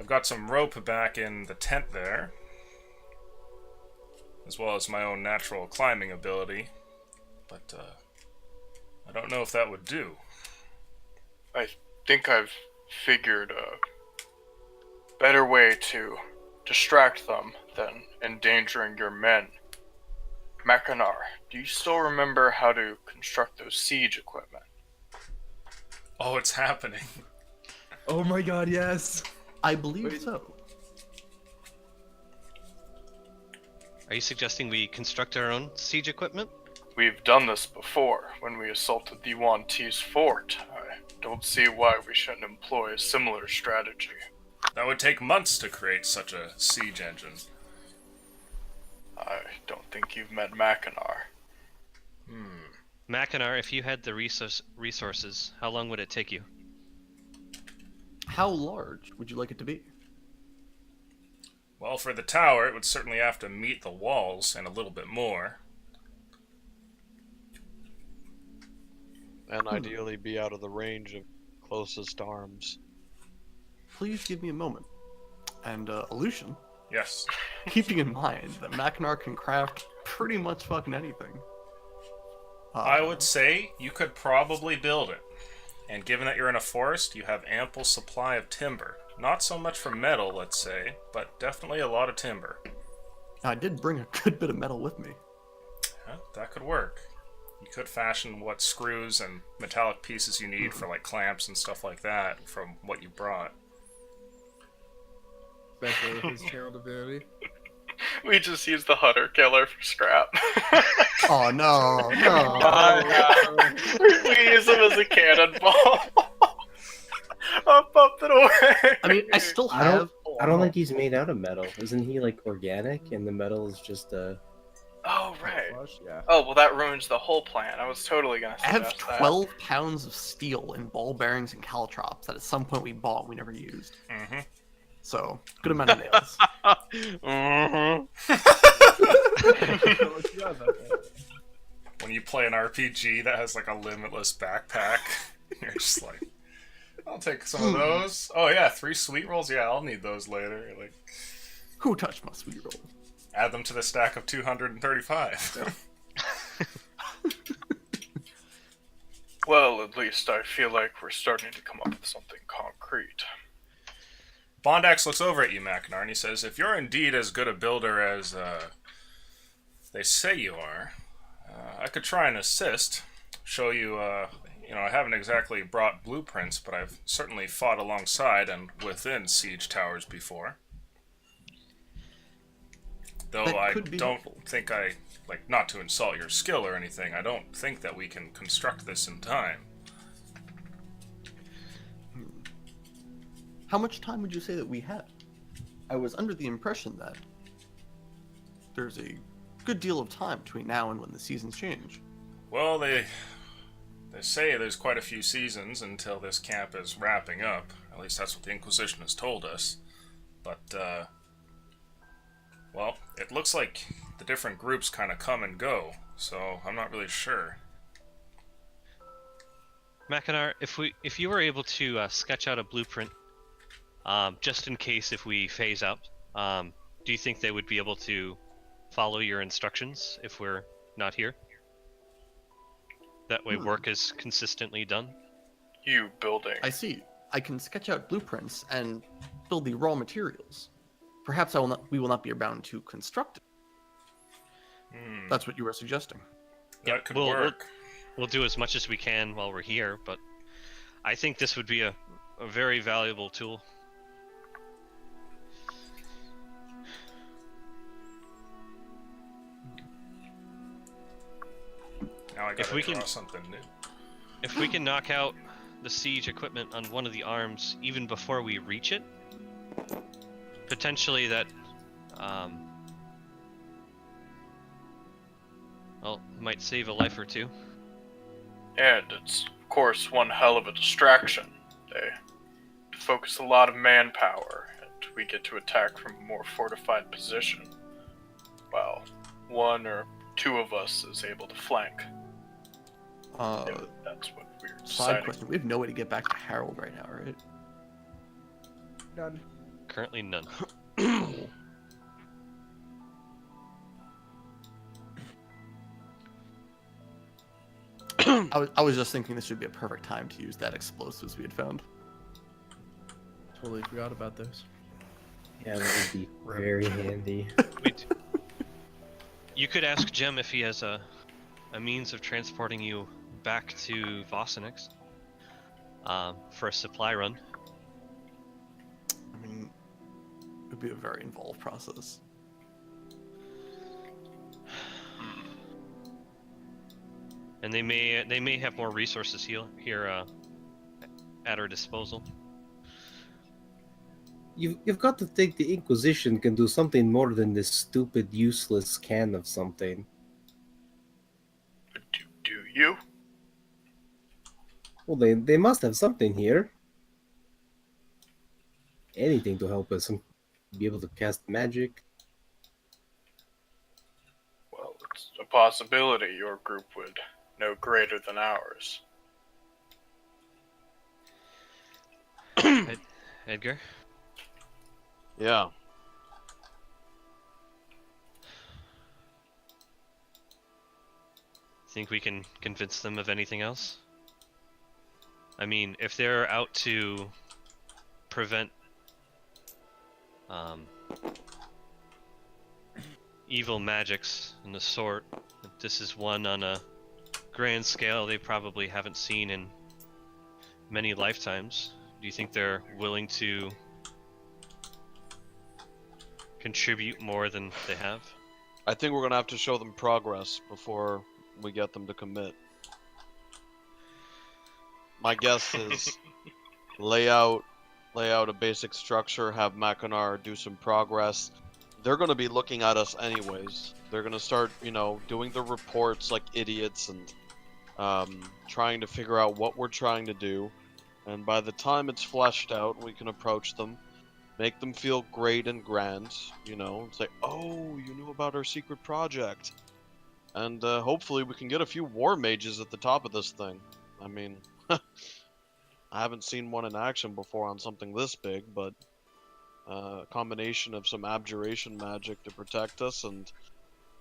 got some rope back in the tent there, as well as my own natural climbing ability, but, I don't know if that would do. I think I've figured a better way to distract them than endangering your men. Mackinac, do you still remember how to construct those siege equipment? Oh, it's happening. Oh my god, yes! I believe so. Are you suggesting we construct our own siege equipment? We've done this before, when we assaulted the Yuan Ti's fort. I don't see why we shouldn't employ a similar strategy. That would take months to create such a siege engine. I don't think you've met Mackinac. Mackinac, if you had the resources, how long would it take you? How large would you like it to be? Well, for the tower, it would certainly have to meet the walls and a little bit more. And ideally be out of the range of closest arms. Please give me a moment. And Aleutian, Yes. keeping in mind that Mackinac can craft pretty much fucking anything. I would say you could probably build it. And given that you're in a forest, you have ample supply of timber. Not so much for metal, let's say, but definitely a lot of timber. I did bring a good bit of metal with me. Yeah, that could work. You could fashion what screws and metallic pieces you need for like clamps and stuff like that from what you brought. Especially with his channel divinity. We just use the Hunter Killer for scrap. Oh no, no. We use him as a cannonball. Up and away. I mean, I still have. I don't think he's made out of metal. Isn't he like organic and the metal is just Oh, right. Yeah. Oh, well, that ruins the whole plan. I was totally gonna I suggest have 12 pounds of steel in ball bearings and caltrops that at some point we bought and we never used. Mm-hmm. So, good amount of nails. When you play an RPG that has like a limitless backpack, you're just like, I'll take some of those. Oh yeah, 3 sweet rolls? Yeah, I'll need those later. You're like, Who touched my sweet roll? add them to the stack of 235. Well, at least I feel like we're starting to come up with something concrete. Bondax looks over at you, Mackinac, and he says, if you're indeed as good a builder as they say you are, I could try and assist. Show you, I haven't exactly brought blueprints, but I've certainly fought alongside and within siege towers before. Though I don't think not to insult your skill or anything, I don't think that we can construct this in time. How much time would you say that we had? I was under the impression that there's a good deal of time between now and when the seasons change. Well, they say there's quite a few seasons until this camp is wrapping up. At least that's what the Inquisition has told us. But, well, it looks like the different groups kind of come and go, so I'm not really sure. Mackinac, if you were able to sketch out a blueprint, just in case if we phase out, do you think they would be able to follow your instructions if we're not here? That way work is consistently done? You building. I see. I can sketch out blueprints and build the raw materials. Perhaps we will not be bound to construct it. That's what you were suggesting. That could work. We'll do as much as we can while we're here, but I think this would be a very valuable tool. Now I gotta draw something new. If we can knock out the siege equipment on one of the arms even before we reach it, potentially that, might save a life or two. And it's, of course, one hell of a distraction. They focus a lot of manpower, and we get to attack from a more fortified position, while 1 or 2 of us is able to flank. That's what we're Side deciding. question: we have no way to get back to Harold right now, right? None. Currently none. I was just thinking this would be a perfect time to use that explosives we had found. Totally forgot about those. Yeah, that would be very handy. You could ask Jem if he has a means of transporting you back to Vossonix for a supply run. I mean, it would be a very involved process. And they may have more resources here at our disposal. You've got to think the Inquisition can do something more than this stupid, useless can of something. Do you? Well, they must have something here. Anything to help us be able to cast magic. Well, it's a possibility your group would know greater than ours. Edgar? Yeah. Think we can convince them of anything else? I mean, if they're out to prevent evil magics and the sort, this is one on a grand scale they probably haven't seen in many lifetimes. Do you think they're willing to contribute more than they have? I think we're gonna have to show them progress before we get them to commit. My guess is lay out a basic structure, have Mackinac do some progress. They're gonna be looking at us anyways. They're gonna start, doing their reports like idiots and trying to figure out what we're trying to do. And by the time it's fleshed out, we can approach them, make them feel great and grand, say, oh, you knew about our secret project. And hopefully we can get a few war mages at the top of this thing. I mean, I haven't seen one in action before on something this big, but a combination of some abjuration magic to protect us and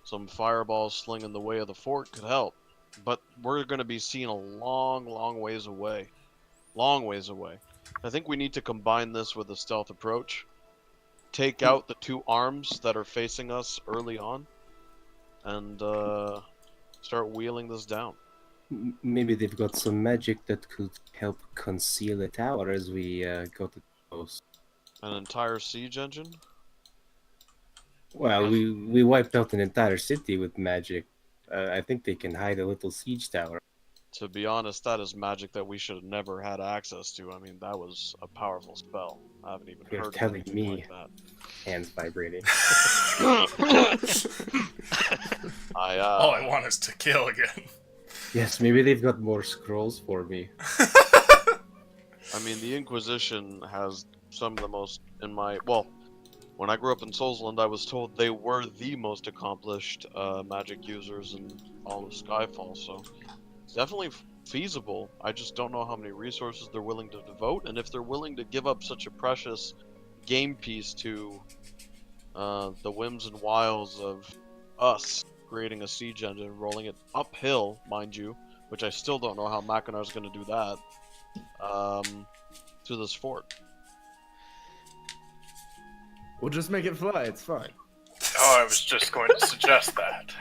some fireballs slinging the way of the fort could help. But we're going to be seen a long, long ways away. Long ways away. I think we need to combine this with a stealth approach. Take out the two arms that are facing us early on. And start wheeling this down. Maybe they've got some magic that could help conceal the tower as we go to the coast. An entire siege engine? Well, we wiped out an entire city with magic. I think they can hide a little siege tower. To be honest, that is magic that we should have never had access to. I mean, that was a powerful spell. I haven't even You're heard telling of anything me. like that. Hands vibrating. All I want is to kill again. Yes, maybe they've got more scrolls for me. I mean, the Inquisition has some of the most, when I grew up in Soulsland, I was told they were the most accomplished magic users in all of Skyfall, so it's definitely feasible. I just don't know how many resources they're willing to devote, and if they're willing to give up such a precious game piece to the whims and wiles of us creating a siege engine, rolling it uphill, mind you, which I still don't know how Mackinar's going to do that, to this fort. We'll just make it fly. It's fine. Oh, I was just going to suggest that.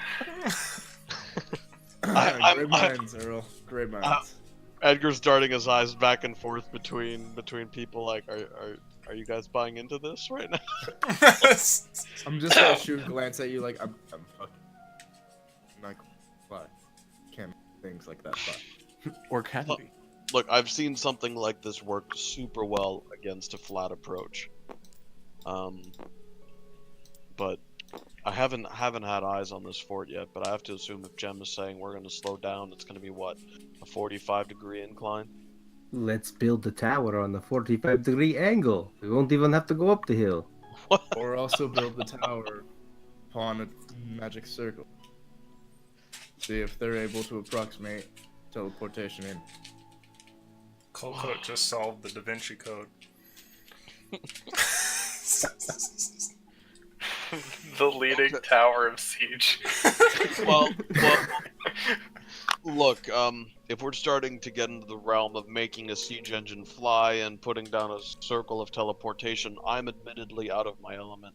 Great minds, Earl. Great minds. Edgar's darting his eyes back and forth between people. Like, are you guys buying into this right now? I'm just gonna shoot a glance at you like I'm fucking not fly. Can't make things like that fly. Or can we? Look, I've seen something like this work super well against a flat approach. But I haven't had eyes on this fort yet, but I have to assume if Jem is saying we're going to slow down, it's going to be what, a 45-degree incline? Let's build the tower on a 45-degree angle. We won't even have to go up the hill. Or also build the tower upon a magic circle. See if they're able to approximate teleportation in. Colcoat just solved the Da Vinci Code. The leading tower of siege. well, look, if we're starting to get into the realm of making a siege engine fly and putting down a circle of teleportation, I'm admittedly out of my element.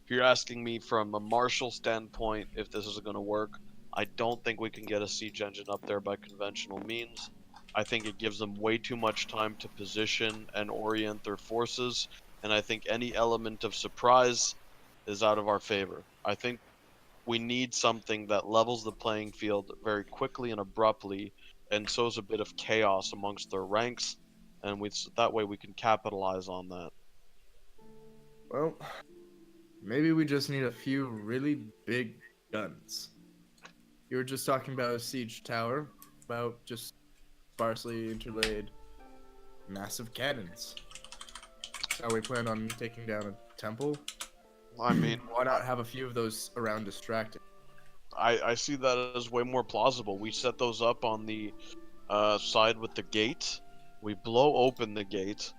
If you're asking me from a martial standpoint if this is going to work, I don't think we can get a siege engine up there by conventional means. I think it gives them way too much time to position and orient their forces, and I think any element of surprise is out of our favor. I think we need something that levels the playing field very quickly and abruptly and sows a bit of chaos amongst their ranks, and that way we can capitalize on that. Well, maybe we just need a few really big guns. You were just talking about a siege tower, about just sparsely interlaid massive cannons. How we plan on taking down a temple? I mean, Why not have a few of those around distracting? I see that as way more plausible. We set those up on the side with the gate. We blow open the gate.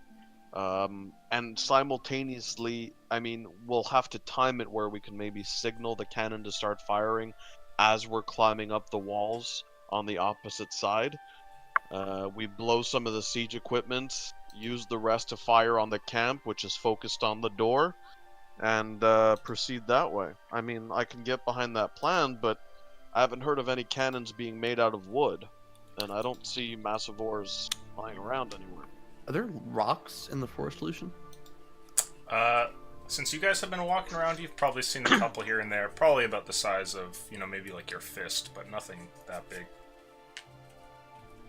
And simultaneously, I mean, we'll have to time it where we can maybe signal the cannon to start firing as we're climbing up the walls on the opposite side. We blow some of the siege equipment, use the rest to fire on the camp, which is focused on the door, and proceed that way. I mean, I can get behind that plan, but I haven't heard of any cannons being made out of wood, and I don't see massive ores lying around anywhere. Are there rocks in the forest solution? Since you guys have been walking around, you've probably seen a couple here and there. Probably about the size of, maybe like your fist, but nothing that big.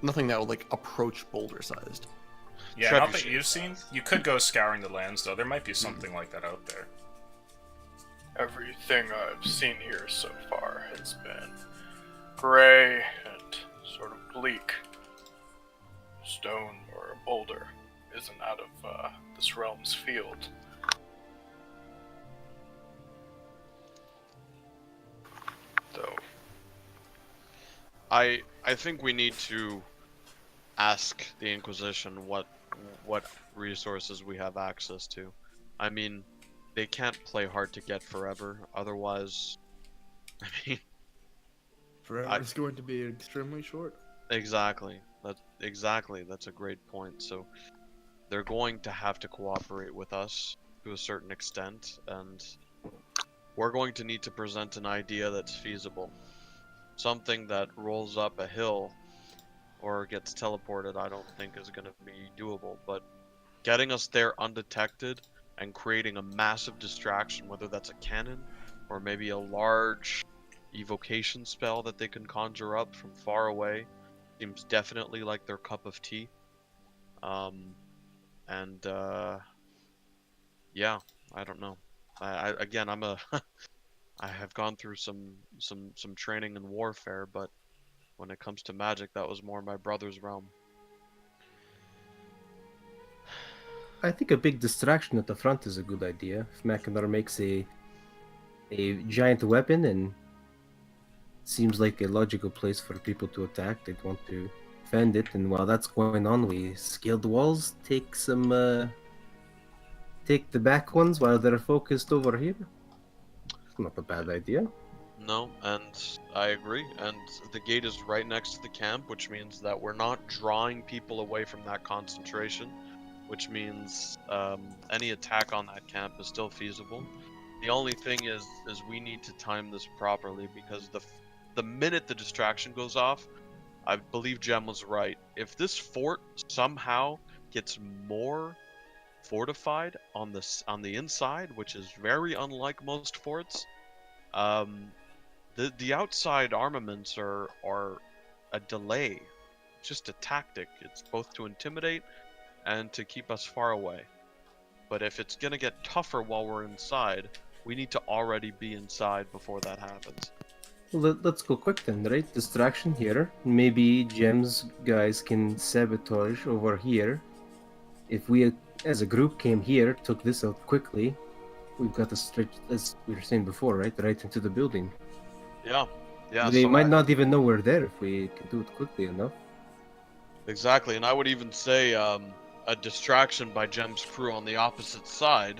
Nothing that would like approach boulder sized. Yeah, not that you've seen. You could go scouring the lands, though. There might be something like that out there. Everything I've seen here so far has been gray and sort of bleak. Stone or a boulder isn't out of this realm's field. Though I think we need to ask the Inquisition what resources we have access to. I mean, they can't play hard to get forever. Otherwise, I mean, Forever is going to be extremely short. Exactly. That's a great point. So they're going to have to cooperate with us to a certain extent, and we're going to need to present an idea that's feasible. Something that rolls up a hill or gets teleported, I don't think is going to be doable, but getting us there undetected and creating a massive distraction, whether that's a cannon or maybe a large evocation spell that they can conjure up from far away, seems definitely like their cup of tea. Yeah, I don't know. I'm a I have gone through some training in warfare, but when it comes to magic, that was more my brother's realm. I think a big distraction at the front is a good idea. If Mackinac makes a giant weapon, and seems like a logical place for people to attack, they'd want to defend it. And while that's going on, we scale the walls, take the back ones while they're focused over here. Not a bad idea. No, and I agree. And the gate is right next to the camp, which means that we're not drawing people away from that concentration, which means any attack on that camp is still feasible. The only thing is we need to time this properly, because the minute the distraction goes off, I believe Jem was right. If this fort somehow gets more fortified on the inside, which is very unlike most forts, the outside armaments are a delay. It's just a tactic. It's both to intimidate and to keep us far away. But if it's gonna get tougher while we're inside, we need to already be inside before that happens. Well, let's go quick then, right? Distraction here. Maybe Jem's guys can sabotage over here. If we, as a group, came here, took this out quickly, we've got to stretch, as we were saying before, right into the building. Yeah. They might not even know we're there if we can do it quickly enough. Exactly, and I would even say a distraction by Jem's crew on the opposite side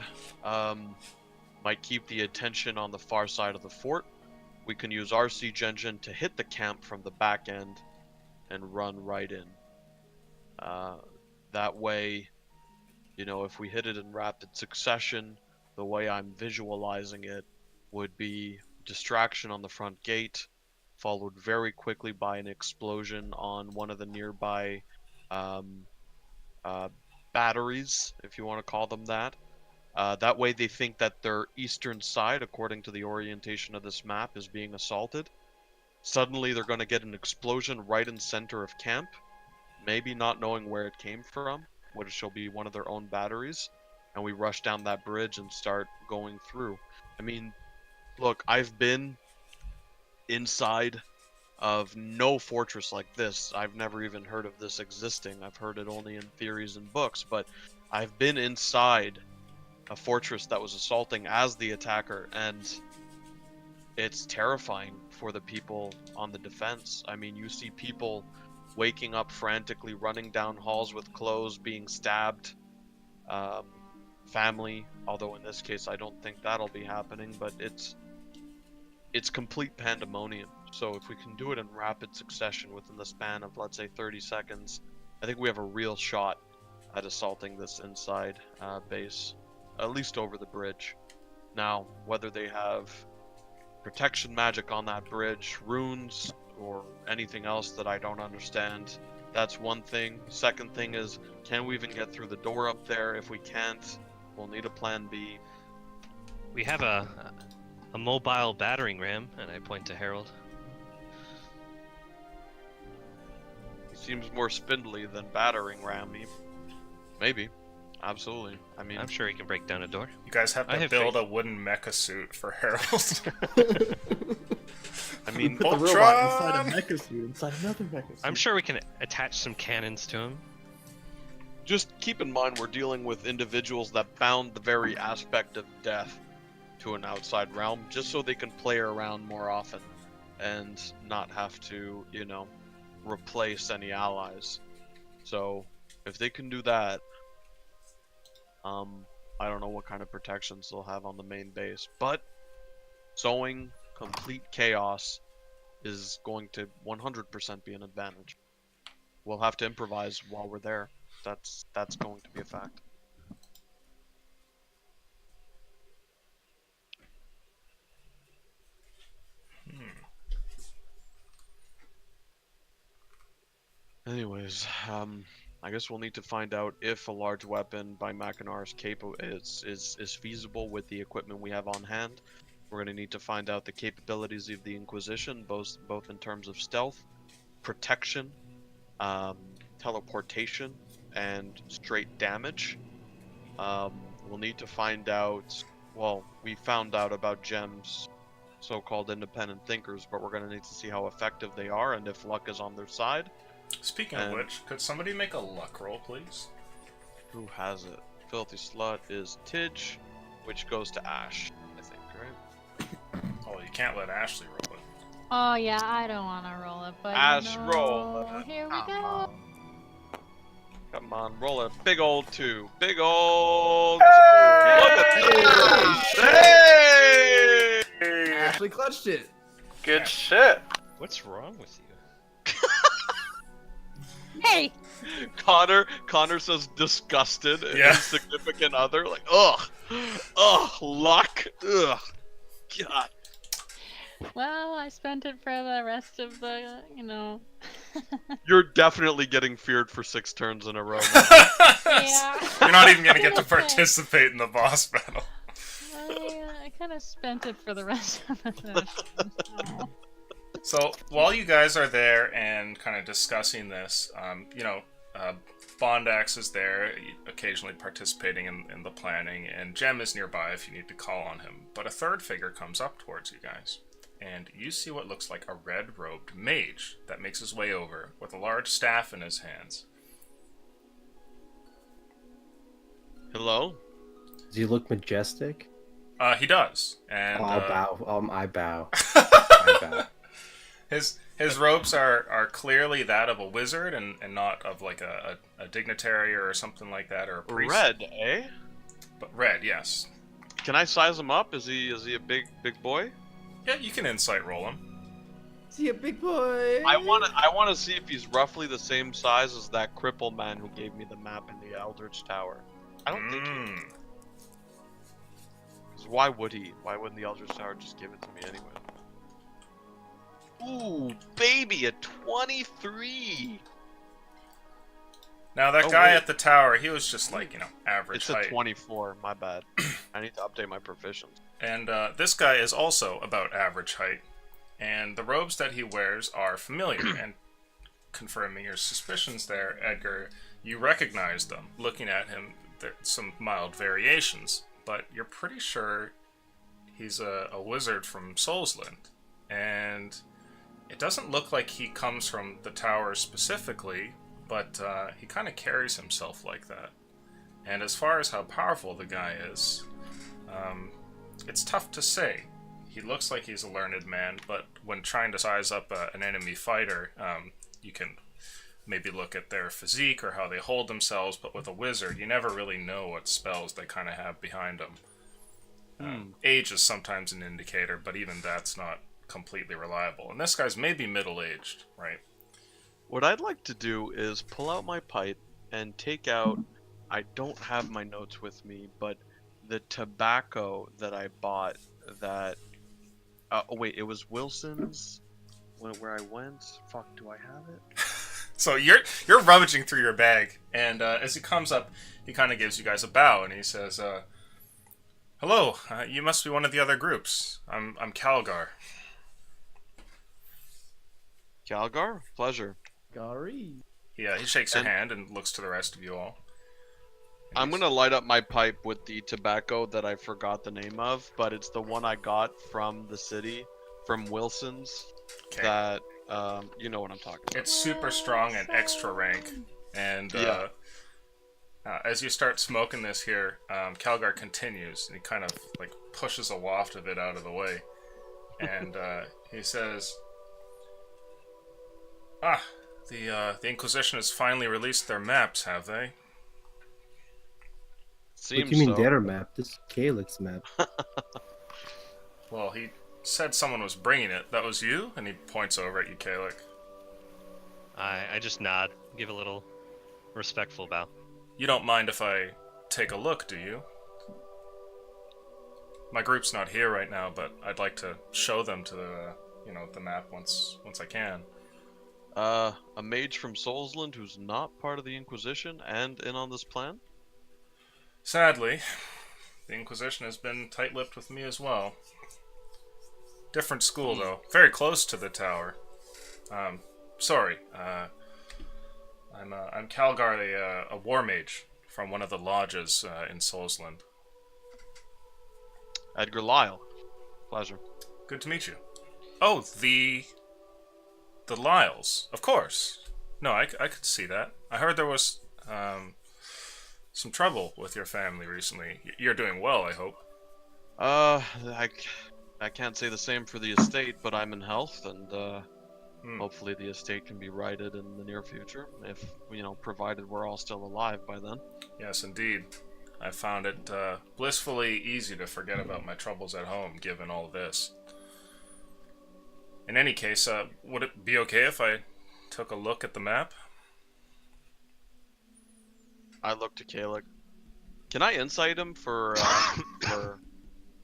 might keep the attention on the far side of the fort. We can use our siege engine to hit the camp from the back end and run right in. That way, if we hit it in rapid succession, the way I'm visualizing it would be distraction on the front gate, followed very quickly by an explosion on one of the nearby batteries, if you want to call them that. That way they think that their eastern side, according to the orientation of this map, is being assaulted. Suddenly they're going to get an explosion right in center of camp, maybe not knowing where it came from, which will be one of their own batteries, and we rush down that bridge and start going through. I mean, look, I've been inside of no fortress like this. I've never even heard of this existing. I've heard it only in theories and books, but I've been inside a fortress that was assaulting as the attacker, and it's terrifying for the people on the defense. I mean, you see people waking up frantically, running down halls with clothes, being stabbed. family. Although in this case, I don't think that'll be happening. But it's complete pandemonium. So if we can do it in rapid succession within the span of, let's say, 30 seconds, I think we have a real shot at assaulting this inside base, at least over the bridge. Now, whether they have protection magic on that bridge, runes, or anything else that I don't understand, that's one thing. Second thing is, can we even get through the door up there? If we can't, we'll need a plan B. We have a mobile battering ram, and I point to Harold. He seems more spindly than battering rammy. Maybe. Absolutely. I mean, I'm sure he can break down a door. You guys have I to have build faith. a wooden mecha suit for Harold. I mean, Put the robot inside a mecha suit, inside another mecha suit. I'm sure we can attach some cannons to him. just keep in mind we're dealing with individuals that bound the very aspect of death to an outside realm, just so they can play around more often and not have to, you know, replace any allies. So if they can do that, I don't know what kind of protections they'll have on the main base, but sowing complete chaos is going to 100% be an advantage. We'll have to improvise while we're there. That's going to be a fact. Anyways, I guess we'll need to find out if a large weapon by Mackinac is feasible with the equipment we have on hand. We're going to need to find out the capabilities of the Inquisition, both in terms of stealth, protection, teleportation, and straight damage. We'll need to find out, well, we found out about Gem's so-called independent thinkers, but we're going to need to see how effective they are and if luck is on their side. Speaking of which, could somebody make a luck roll, please? Who has it? Filthy Slut is Tidge, which goes to Ash, I think, right? Oh, you can't let Ashley roll it. Oh yeah, I don't want to roll it, but Ash, you know, roll it. here we Come go. on. Come on, roll a big old 2. Big old Hey! Look at that! Hey! Ashley clutched it. Good shit. What's wrong with you? Hey, Connor says disgusted and Yeah. his significant other, like, ugh, luck, ugh, God. well, I spent it for the rest of the, you know. You're definitely getting feared for 6 turns in a row. Yeah. You're not even gonna get to participate in the boss battle. I kind of spent it for the rest of the session. So. So while you guys are there and kind of discussing this, Bondax is there, occasionally participating in the planning, and Jem is nearby if you need to call on him. But a third figure comes up towards you guys, and you see what looks like a red-robed mage that makes his way over with a large staff in his hands. Hello? Does he look majestic? He does, and I'll bow. I bow. I bow. His robes are clearly that of a wizard and not of like a dignitary or something like that, or a priest. Red, eh? But red, yes. Can I size him up? Is he a big boy? Yeah, you can insight roll him. See a big boy. I wanna see if he's roughly the same size as that crippled man who gave me the map in the Eldritch Tower. I don't think he is. 'Cause why would he? Why wouldn't the Eldritch Tower just give it to me anyway? Ooh, baby, a 23! Now that Oh, guy wait. at the tower, he was just like, average It's a height. 24, my bad. I need to update my proficiency. And this guy is also about average height. And the robes that he wears are familiar. And confirming your suspicions there, Edgar, you recognize them. Looking at him, there's some mild variations. But you're pretty sure he's a wizard from Soulsland. And it doesn't look like he comes from the tower specifically, but he kind of carries himself like that. And as far as how powerful the guy is, it's tough to say. He looks like he's a learned man, but when trying to size up an enemy fighter, you can maybe look at their physique or how they hold themselves, but with a wizard, you never really know what spells they kind of have behind them. Age is sometimes an indicator, but even that's not completely reliable. And this guy's maybe middle-aged, right? What I'd like to do is pull out my pipe and take out, I don't have my notes with me, but the tobacco that I bought that, oh wait, it was Wilson's where I went? Fuck, do I have it? So you're rummaging through your bag, and as he comes up, he kind of gives you guys a bow, and he says, "Hello, you must be one of the other groups. I'm Calgar." Calgar? Pleasure. Gary. Yeah, he shakes your hand and looks to the rest of you all. I'm gonna light up my pipe with the tobacco that I forgot the name of, but it's the one I got from the city, from Wilson's. Okay. That, you know what I'm talking about. It's super strong and extra rank, and as you start smoking this here, Calgar continues, and he kind of like pushes a waft of it out of the way, and he says, the Inquisition has finally released their maps, have they? Seems What do you mean so. their map? This is Calyx map. Well, he said someone was bringing it. That was you? And he points over at you, Kalik. I just nod, give a little respectful bow. You don't mind if I take a look, do you? My group's not here right now, but I'd like to show them to the map once I can. A mage from Soulsland who's not part of the Inquisition and in on this plan? Sadly, the Inquisition has been tight-lipped with me as well. Different school, though. Very close to the tower. Sorry. I'm Calgar, a war mage from one of the lodges in Soulsland. Edgar Lyle. Pleasure. Good to meet you. Oh, the Lyles. Of course. No, I could see that. I heard there was some trouble with your family recently. You're doing well, I hope. I can't say the same for the estate, but I'm in health, and hopefully the estate can be righted in the near future, if, provided we're all still alive by then. Yes, indeed. I found it blissfully easy to forget about my troubles at home, given all this. In any case, would it be okay if I took a look at the map? I look to Kalik. Can I insight him for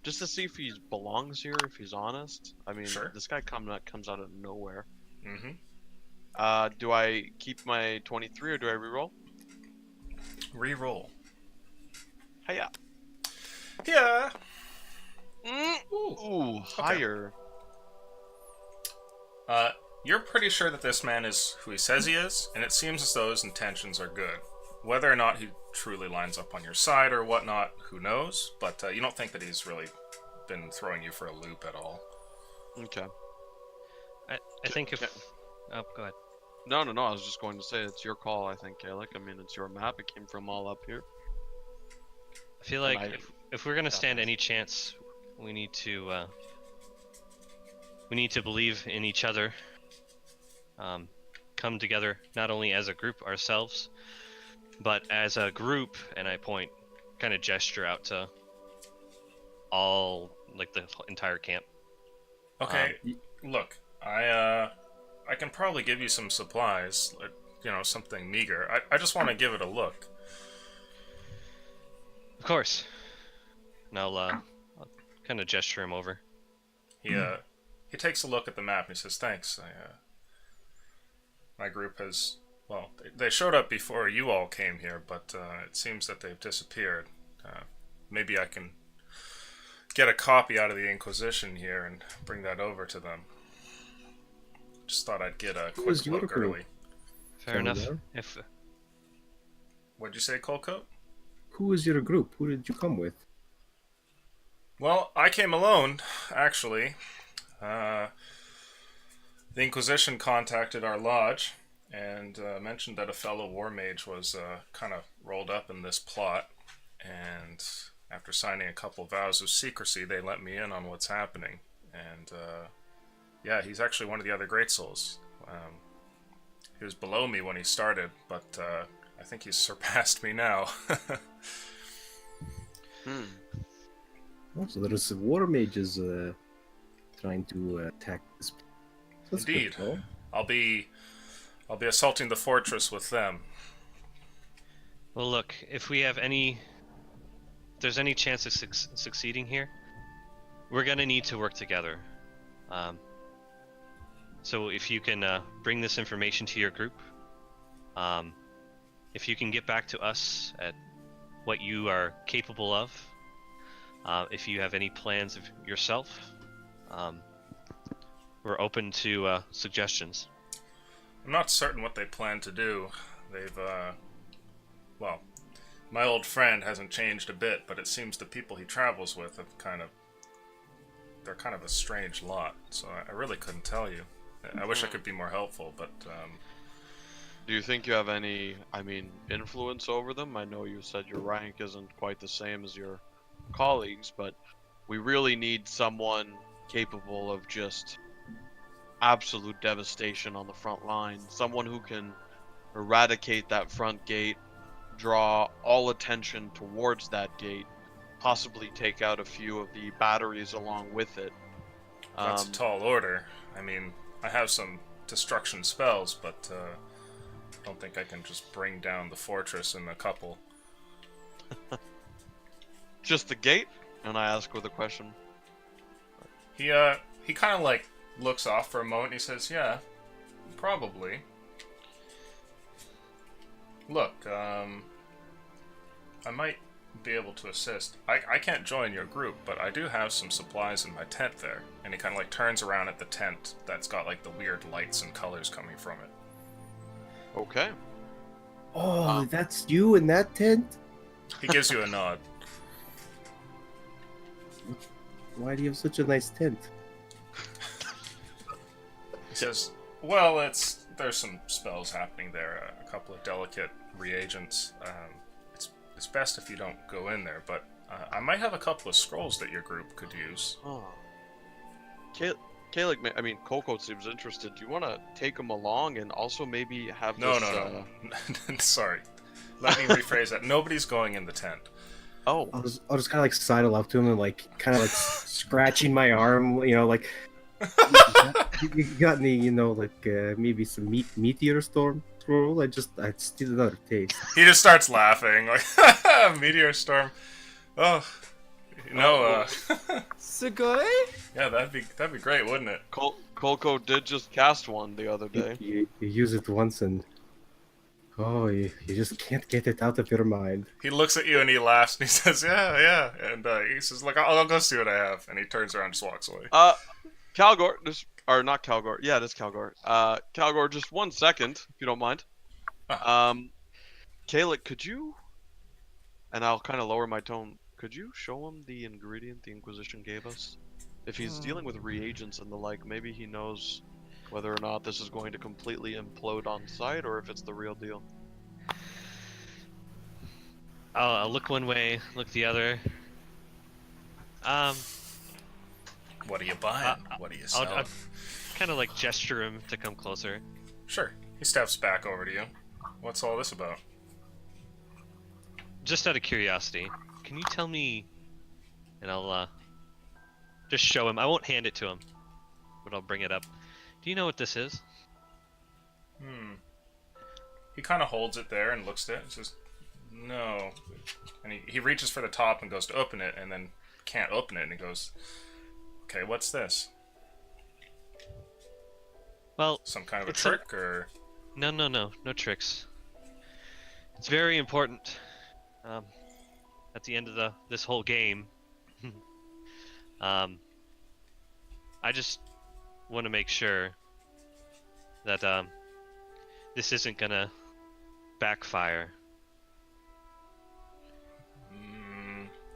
just to see if he belongs here, if he's honest? I mean, Sure. This guy comes out of nowhere. Mm-hmm. Do I keep my 23 or do I reroll? Reroll. Hiya. Yeah. Ooh, higher. You're pretty sure that this man is who he says he is, and it seems as though his intentions are good. Whether or not he truly lines up on your side or whatnot, who knows? But you don't think that he's really been throwing you for a loop at all. Okay. I think if... Oh, go ahead. No. I was just going to say it's your call. I think, Kalik. I mean, it's your map. It came from all up here. I feel like if we're gonna stand any chance, we need to believe in each other. Come together not only as a group ourselves, but as a group, and I kind of gesture out to all, like the entire camp. Okay, look, I can probably give you some supplies, something meager. I just want to give it a look. Of course. And I'll kind of gesture him over. He takes a look at the map and he says, "Thanks. My group has, they showed up before you all came here, but it seems that they've disappeared. Maybe I can get a copy out of the Inquisition here and bring that over to them. Just thought I'd get a quick look early." Fair enough. What'd you say, Colcoat? Who is your group? Who did you come with? Well, I came alone, actually. The Inquisition contacted our lodge and mentioned that a fellow war mage was kind of rolled up in this plot, and after signing a couple vows of secrecy, they let me in on what's happening. And he's actually one of the other Great Souls. He was below me when he started, but I think he's surpassed me now. Also, there's war mages trying to attack this. That's good, Indeed. though. I'll be assaulting the fortress with them. Well, look, if there's any chance of succeeding here, we're gonna need to work together. So if you can bring this information to your group, if you can get back to us at what you are capable of, if you have any plans of yourself, we're open to suggestions. I'm not certain what they plan to do. They've, well, my old friend hasn't changed a bit, but it seems the people he travels with have they're kind of a strange lot, so I really couldn't tell you. I wish I could be more helpful, but, Do you think you have any, influence over them? I know you said your rank isn't quite the same as your colleagues, but we really need someone capable of just absolute devastation on the front line. Someone who can eradicate that front gate, draw all attention towards that gate, possibly take out a few of the batteries along with it. that's a tall order. I mean, I have some destruction spells, but I don't think I can just bring down the fortress in a couple. Just the gate? And I ask with a question. He kind of like looks off for a moment and he says, yeah, probably. Look, I might be able to assist. I can't join your group, but I do have some supplies in my tent there. And he kind of like turns around at the tent that's got like the weird lights and colors coming from it. Okay. Oh, that's you in that tent? He gives you a nod. Why do you have such a nice tent? He says, well, there's some spells happening there, a couple of delicate reagents. It's best if you don't go in there, but I might have a couple of scrolls that your group could use. Oh. Kalik, Coco seems interested. Do you want to take him along and also maybe have No. Sorry. Let me rephrase that. Nobody's going in the tent. Oh. I'll just kind of like sidle up to him and like kind of like scratching my arm, like you got any, maybe some meteor storm scroll? I'd just need another taste. He just starts laughing like meteor storm. Oh, Sugoi? Yeah, that'd be great, wouldn't it? Coco did just cast one the other day. You use it once and you just can't get it out of your mind. He looks at you and he laughs and he says, yeah, and he says, like, I'll go see what I have, and he turns around and just walks away. Calgor, not Calgor. Yeah, it is Calgor. Calgor, just 1 second, if you don't mind. Kalik, could you? And I'll kind of lower my tone. Could you show him the ingredient the Inquisition gave us? If he's dealing with reagents and the like, maybe he knows whether or not this is going to completely implode on sight, or if it's the real deal. I'll look one way, look the other. What are you buying? What are you selling? I'll kind of like gesture him to come closer. Sure. He steps back over to you. What's all this about? Just out of curiosity, can you tell me? And I'll just show him. I won't hand it to him, but I'll bring it up. Do you know what this is? He kind of holds it there and looks at it and says, no. And he reaches for the top and goes to open it and then can't open it and he goes, okay, what's this? Well, some kind of a trick or? No tricks. It's very important. At the end of this whole game, I just want to make sure that this isn't gonna backfire.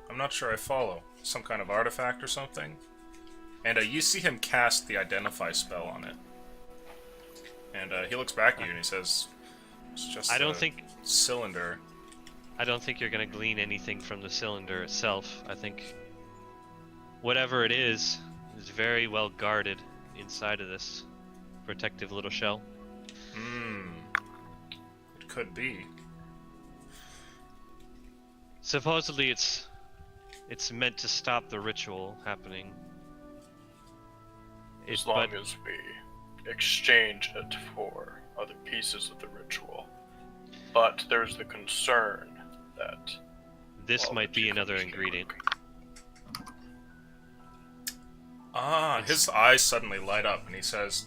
I'm not sure I follow. Some kind of artifact or something? And you see him cast the Identify spell on it. And he looks back at you and he says, it's just cylinder. I don't think you're gonna glean anything from the cylinder itself. I think whatever it is very well guarded inside of this protective little shell. could be. Supposedly it's meant to stop the ritual happening. As long as we exchange it for other pieces of the ritual. But there's the concern that this might be another ingredient. His eyes suddenly light up, and he says,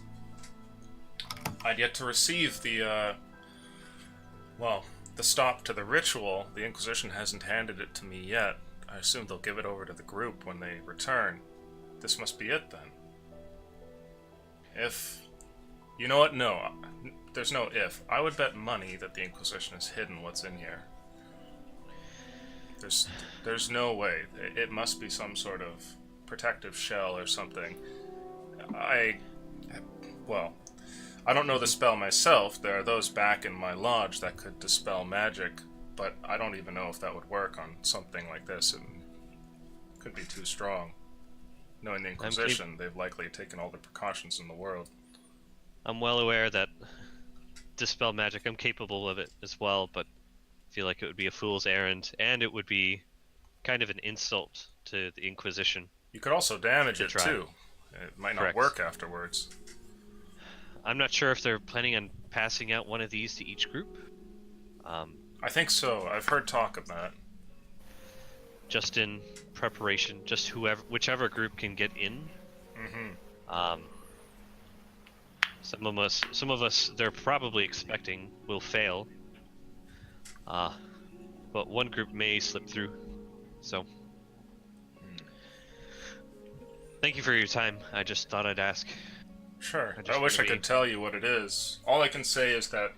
I'd yet to receive the stop to the ritual. The Inquisition hasn't handed it to me yet. I assume they'll give it over to the group when they return. This must be it, then. If... You know what? No. There's no if. I would bet money that the Inquisition has hidden what's in here. There's no way. It must be some sort of protective shell or something. I don't know the spell myself. There are those back in my lodge that could dispel magic, but I don't even know if that would work on something like this. It could be too strong. Knowing the Inquisition, they've likely taken all the precautions in the world. I'm well aware that dispel magic, I'm capable of it as well, but I feel like it would be a fool's errand, and it would be kind of an insult to the Inquisition. You could also damage it too. It might not work afterwards. I'm not sure if they're planning on passing out one of these to each group. I think so. I've heard talk of that. Just in preparation, just whichever group can get in. Mm-hmm. Some of us, they're probably expecting will fail. But one group may slip through. So, thank you for your time. I just thought I'd ask. Sure. I wish I could tell you what it is. All I can say is that,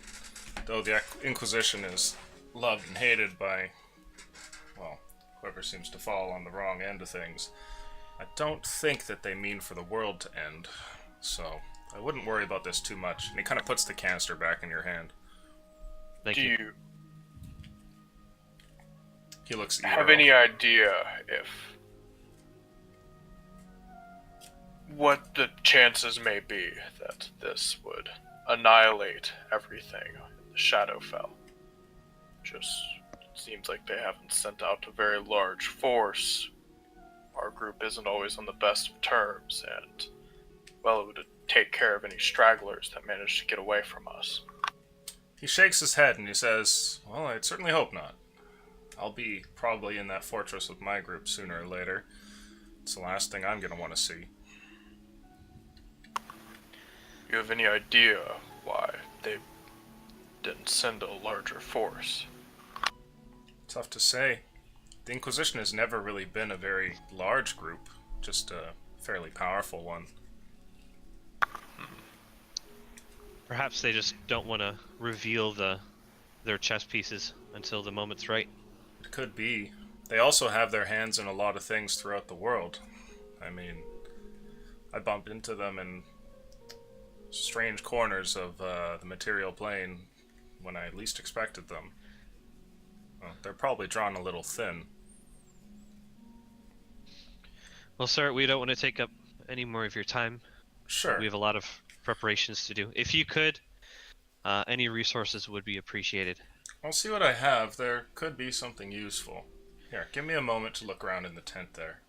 though the Inquisition is loved and hated by, well, whoever seems to fall on the wrong end of things, I don't think that they mean for the world to end. So, I wouldn't worry about this too much. And he kind of puts the canister back in your hand. Thank you. Do you He looks have any idea if what the chances may be that this would annihilate everything in the Shadowfell? Just seems like they haven't sent out a very large force. Our group isn't always on the best of terms, and, well, it would take care of any stragglers that managed to get away from us. He shakes his head and he says, well, I'd certainly hope not. I'll be probably in that fortress with my group sooner or later. It's the last thing I'm going to want to see. You have any idea why they didn't send a larger force? Tough to say. The Inquisition has never really been a very large group, just a fairly powerful one. Perhaps they just don't want to reveal their chess pieces until the moment's right. It could be. They also have their hands in a lot of things throughout the world. I mean, I bumped into them in strange corners of the material plane when I least expected them. Well, they're probably drawn a little thin. Well, sir, we don't want to take up any more of your time. Sure. We have a lot of preparations to do. If you could, any resources would be appreciated. I'll see what I have. There could be something useful. Here, give me a moment to look around in the tent there.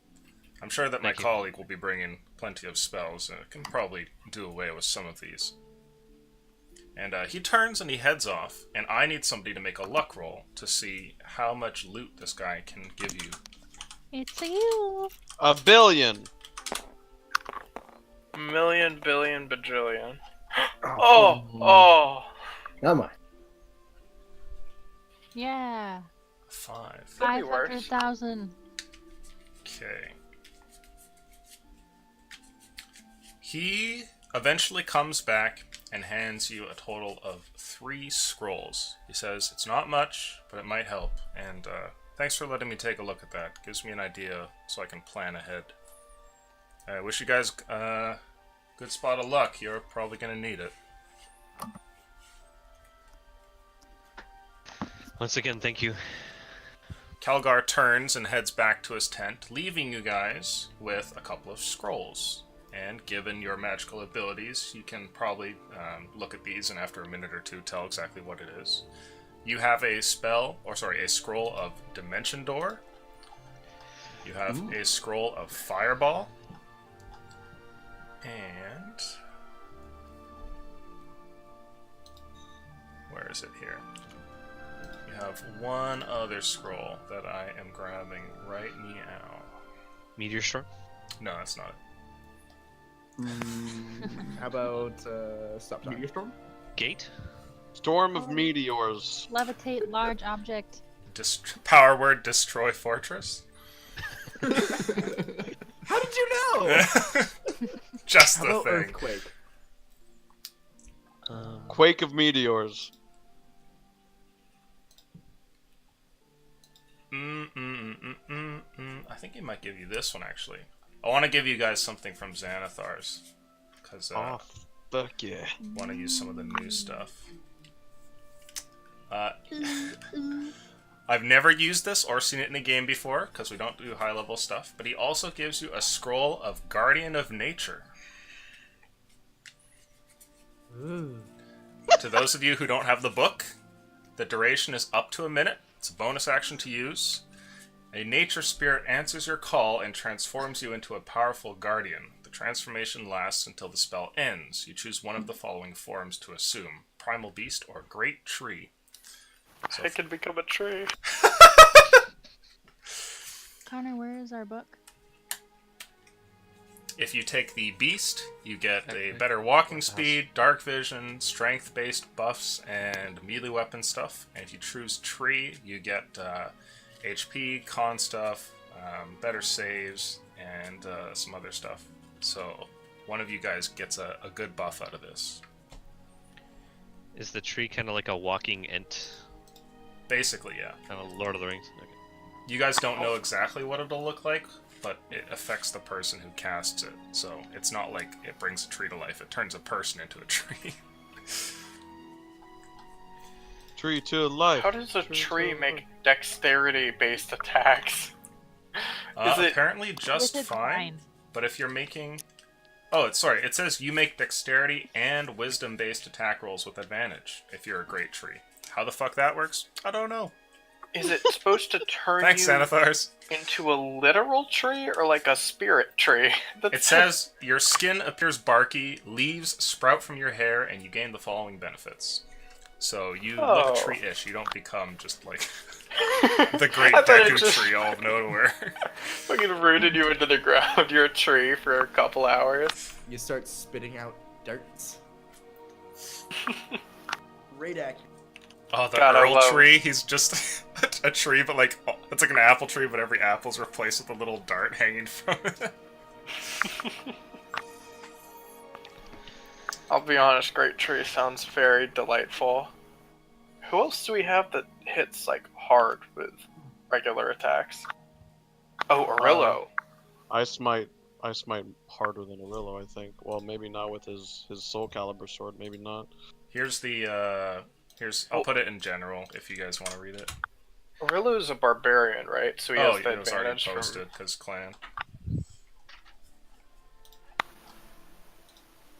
I'm sure that my colleague will be bringing plenty of spells, and can probably do away with some of these. And he turns and he heads off, and I need somebody to make a luck roll to see how much loot this guy can give you. It's you. 1 billion. Million, billion, bajillion. Oh! Come on. Yeah. 5. Could be worse. 500,000. Okay. He eventually comes back and hands you a total of 3 scrolls. He says, it's not much, but it might help. And thanks for letting me take a look at that. Gives me an idea so I can plan ahead. I wish you guys good spot of luck. You're probably going to need it. Once again, thank you. Calgar turns and heads back to his tent, leaving you guys with a couple of scrolls. And given your magical abilities, you can probably look at these and after a minute or two tell exactly what it is. You have a scroll of Dimension Door. You have a scroll of Fireball. And... where is it here? You have one other scroll that I am grabbing right meow. Meteor Storm? No, that's not it. How about stop time? Meteor storm? Gate? Storm of meteors. Levitate large object. Power word, destroy fortress. How did you know? Just How the about thing. earthquake? Quake of meteors. I think he might give you this one, actually. I want to give you guys something from Xanathar's. Because Oh, fuck yeah. I want to use some of the new stuff. I've never used this or seen it in a game before, because we don't do high-level stuff, but he also gives you a scroll of Guardian of Nature. Ooh. To those of you who don't have the book, the duration is up to a minute. It's a bonus action to use. A nature spirit answers your call and transforms you into a powerful guardian. The transformation lasts until the spell ends. You choose one of the following forms to assume: Primal Beast or Great Tree. So I can become a tree. Connor, where is our book? if you take the Beast, you get a better walking speed, dark vision, strength-based buffs, and melee weapon stuff. And if you choose Tree, you get HP, con stuff, better saves, and some other stuff. So one of you guys gets a good buff out of this. Is the tree kind of like a walking ent? Basically, yeah. Kind of Lord of the Rings? Okay. You guys don't know exactly what it'll look like, but it affects the person who casts it. So it's not like it brings a tree to life. It turns a person into a tree. Tree to life. How does a tree make dexterity-based attacks? Is it Apparently just With its fine. line. But if you're making... Oh, sorry. It says you make dexterity and wisdom-based attack rolls with advantage if you're a great tree. How the fuck that works? I don't know. Is it supposed to turn Thanks, you Xanathars. into a literal tree or like a spirit tree? It says your skin appears barky, leaves sprout from your hair, and you gain the following benefits. So you look tree-ish. You don't become just like the great I thought it Deku just- tree all of nowhere. fucking rooted you into the ground. You're a tree for a couple hours. You start spitting out darts. Great accuracy. Oh, the God, I Earl love- tree. He's just a tree, but like it's like an apple tree, but every apple's replaced with a little dart hanging from it. I'll be honest, Great Tree sounds very delightful. Who else do we have that hits like hard with regular attacks? Oh, Arillo. I smite harder than Arillo, I think. Well, maybe not with his Soul Calibur sword, maybe not. Here's the I'll put it in general if you guys want to read it. Arillo's a barbarian, right? So he has the it was already advantage from... posted because clan.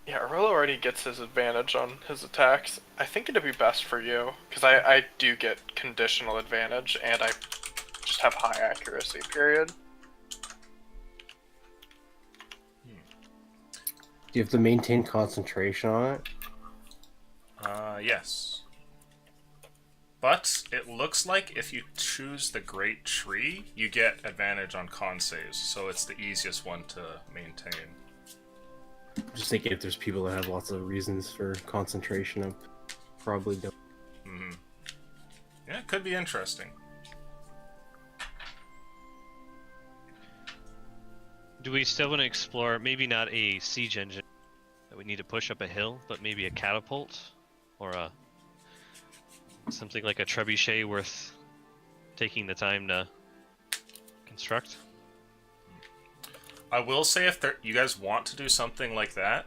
Yeah, Arillo already gets his advantage on his attacks. I think it'd be best for you, because I do get conditional advantage, and I just have high accuracy, period. Do you have to maintain concentration on it? Yes. But it looks like if you choose the Great Tree, you get advantage on con saves, so it's the easiest one to maintain. Just thinking if there's people that have lots of reasons for concentration, I probably don't. Mm-hmm. Yeah, it could be interesting. Do we still want to explore, maybe not a siege engine that we need to push up a hill, but maybe a catapult? Or something like a trebuchet worth taking the time to construct? I will say if you guys want to do something like that,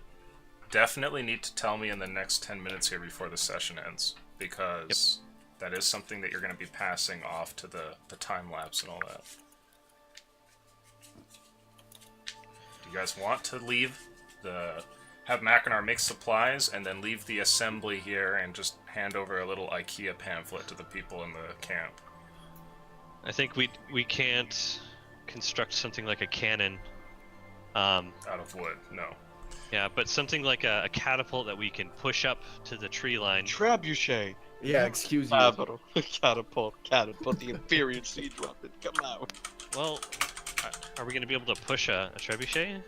definitely need to tell me in the next 10 minutes here before the session ends, because that is something that you're going to be passing off to the time lapse and all that. Do you guys want to leave have Mackinac make supplies and then leave the assembly here and just hand over a little IKEA pamphlet to the people in the camp. I think we can't construct something like a cannon. Out of wood, no. Yeah, but something like a catapult that we can push up to the tree line. Trebuchet. Yeah, excuse you. Catapult, the inferior siege weapon. Come out. Well, are we going to be able to push a trebuchet?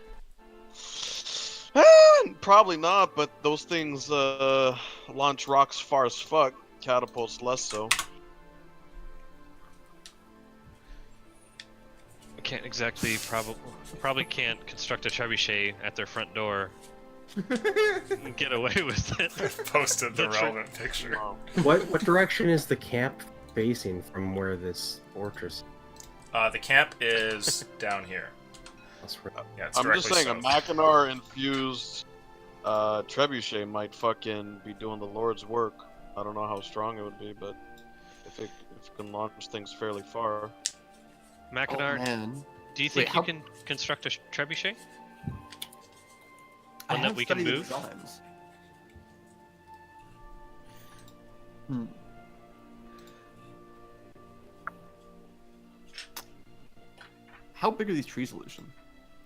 Probably not, but those things launch rocks far as fuck. Catapults less so. I can't exactly probably can't construct a trebuchet at their front door and get away with it. Posted the relevant picture. What direction is the camp facing from where this fortress? The camp is down here. That's right. Yeah, it's I'm just directly saying, a south. Mackinac infused trebuchet might fucking be doing the Lord's work. I don't know how strong it would be, but if it can launch things fairly far. Mackinac, Oh, man. do you think Wait, you how- can construct a trebuchet? I One that have we can studied the move? designs. How big are these trees, Lucian?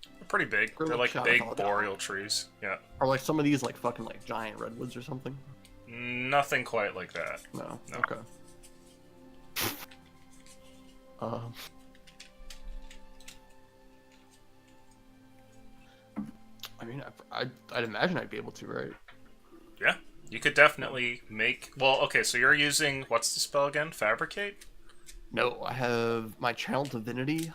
They're pretty big. They're They're like like big shot- boreal trees. Yeah. Are like some of these like fucking like giant redwoods or something? Nothing quite like that. No. No. Okay. Um. I mean, I'd imagine I'd be able to, right? Yeah. You could definitely make... Well, okay, so you're using... What's the spell again? Fabricate? No, I have my Channel Divinity.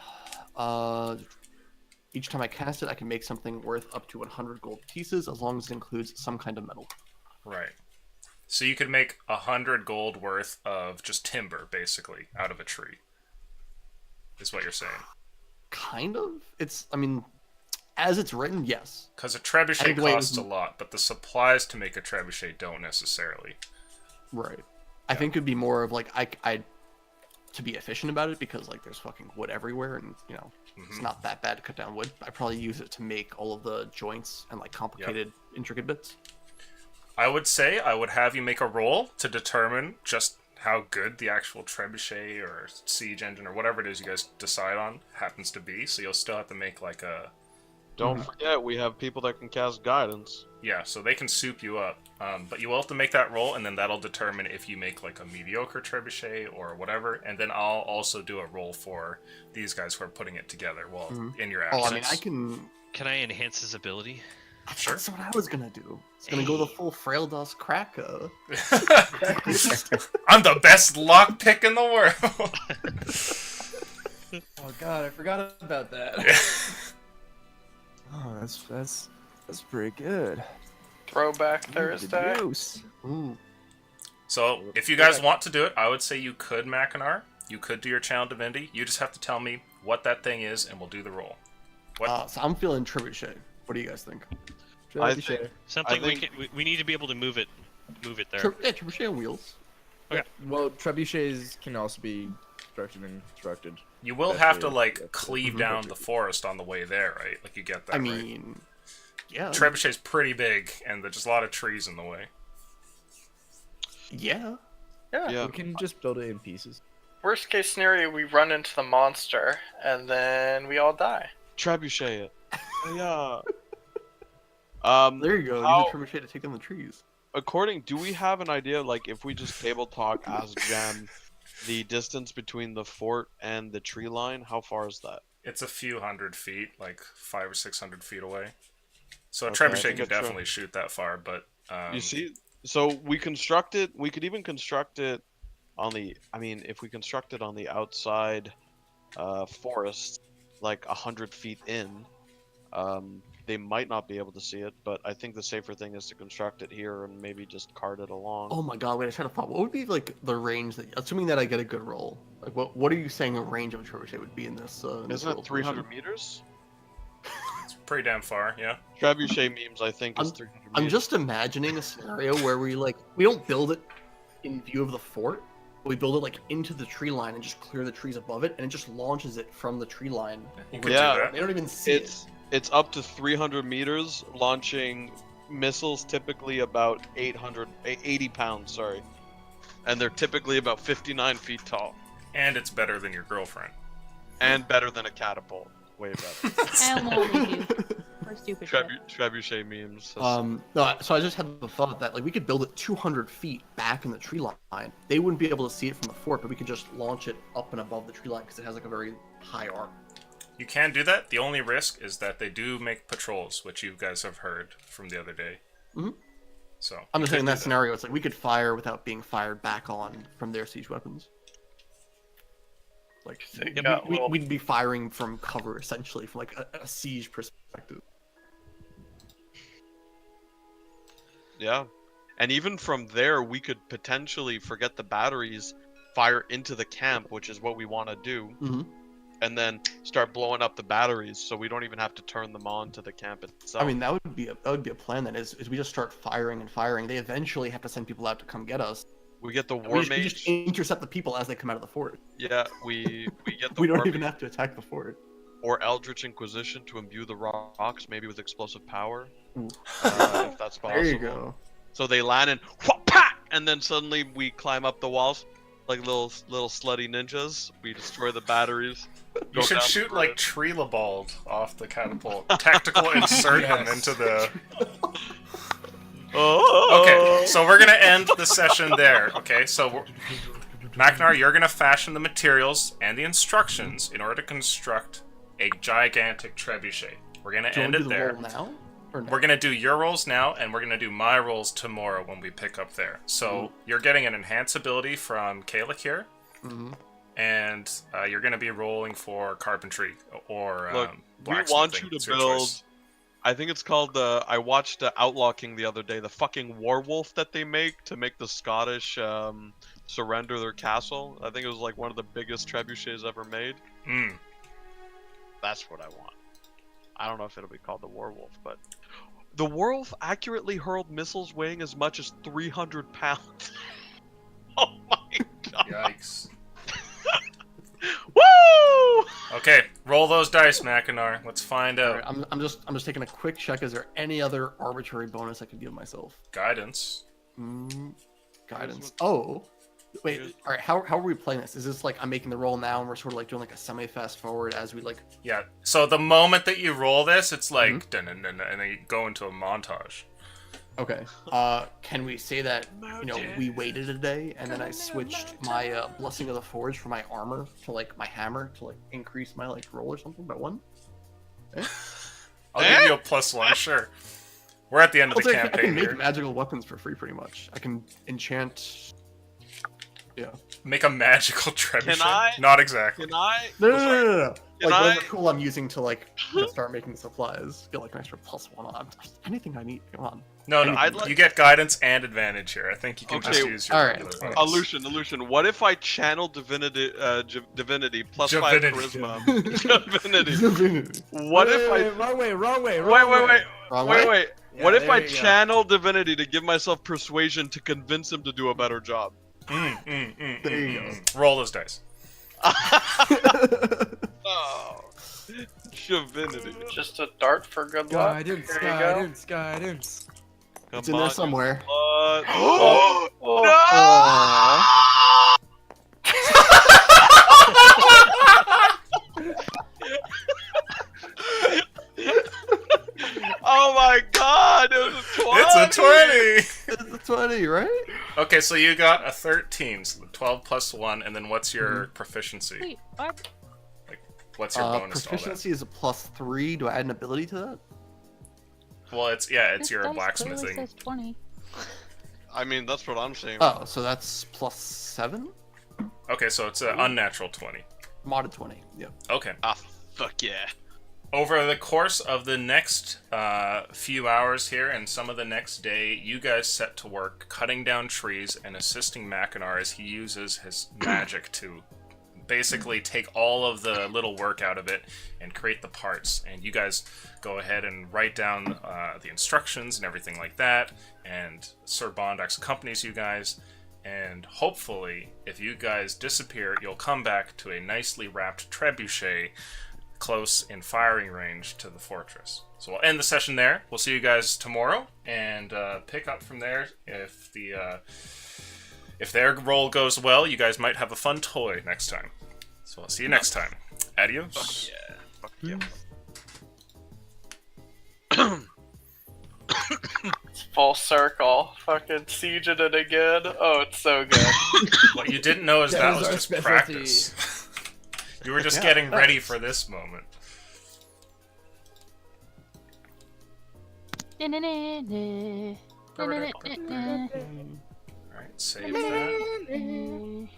Each time I cast it, I can make something worth up to 100 gold pieces, as long as it includes some kind of metal. Right. So you could make 100 gold worth of just timber, basically, out of a tree. Is what you're saying. Kind of. I mean, as it's written, yes. Because a I trebuchet think the way it costs a was- lot, but the supplies to make a trebuchet don't necessarily. Right. I think it'd be more of like I to be efficient about it, because like there's fucking wood everywhere, and you know it's not that bad to cut down wood. I probably use it to make all of the joints and like complicated, intricate bits. I would say I would have you make a roll to determine just how good the actual trebuchet or siege engine or whatever it is you guys decide on happens to be. So you'll still have to make like a... Don't forget, we have people that can cast guidance. Yeah, so they can soup you up. But you will have to make that roll, and then that'll determine if you make like a mediocre trebuchet or whatever. And then I'll also do a roll for these guys who are putting it together while in your Oh, absence. I mean, I can. Can I enhance his ability? Sure. That's what I was gonna do. It's gonna go the full frail dust cracker. I'm the best lockpick in the world. Oh god, I forgot about that. Oh, that's pretty good. Throwback Good Thursday. news. Ooh. So, if you guys want to do it, I would say you could Mackinac. You could do your Channel Divinity. You just have to tell me what that thing is, and we'll do the roll. What? So I'm feeling trebuchet. What do you guys think? I Trebuchet. think- Something think- we need to be able to move it there. Yeah, trebuchet on wheels. Well, trebuchets can also be constructed and constructed. You will That's have to, the- like, that's cleave the- down the forest on the way there, right? Like, you get that, I right? mean, yeah. Trebuchet's pretty big, and there's just a lot of trees in the way. Yeah. Yeah. We can just build it in pieces. Worst case scenario, we run into the monster and then we all die. Trebuchet it. Yeah. There you go. How- Use a trebuchet to take down the trees. Do we have an idea, like, if we just table talk as Gem, the distance between the fort and the tree line, how far is that? It's a few hundred feet, like 500 or 600 feet away. So a Okay, I trebuchet think can it's true. definitely shoot that far, but... You see? So we could even construct it on the, if we construct it on the outside forest, like 100 feet in, they might not be able to see it, but I think the safer thing is to construct it here and maybe just cart it along. Oh my god, wait, I tried to thought. What would be like the range that, assuming that I get a good roll? Like, what are you saying a range of a trebuchet would be in this? Isn't it 300 meters? It's pretty damn far, yeah. Trebuchet memes, I think, is 300 meters. I'm just imagining a scenario where we don't build it in view of the fort. We build it like into the tree line and just clear the trees above it, and it just launches it from the tree line. You could Yeah. do that. They don't even see it. It's up to 300 meters, launching missiles typically about 80 pounds, sorry. And they're typically about 59 feet tall. And it's better than your girlfriend. And better than a catapult. Way better. And won't leave you for stupid shit. Trebuchet memes. No, so I just had the thought that like we could build it 200 feet back in the tree line. They wouldn't be able to see it from the fort, but we could just launch it up and above the tree line because it has like a very high arc. You can do that. The only risk is that they do make patrols, which you guys have heard from the other day. Mm-hmm. So I'm just saying in that scenario, it's like we could fire without being fired back on from their siege weapons. Like we'd be firing from cover essentially, from like a siege perspective. Yeah, and even from there, we could potentially forget the batteries, fire into the camp, which is what we want to do, and then start blowing up the batteries, so we don't even have to turn them on to the camp itself. I mean, that would be a plan. Then is we just start firing and firing. They eventually have to send people out to come get us. We get the war we mage. just intercept the people as they come out of the fort. Yeah, we get the. We don't war even mage. have to attack the fort. Or Eldritch Inquisition to imbue the rocks, maybe with explosive power, Ooh. if that's possible. There you go. So they land and wha-pa! And then suddenly we climb up the walls like little slutty ninjas. We destroy the batteries. You should shoot like Treelabald off the catapult. Tactical insert him into the. Okay, so we're gonna end the session there. Okay, so Macknar, you're gonna fashion the materials and the instructions in order to construct a gigantic trebuchet. We're gonna end it there. Roll now? Or no? We're gonna do your rolls now, and we're gonna do my rolls tomorrow when we pick up there. So you're getting an enhance ability from Kayla here, and you're gonna be rolling for carpentry or Look, we blacksmithing. want you It's to your build. choice. I think it's called I watched Outlaw King the other day. The fucking werewolf that they make to make the Scottish surrender their castle. I think it was like one of the biggest trebuchets ever made. That's what I want. I don't know if it'll be called the werewolf, but the werewolf accurately hurled missiles weighing as much as 300 pounds. Oh my god! Yikes! Woo! Okay, roll those dice, Mackinac. Let's find out. Alright, I'm just taking a quick check. Is there any other arbitrary bonus I could give myself? Guidance. Guidance. Oh, wait. All right. How are we playing this? Is this like I'm making the roll now, and we're sort of like doing like a semi-fast forward as we like? Yeah. So the moment that you roll this, it's like dun, dun, dun, dun, and then you go into a montage. Okay. Can we say that we waited a day and then I switched my Blessing of the Forge for my armor to like my hammer to like increase my like roll or something by 1? I'll give you a +1, sure. We're at the end of the I campaign can here. make magical weapons for free, pretty much. I can enchant. Yeah. Make a magical trebuchet. Can I? Not exactly. Can I? No. Can Like I- whatever tool I'm using to like start making supplies, get like an extra +1 on anything I need. Come on. No, I'd like- you get guidance and advantage here. I think you can Okay, just use your alright. regular bonus. Illusion. What if I channel divinity, divinity plus 5 Divinity. charisma? Divinity. What if I? Wrong way. Wait. Wrong way? Wait. Yeah, What if there I you go. channel divinity to give myself persuasion to convince him to do a better job? There you go. Roll those dice. Oh, divinity. Just a dart for good luck. Guidance, There you go. guidance, guidance. Come It's in there on, somewhere. blood. Oh, Oh my god, it was a 20! It's a 20! It's a 20, right? Okay, so you got a 13, so 12 plus 1, and then what's your proficiency? Wait, what? What's your bonus to all that? Proficiency is a +3. Do I add an ability to that? Well, it's This your dice clearly blacksmithing. says 20. I mean, that's what I'm saying. Oh, so that's +7? Okay, so it's an unnatural 20. Modded 20. Yeah. Okay. Ah, fuck yeah. Over the course of the next few hours here and some of the next day, you guys set to work cutting down trees and assisting Mackinac as he uses his magic to basically take all of the little work out of it and create the parts. And you guys go ahead and write down the instructions and everything like that. And Sir Bondax accompanies you guys. And hopefully, if you guys disappear, you'll come back to a nicely wrapped trebuchet close in firing range to the fortress. So we'll end the session there. We'll see you guys tomorrow and pick up from there. If their roll goes well, you guys might have a fun toy next time. So I'll see you next time. Adios. Fuck yeah. Full circle. Fucking sieging it again. Oh, it's so good. What you didn't know is That that was was our just specialty. practice. You were just getting ready for this moment. Alright, save that.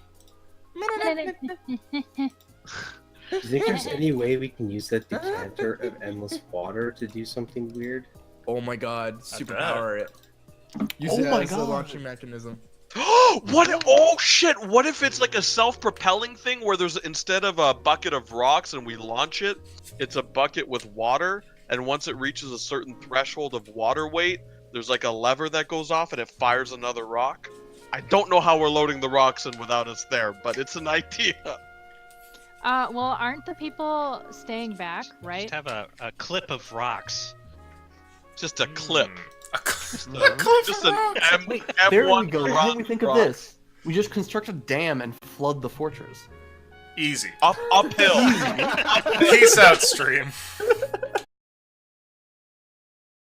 Do you think there's any way we can use that decanter of endless water to do something weird? Oh my god, superpower it. Use Oh it my as a God. launching mechanism. What? Oh shit! What if it's like a self-propelling thing where there's instead of a bucket of rocks and we launch it, it's a bucket with water, and once it reaches a certain threshold of water weight, there's like a lever that goes off and it fires another rock. I don't know how we're loading the rocks in without us there, but it's an idea. Well, aren't the people staying back, right? Just have a clip of rocks. Just a clip. Hmm. Just an M. Wait, M1 there we go. Now rock we think of rock. this. We just construct a dam and flood the fortress. Easy. Uphill. Peace out, stream.